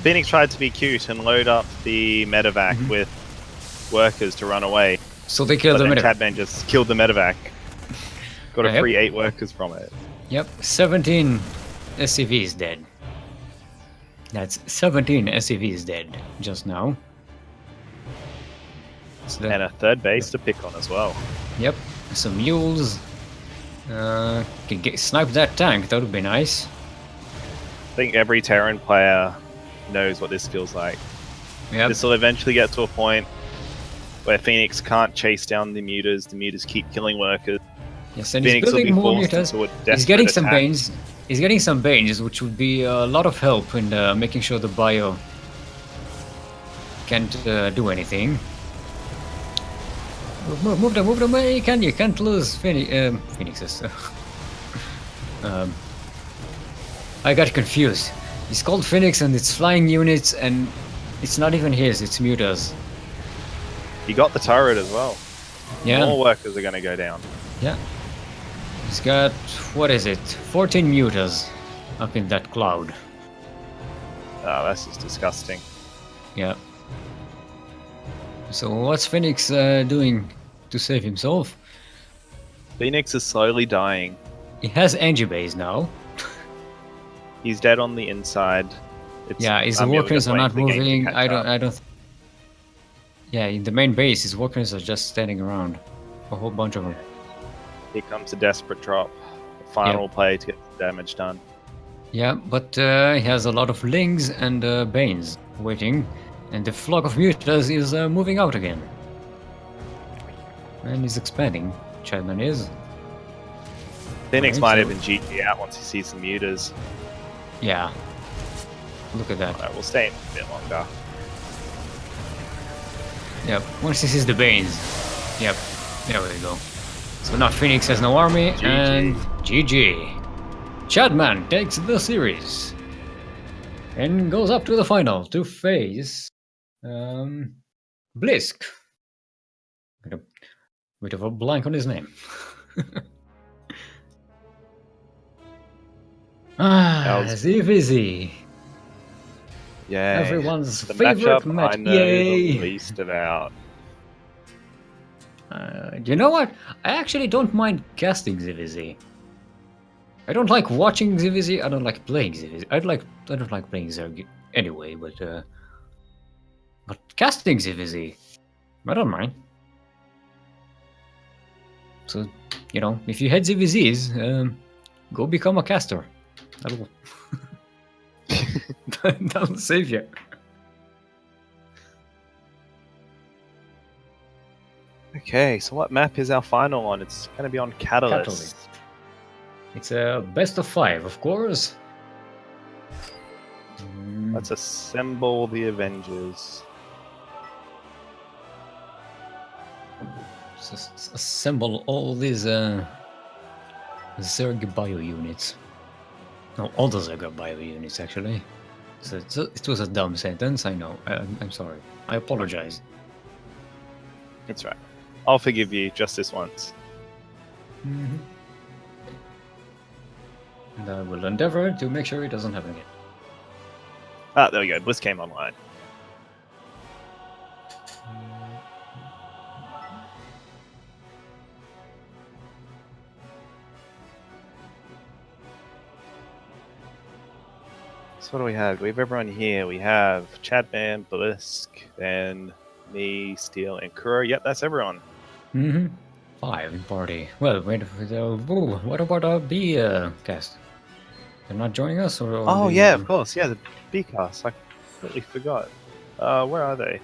Phoenix tried to be cute and load up the medevac with workers to run away. So they killed the medevac. ChadMann just killed the medevac. Got a free 8 workers from it. Yep, 17 SCVs dead. That's 17 SCVs dead just now. So And a 3rd base to pick on as well. Yep, some mules. Can snipe that tank, that would be nice. I think every Terran player knows what this feels like. Yep. This will eventually get to a point where Phoenix can't chase down the mutas keep killing workers. Yes, and Phoenix he's will be building more forced mutas. into a He's desperate getting some attack. banes. He's getting some Banes, which would be a lot of help in making sure the bio can't do anything. Move them, move them. You can't lose Phoenixes. I got confused. He's called Phoenix and it's flying units and it's not even his, it's Muta's. You got the turret as well. Yeah. More workers are going to go down. Yeah. He's got, what is it? 14 Mutas up in that cloud. Oh, that's just disgusting. Yeah. So what's Phoenix doing to save himself? Phoenix is slowly dying. He has Angie base now. He's dead on the inside. Yeah, his we're workers just are waiting not for the game to moving. catch I up. don't. Yeah, in the main base, his workers are just standing around. A whole bunch of them. Here comes a desperate drop. The final play to get the damage done. Yeah, but he has a lot of Lings and Banes waiting, and the flock of Mutas is moving out again. And he's expanding. ChadMann is. Phoenix Right, might so- even GG out once he sees some mutas. Yeah. Look at that. Alright, we'll stay in a bit longer. Yep, once he sees the Banes. Yep, there we go. So now Phoenix has no army, GG. and GG. ChadMann takes the series. And goes up to the final to face Blisk. Got a bit of a blank on his name. That was- Zivizzy. Yeah. Everyone's The favorite matchup match. I know Yay! the least about. You know what? I actually don't mind casting Zivizzy. I don't like watching Zivizzy. I don't like playing Zivizzy. I don't like playing Zerg anyway. But casting Zivizzy, I don't mind. So you know, if you had Zivizzys, go become a caster. That'll that'll save you. Okay, so what map is our final on? It's going to be on Catalyst. Catalyst. It's a best of 5, of course. Let's assemble the Avengers. Assemble all these Zerg bio units. No, all the Zerg bio units actually. So it was a dumb sentence. I know. I'm sorry. I apologize. That's right. I'll forgive you just this once. Mm-hmm. And I will endeavor to make sure it doesn't happen again. Ah, there we go. Blisk came online. So what do we have? We have everyone here. We have ChadMann, Blisk, then me, Steel, and Kuro. Yep, that's everyone. Mm-hmm. 5 in party. Well, wait. What about B cast? They're not joining us, or? Oh, yeah, of course. Yeah, the B-cast. I completely forgot. Where are they?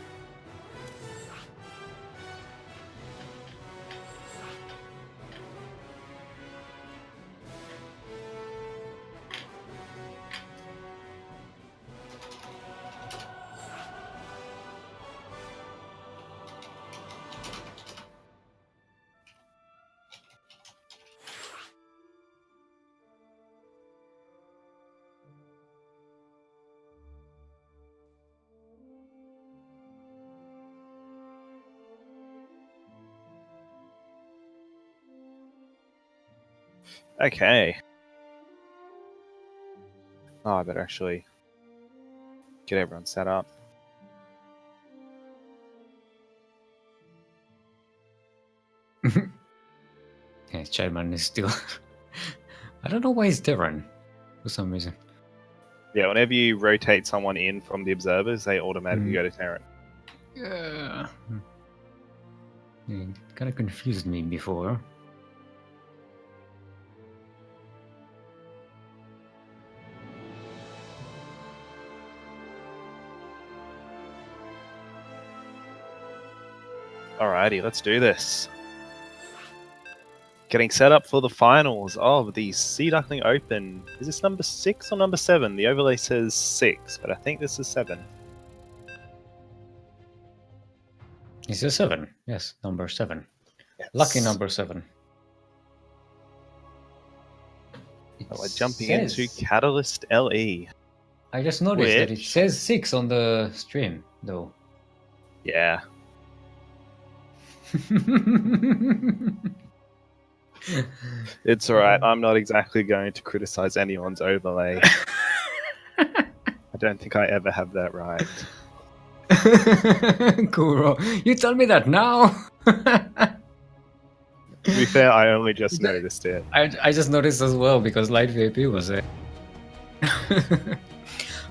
Okay. Oh, I better actually get everyone set up. Yeah, ChadMann is still. I don't know why he's different for some reason. Yeah, whenever you rotate someone in from the observers, they automatically go to Terran. Yeah. It kind of confused me before. Alrighty, let's do this. Getting set up for the finals of the Sea Duckling Open. Is this number 6 or number 7? The overlay says 6, but I think this is 7. Is it 7? Yes, number 7. Yes. Lucky number 7. We're jumping into Catalyst LE. I just noticed that it says 6 on the stream, though. Yeah. It's alright, I'm not exactly going to criticize anyone's overlay. I don't think I ever have that right. Kuro, you tell me that now? To be fair, I only just noticed it. I just noticed as well because Light VIP was there.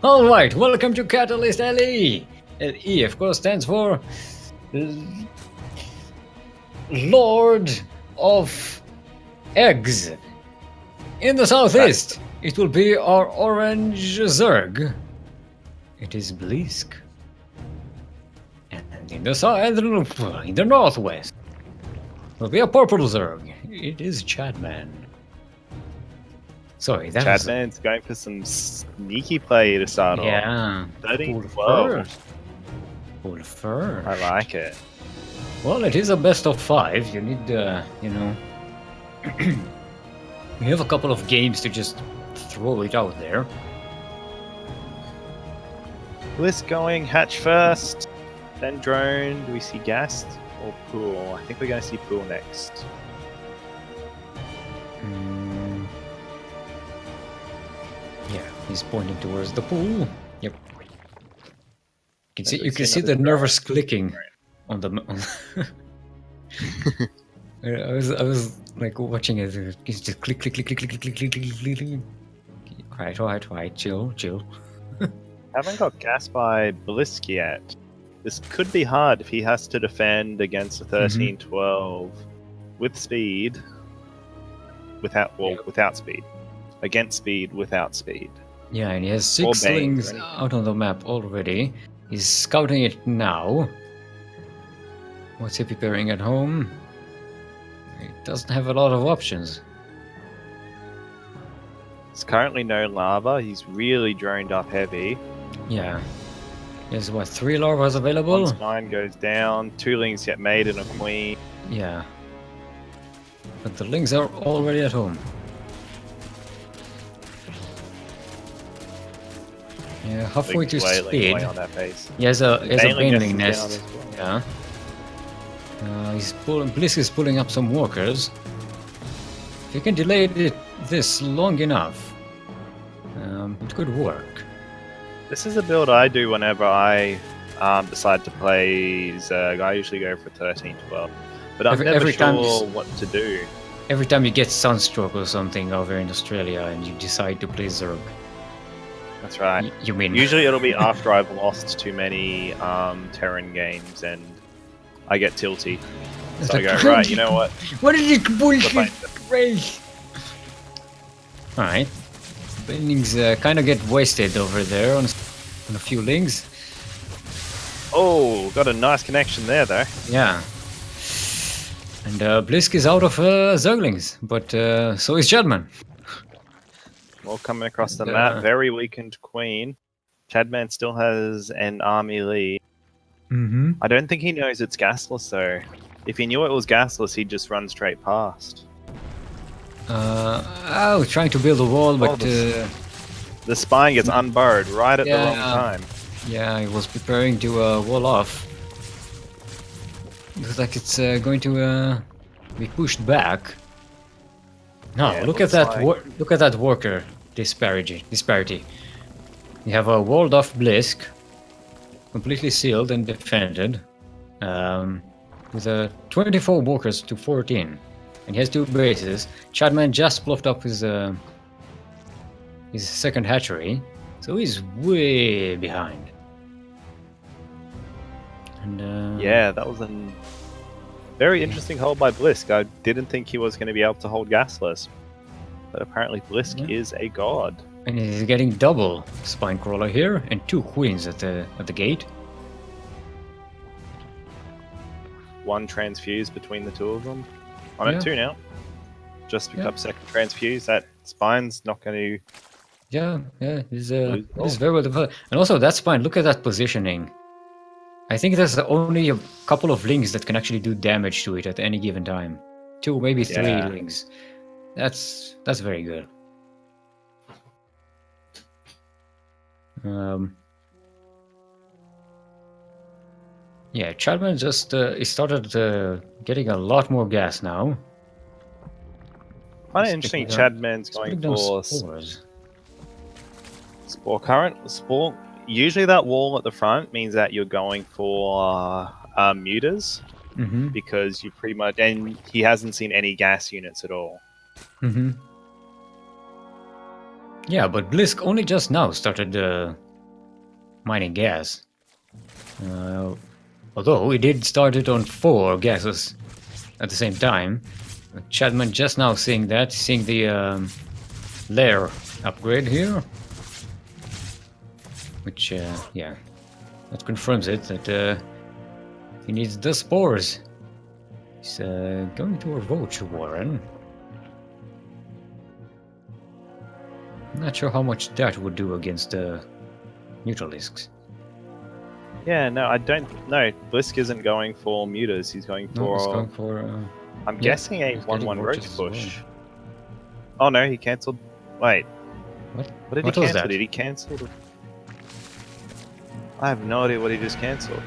Alright, welcome to Catalyst LE! LE, of course, stands for Lord of Eggs. In the southeast, it will be our orange Zerg. It is Blisk. And in the northwest, will be a purple Zerg. It is ChadMann. Sorry, that ChadMann's going for some sneaky play to start off. Yeah. 13-12. Full fur. I like it. Well, it is a best of 5. You need, you know, we have a couple of games to just throw it out there. Blisk going hatch first, then drone. Do we see gas or pool? I think we're going to see pool next. Yeah, he's pointing towards the pool. Yep. You can see the nervous clicking on the. I was like watching it. It's just click, click, click, click, click, click, click, click, click, click. Right. Chill. Haven't got gas by Blisk yet. This could be hard if he has to defend against a 13-12 with speed. Without speed. Against speed, without speed. Yeah, and he has 6 slings out on the map already. He's scouting it now. What's he preparing at home? He doesn't have a lot of options. There's currently no lava. He's really droned up heavy. Yeah. There's what, 3 larvas available? 1 spine goes down. 2 lings get made and a queen. Yeah. But the lings are already at home. Yeah, halfway to speed. On that pace. He has a baneling nest. Well. Yeah. Blisk is pulling up some walkers. If you can delay this long enough, it could work. This is a build I do whenever I decide to play Zerg. I usually go for 13-12. But I'm never sure what to do. Every time you get Sunstroke or something over in Australia and you decide to play Zerg. That's right. You mean usually it'll be after I've lost too many Terran games and I get tilty. So I go, right, you know what? What is this bullshit race? Alright. Banelings kind of get wasted over there on a few lings. Oh, got a nice connection there though. Yeah. And Blisk is out of Zerglings, but so is ChadMann. Well, coming across the map, very weakened queen. ChadMann still has an army lead. I don't think he knows it's gasless though. If he knew it was gasless, he'd just run straight past. Trying to build a wall, but the spine gets unbarred right at the wrong time. Yeah, I was preparing to wall off. Looks like it's going to be pushed back. No, Yeah, look at that! Look at that worker disparity. You have a walled off Blisk, completely sealed and defended, with 24 walkers to 14, and he has 2 bases. ChadMann just bluffed up his second hatchery, so he's way behind. And yeah, that was a very interesting hold by Blisk. I didn't think he was going to be able to hold gasless, but apparently Blisk is a god. And he's getting double spine crawler here and 2 queens at the gate. 1 transfuse between the 2 of them. I'm at 2 now. Just picked up second transfuse. That spine's not going to. Yeah, he's Lose ball. very well developed. And also that spine, look at that positioning. I think there's only a couple of links that can actually do damage to it at any given time. 2, maybe 3 Yeah. links. That's very good. Yeah, ChadMann just he started getting a lot more gas now. Kind of He's interesting. picking up- ChadMann's he's going putting down for spores. spore current. Spore. Usually, that wall at the front means that you're going for muters Mm-hmm. because you pretty much. And he hasn't seen any gas units at all. Mm-hmm. Yeah, but Blisk only just now started mining gas. Although he did start it on 4 gases at the same time. ChadMann just now seeing the lair upgrade here. Which, yeah, that confirms it that he needs the spores. He's going to a roach warren. I'm not sure how much that would do against Neutralisks. Yeah, no, I don't. No, Blisk isn't going for muters. He's going No, he's for. going for. I'm yeah, guessing a he's getting 1-1 roach roaches as well. push. Oh no, he cancelled. Wait, What? what did What he was cancel? that? Did he cancel? I have no idea what he just cancelled.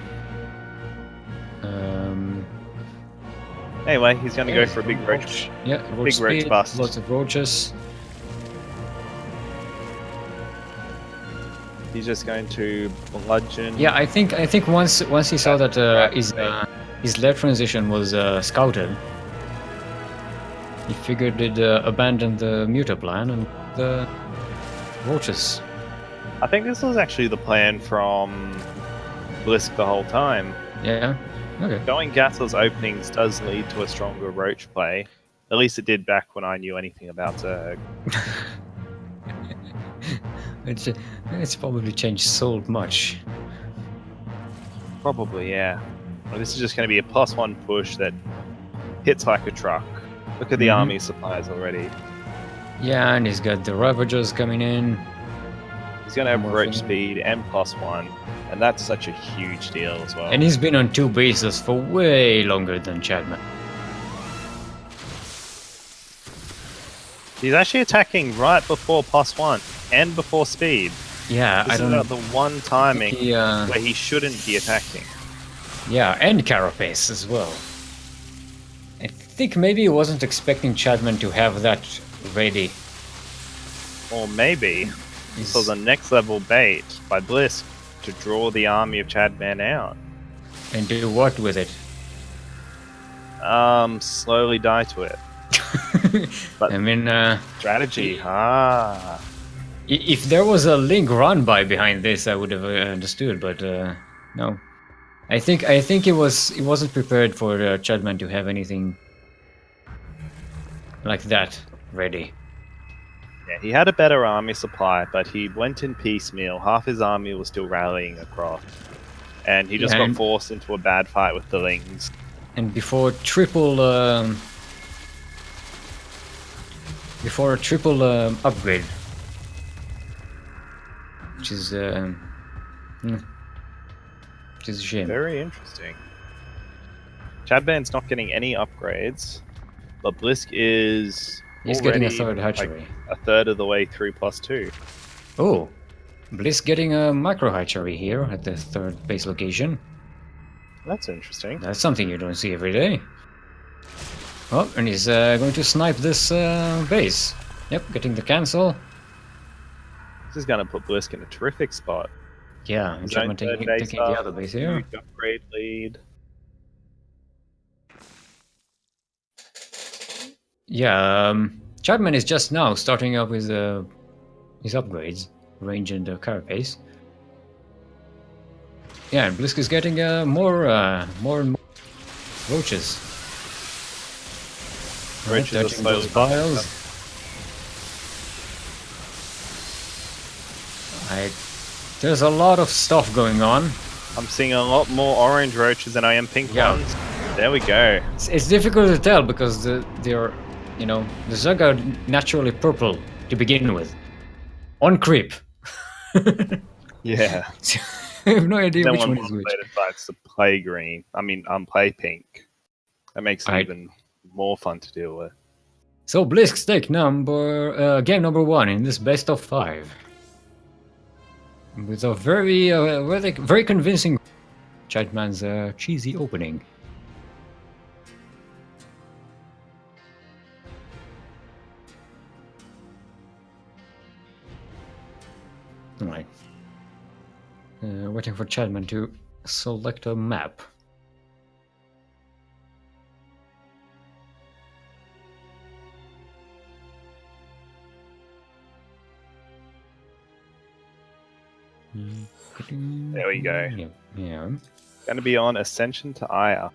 Anyway, he's going to go for a big roach. Yeah, roach Big roach speed, bust. lots of roaches. He's just going to bludgeon. Yeah, I think once he saw that his lair transition was scouted, he figured he'd abandon the muta plan and the roaches. I think this was actually the plan from Blisk the whole time. Yeah. Okay. Going gasless openings does lead to a stronger roach play. At least it did back when I knew anything about Zerg. It's probably changed so much. Probably, yeah. Well, this is just going to be a +1 push that hits like a truck. Look at the Mhm. army supplies already. Yeah, and he's got the Ravagers coming in. He's going to have More roach thing. speed and +1, and that's such a huge deal as well. And he's been on 2 bases for way longer than ChadMann. He's actually attacking right before +1 and before speed. Yeah, This I is don't about the one timing He, where he shouldn't be attacking. yeah, and Carapace as well. I think maybe he wasn't expecting ChadMann to have that ready. Or maybe He's- this was a next level bait by Blisk to draw the army of ChadMann out. And do what with it? Slowly die to it. But- I mean, Strategy. if there was a link run by behind this, I would have understood, but no. I think he wasn't prepared for ChadMann to have anything like that ready. Yeah, he had a better army supply, but he went in piecemeal. Half his army was still rallying across. And he just Yeah, got and- forced into a bad fight with the Lings. And before a triple upgrade, which is a shame. Very interesting. ChadMann's not getting any upgrades, but Blisk is He's getting a already, third like, hatchery. a third of the way through +2. Oh, Blisk getting a micro hatchery here at the 3rd base location. That's interesting. That's something you don't see every day. Oh, and he's going to snipe this base. Yep, getting the cancel. This is going to put Blisk in a terrific spot. Yeah, and His own ChadMann third taking base the up, other base here. huge upgrade lead. Yeah, ChadMann is just now starting up with his upgrades, range and carapace. Yeah, and Blisk is getting more and more roaches. Roaches are touching those slowly vials. There's a lot of stuff going on. I'm seeing a lot more orange roaches than I am pink Yeah. ones. There we go. It's difficult to tell because they're You know, the Zerg are naturally purple to begin with. On creep. Yeah. So, I have no idea Then which when one one is which. player decides to play green, play pink, that makes it Right. even more fun to deal with. So Blisk take game number 1 in this best of 5. With a very convincing ChadMann's cheesy opening. Alright. Waiting for ChadMann to select a map. There we go. Yeah. Going to be on Ascension to Aya.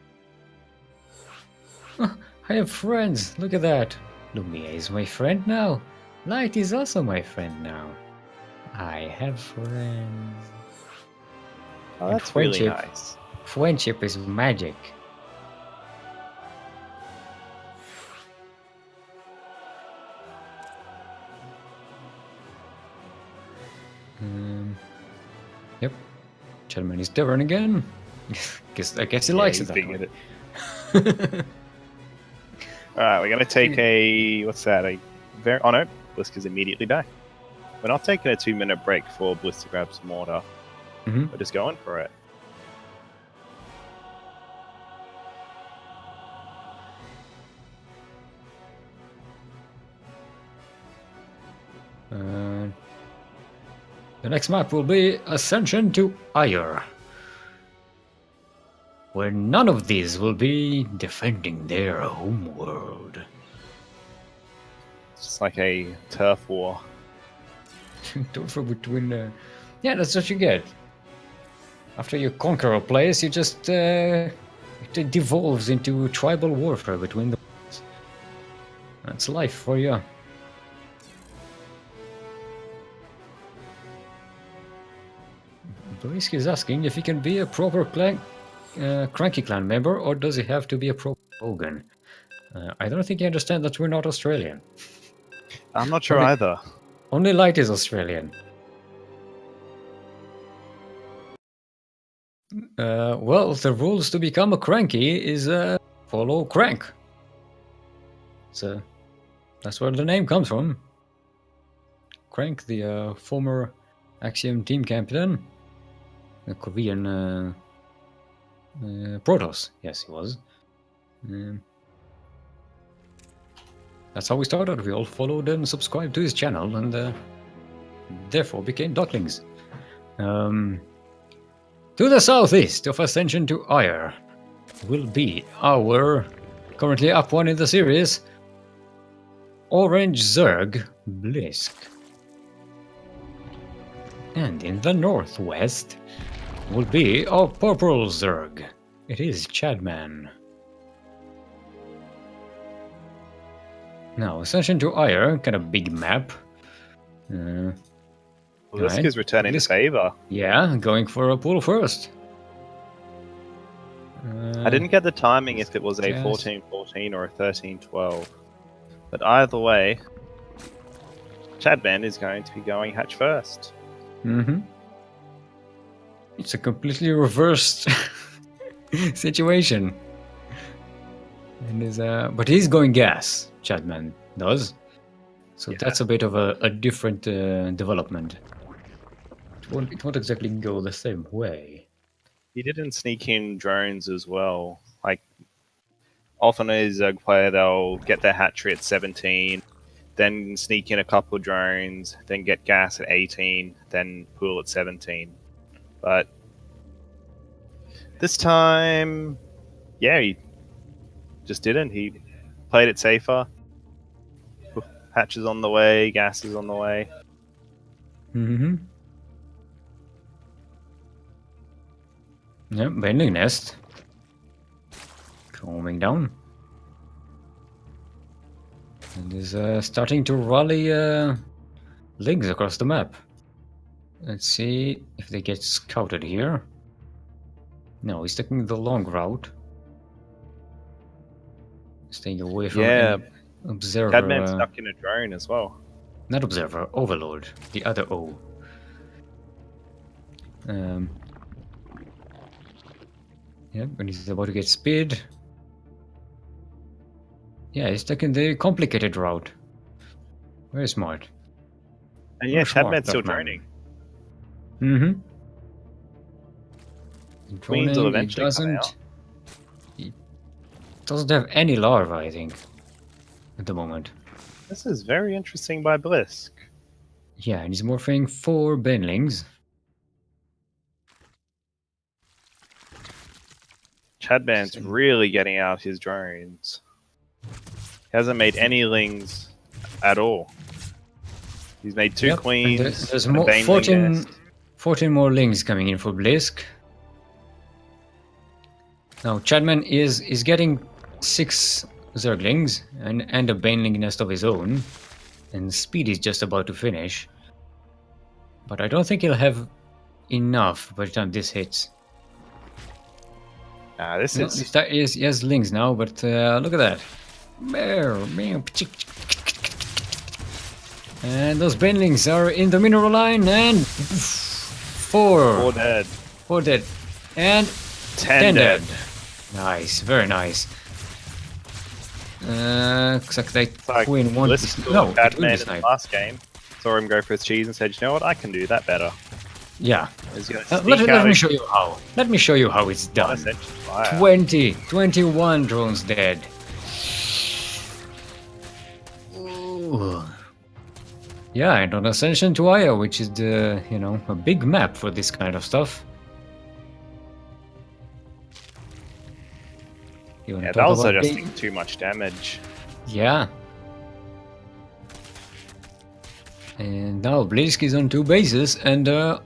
I have friends. Look at that. Lumiya is my friend now. Light is also my friend now. I have friends. Oh, And that's really friendship. nice. Friendship is magic. Yep. ChadMann is Tavern again. I guess he likes he it that figured way. it. Alright, we're going to take a... What's that? Oh no, Blisk is immediately die. We're not taking a 2-minute break for Blisk to grab some water. Mhm. We're just going for it. The next map will be Ascension to Ire, where none of these will be defending their home world. It's just like a turf war. Turf between. Yeah, that's what you get. After you conquer a place, you just it devolves into tribal warfare between the. That's life for you. Blisk is asking if he can be a proper CranKy clan member, or does he have to be a proper Hogan? I don't think he understands that we're not Australian. I'm not sure Only- either. Only Light is Australian. Well, the rules to become a CranKy is follow Crank. So that's where the name comes from. Crank, the former Axiom team captain, a Korean Protoss. Yes, he was. That's how we started. We all followed and subscribed to his channel, and therefore became Ducklings. To the southeast of Ascension to Ire will be our currently up one in the series, Orange Zerg Blisk. And in the northwest will be our Purple Zerg. It is ChadMann. Now, Ascension to Ire, kind of big map. Blisk Right. is returning the Blisk- favor. Yeah, going for a pull first. I didn't get the timing if it was a Yes. 14-14 or a 13-12. But either way, ChadMann is going to be going hatch first. Mm-hmm. It's a completely reversed situation. And but he's going gas, ChadMann does. So Yeah. that's a bit of a different development. It won't exactly go the same way. He didn't sneak in drones as well. Like, often as a player, they'll get their hatchery at 17, then sneak in a couple of drones, then get gas at 18, then pool at 17. But this time, yeah, he just didn't. He played it safer. Hatch is on the way, gas is on the way. Mm-hmm. Yeah, bending nest. Coming down. And is starting to rally links across the map. Let's see if they get scouted here. No, he's taking the long route. Staying away from Yeah, Observer. ChadMann stuck in a drone as well. Not Observer, Overlord. The other O. Yep, and he's about to get speed. Yeah, he's taking the complicated route. Very smart. And yeah, Very smart, ChadMann's still Duckman. droning. Queens will Droning, eventually come out. He doesn't have any larva, I think, at the moment. This is very interesting by Blisk. Yeah, and he's morphing 4 banelings. ChadMann's really getting out his drones. He hasn't made any lings at all. He's made 2 Yep, and queens. there's and a more, baneling 14, nest. 14 more lings coming in for Blisk. Now ChadMann is getting 6 Zerglings and a baneling nest of his own, and speed is just about to finish. But I don't think he'll have enough by the time this hits. This No, is he has lings now, but look at that. And those banelings are in the mineral line, and 4 dead. 4 dead, and 10 dead. Nice, very nice. Looks like they It's like queen one. Blisk No, ChadMann it will be in the snipe. last game. Saw him go for his cheese and said, "You know what? I can do that better." Yeah. He's gonna Let sneak out me his show you how. Let me show you how it's done. non-essential fire. 21 drones dead. Ooh. Yeah, and on Ascension to Aya, which is the, a big map for this kind of stuff. Yeah, that was just too much damage. Yeah. And now Blisk is on 2 bases and a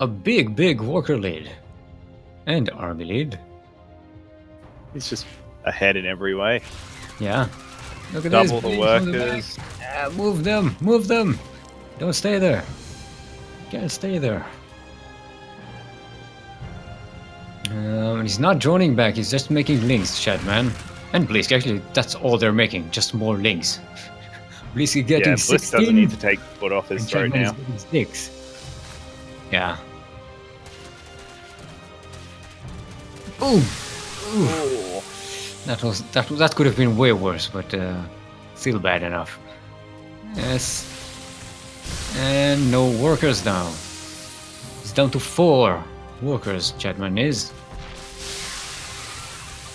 big worker lead. And army lead. He's just ahead in every way. Yeah. Look at Double this, the Blisk on workers. back. Move them. Don't stay there. Can't stay there. He's not droning back, he's just making links, ChadMann. And Blisk, actually, that's all they're making, just more links. Blisk is getting Yeah, 16. Blisk doesn't need to take the foot off his and throat ChadMann is now. getting 6. Yeah. Ooh. Ooh. That could have been way worse, but still bad enough. Yes. And no workers now. It's down to 4 workers, ChadMann is.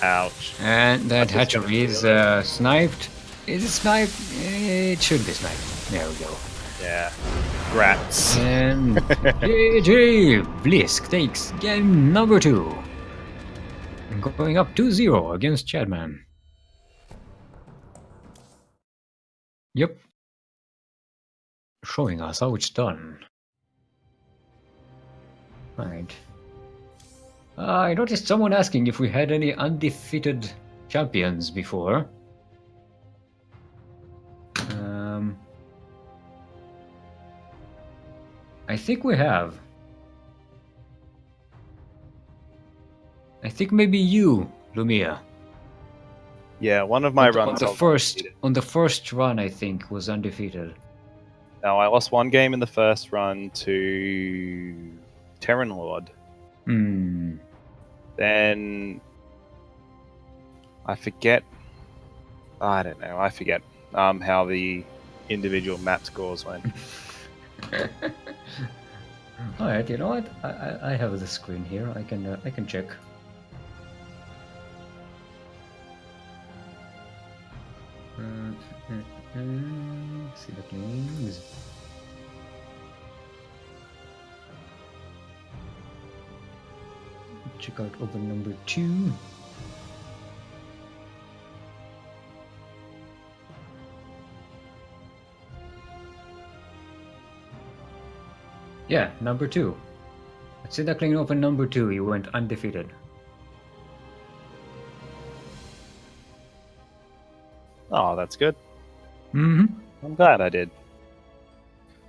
Ouch. And that That's hatchery is sniped. Is it sniped? It should be sniped. There we go. Yeah. Grats. And GG! Blisk takes game number 2. Going up 2-0 against ChadMann. Yep. Showing us how it's done. Right. I noticed someone asking if we had any undefeated champions before. I think we have. I think maybe you, Lumiya. Yeah, one of my on runs. the I was first undefeated. on the first run, I think, was undefeated. No, I lost 1 game in the first run to Terran Lord. Hmm. Then I forget. I don't know. I forget how the individual map scores went. All right, you know what? I have the screen here. I can check. Sea Ducklings. Check out open number 2. Yeah, number 2. At Sea Duckling Open number 2, you went undefeated. Oh, that's good. Mm-hmm. I'm glad I did.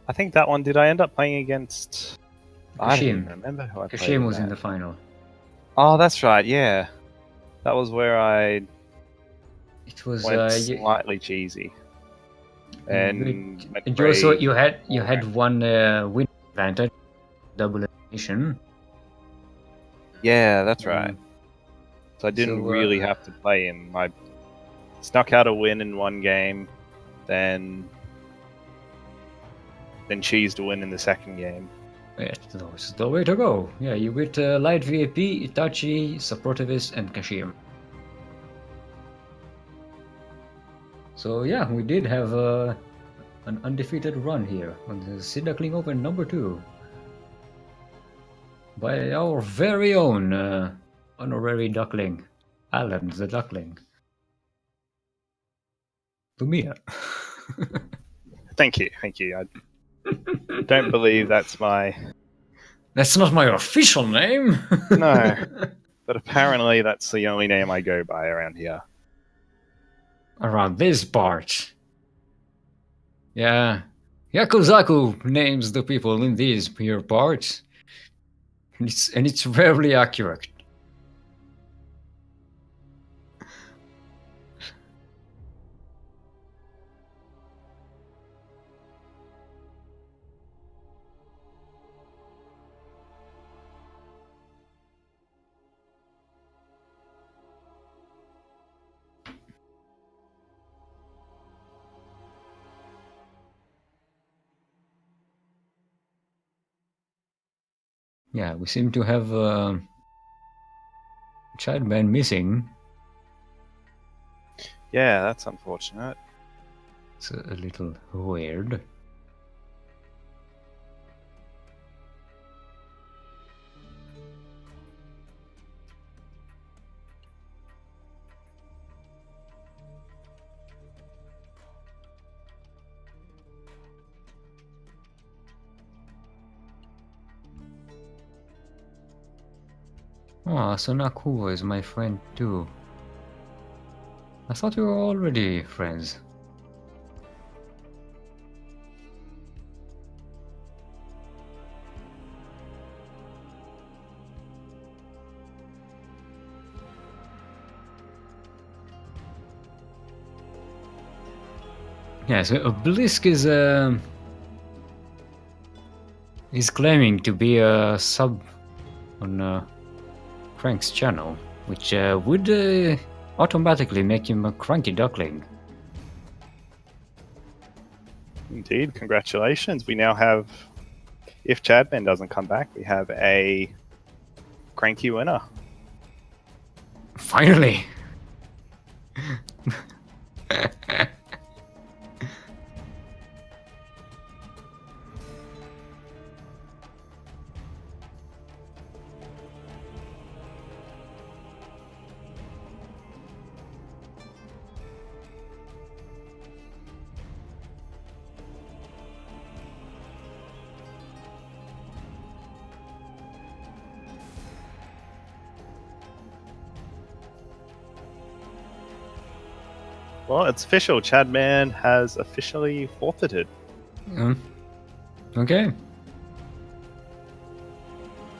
I think that one, did I end up playing against... I don't even remember who I played Kashim was with in that. the final. Oh, that's right, yeah. That was where I It was went slightly cheesy. And you also you had one win advantage, double elimination. Yeah, that's right. So I didn't really have to play him. I snuck out a win in one game, then cheesed a win in the second game. Yeah, that's the way to go. Yeah, you beat Light VIP, Itaachii, Suprotivist, and Kashir. So yeah, we did have an undefeated run here on the Sea Duckling Open number 2 by our very own honorary duckling, Alan the Duckling. Lumiya. Thank you. I don't believe that's my... That's not my official name! No, but apparently that's the only name I go by around here. Around this part. Yeah. Yakuzaku names the people in these here parts. And it's rarely accurate. Yeah, we seem to have ChadMann missing. Yeah, that's unfortunate. It's a little weird. Oh, so Nakuo is my friend too. I thought we were already friends. Yeah, so Blisk is claiming to be a sub on Crank's channel, which would automatically make him a cranky duckling. Indeed, congratulations. We now have, if ChadMann doesn't come back, we have a CranKy winner. Finally! Well, it's official. ChadMann has officially forfeited. Okay.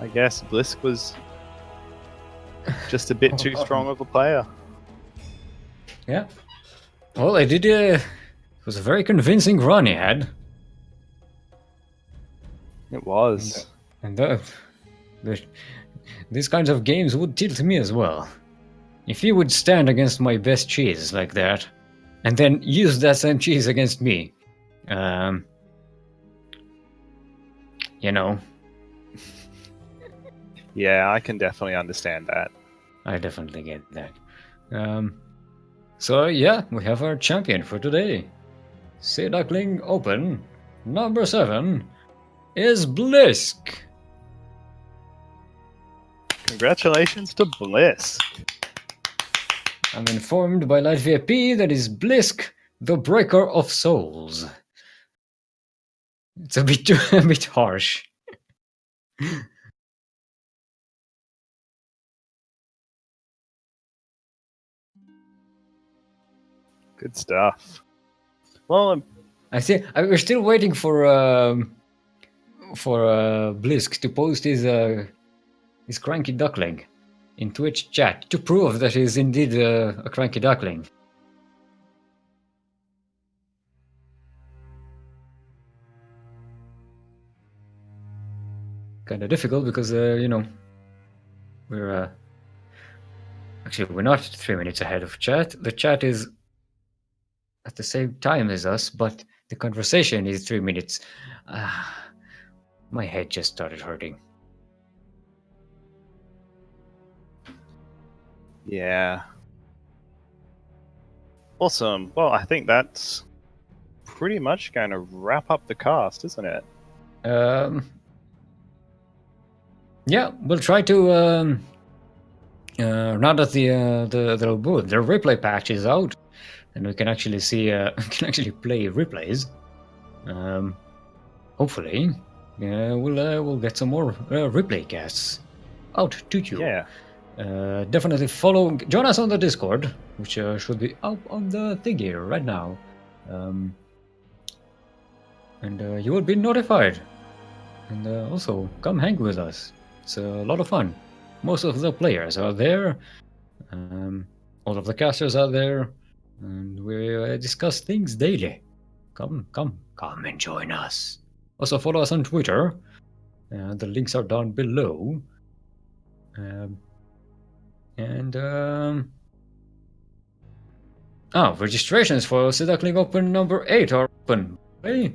I guess Blisk was just a bit too strong of a player. Yeah. Well, I did. It was a very convincing run he had. It was. And these kinds of games would tilt me as well. If he would stand against my best cheese like that, and then use that same cheese against me, you know. Yeah, I can definitely understand that. I definitely get that. So yeah, we have our champion for today. Sea Duckling Open, number 7, is Blisk. Congratulations to Blisk. I'm informed by Light VIP that is Blisk, the Breaker of Souls. It's a bit harsh. Good stuff. Well, I see. We're still waiting for Blisk to post his cranky duckling in Twitch chat to prove that he's indeed a cranky duckling. kind of difficult because we're actually we're not 3 minutes ahead of chat. The chat is at the same time as us, but the conversation is 3 minutes. My head just started hurting. Yeah. Awesome. Well, I think that's pretty much going to wrap up the cast, isn't it? Yeah, we'll try to. Now that the replay patch is out, and we can actually see, can actually play replays. Hopefully, we'll get some more replay casts out to you. Yeah. Definitely join us on the Discord, which should be up on the thingy right now, and you will be notified. And also, come hang with us. It's a lot of fun. Most of the players are there. All of the casters are there, and we discuss things daily. Come and join us. Also, follow us on Twitter. The links are down below. Registrations for Sea Duckling Open number 8 are open. Okay?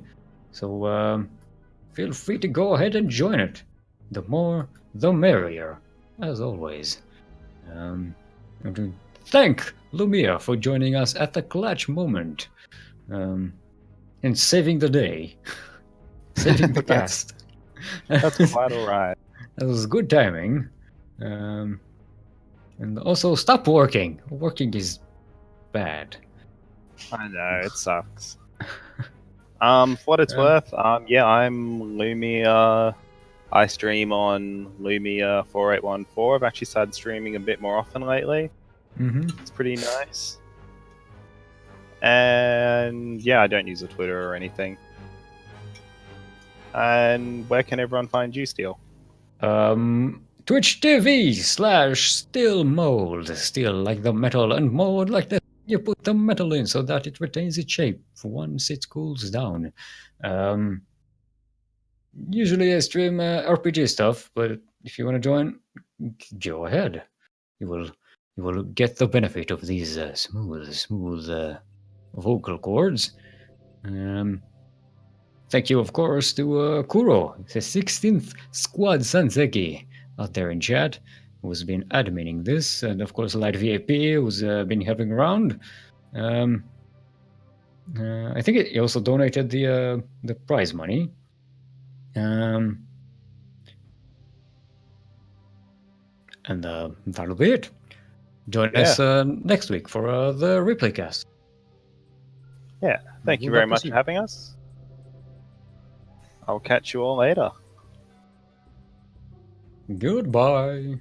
So feel free to go ahead and join it. The more, the merrier, as always. And to thank Lumiya for joining us at the clutch moment and saving the day, saving the cast. That's quite alright. That was good timing. And also, stop working. Working is bad. I know, it sucks. For what it's worth, yeah, I'm Lumiya. I stream on Lumiya 4814. I've actually started streaming a bit more often lately. It's pretty nice. And yeah, I don't use a Twitter or anything. And where can everyone find you, Steel? Twitch TV/Steel Mold. Steel like the metal and mold like the you put the metal in so that it retains its shape once it cools down. Usually I stream RPG stuff, but if you want to join, go ahead. You will get the benefit of these smooth vocal cords. Thank you, of course, to Kuro, the 16th Squad Sanseki, out there in chat, who's been adminning this, and of course, Light VIP, who's been helping around. I think he also donated the prize money. And that'll be it. Join us next week for the replay cast. Yeah, thank you very much for having us. I'll catch you all later. Goodbye.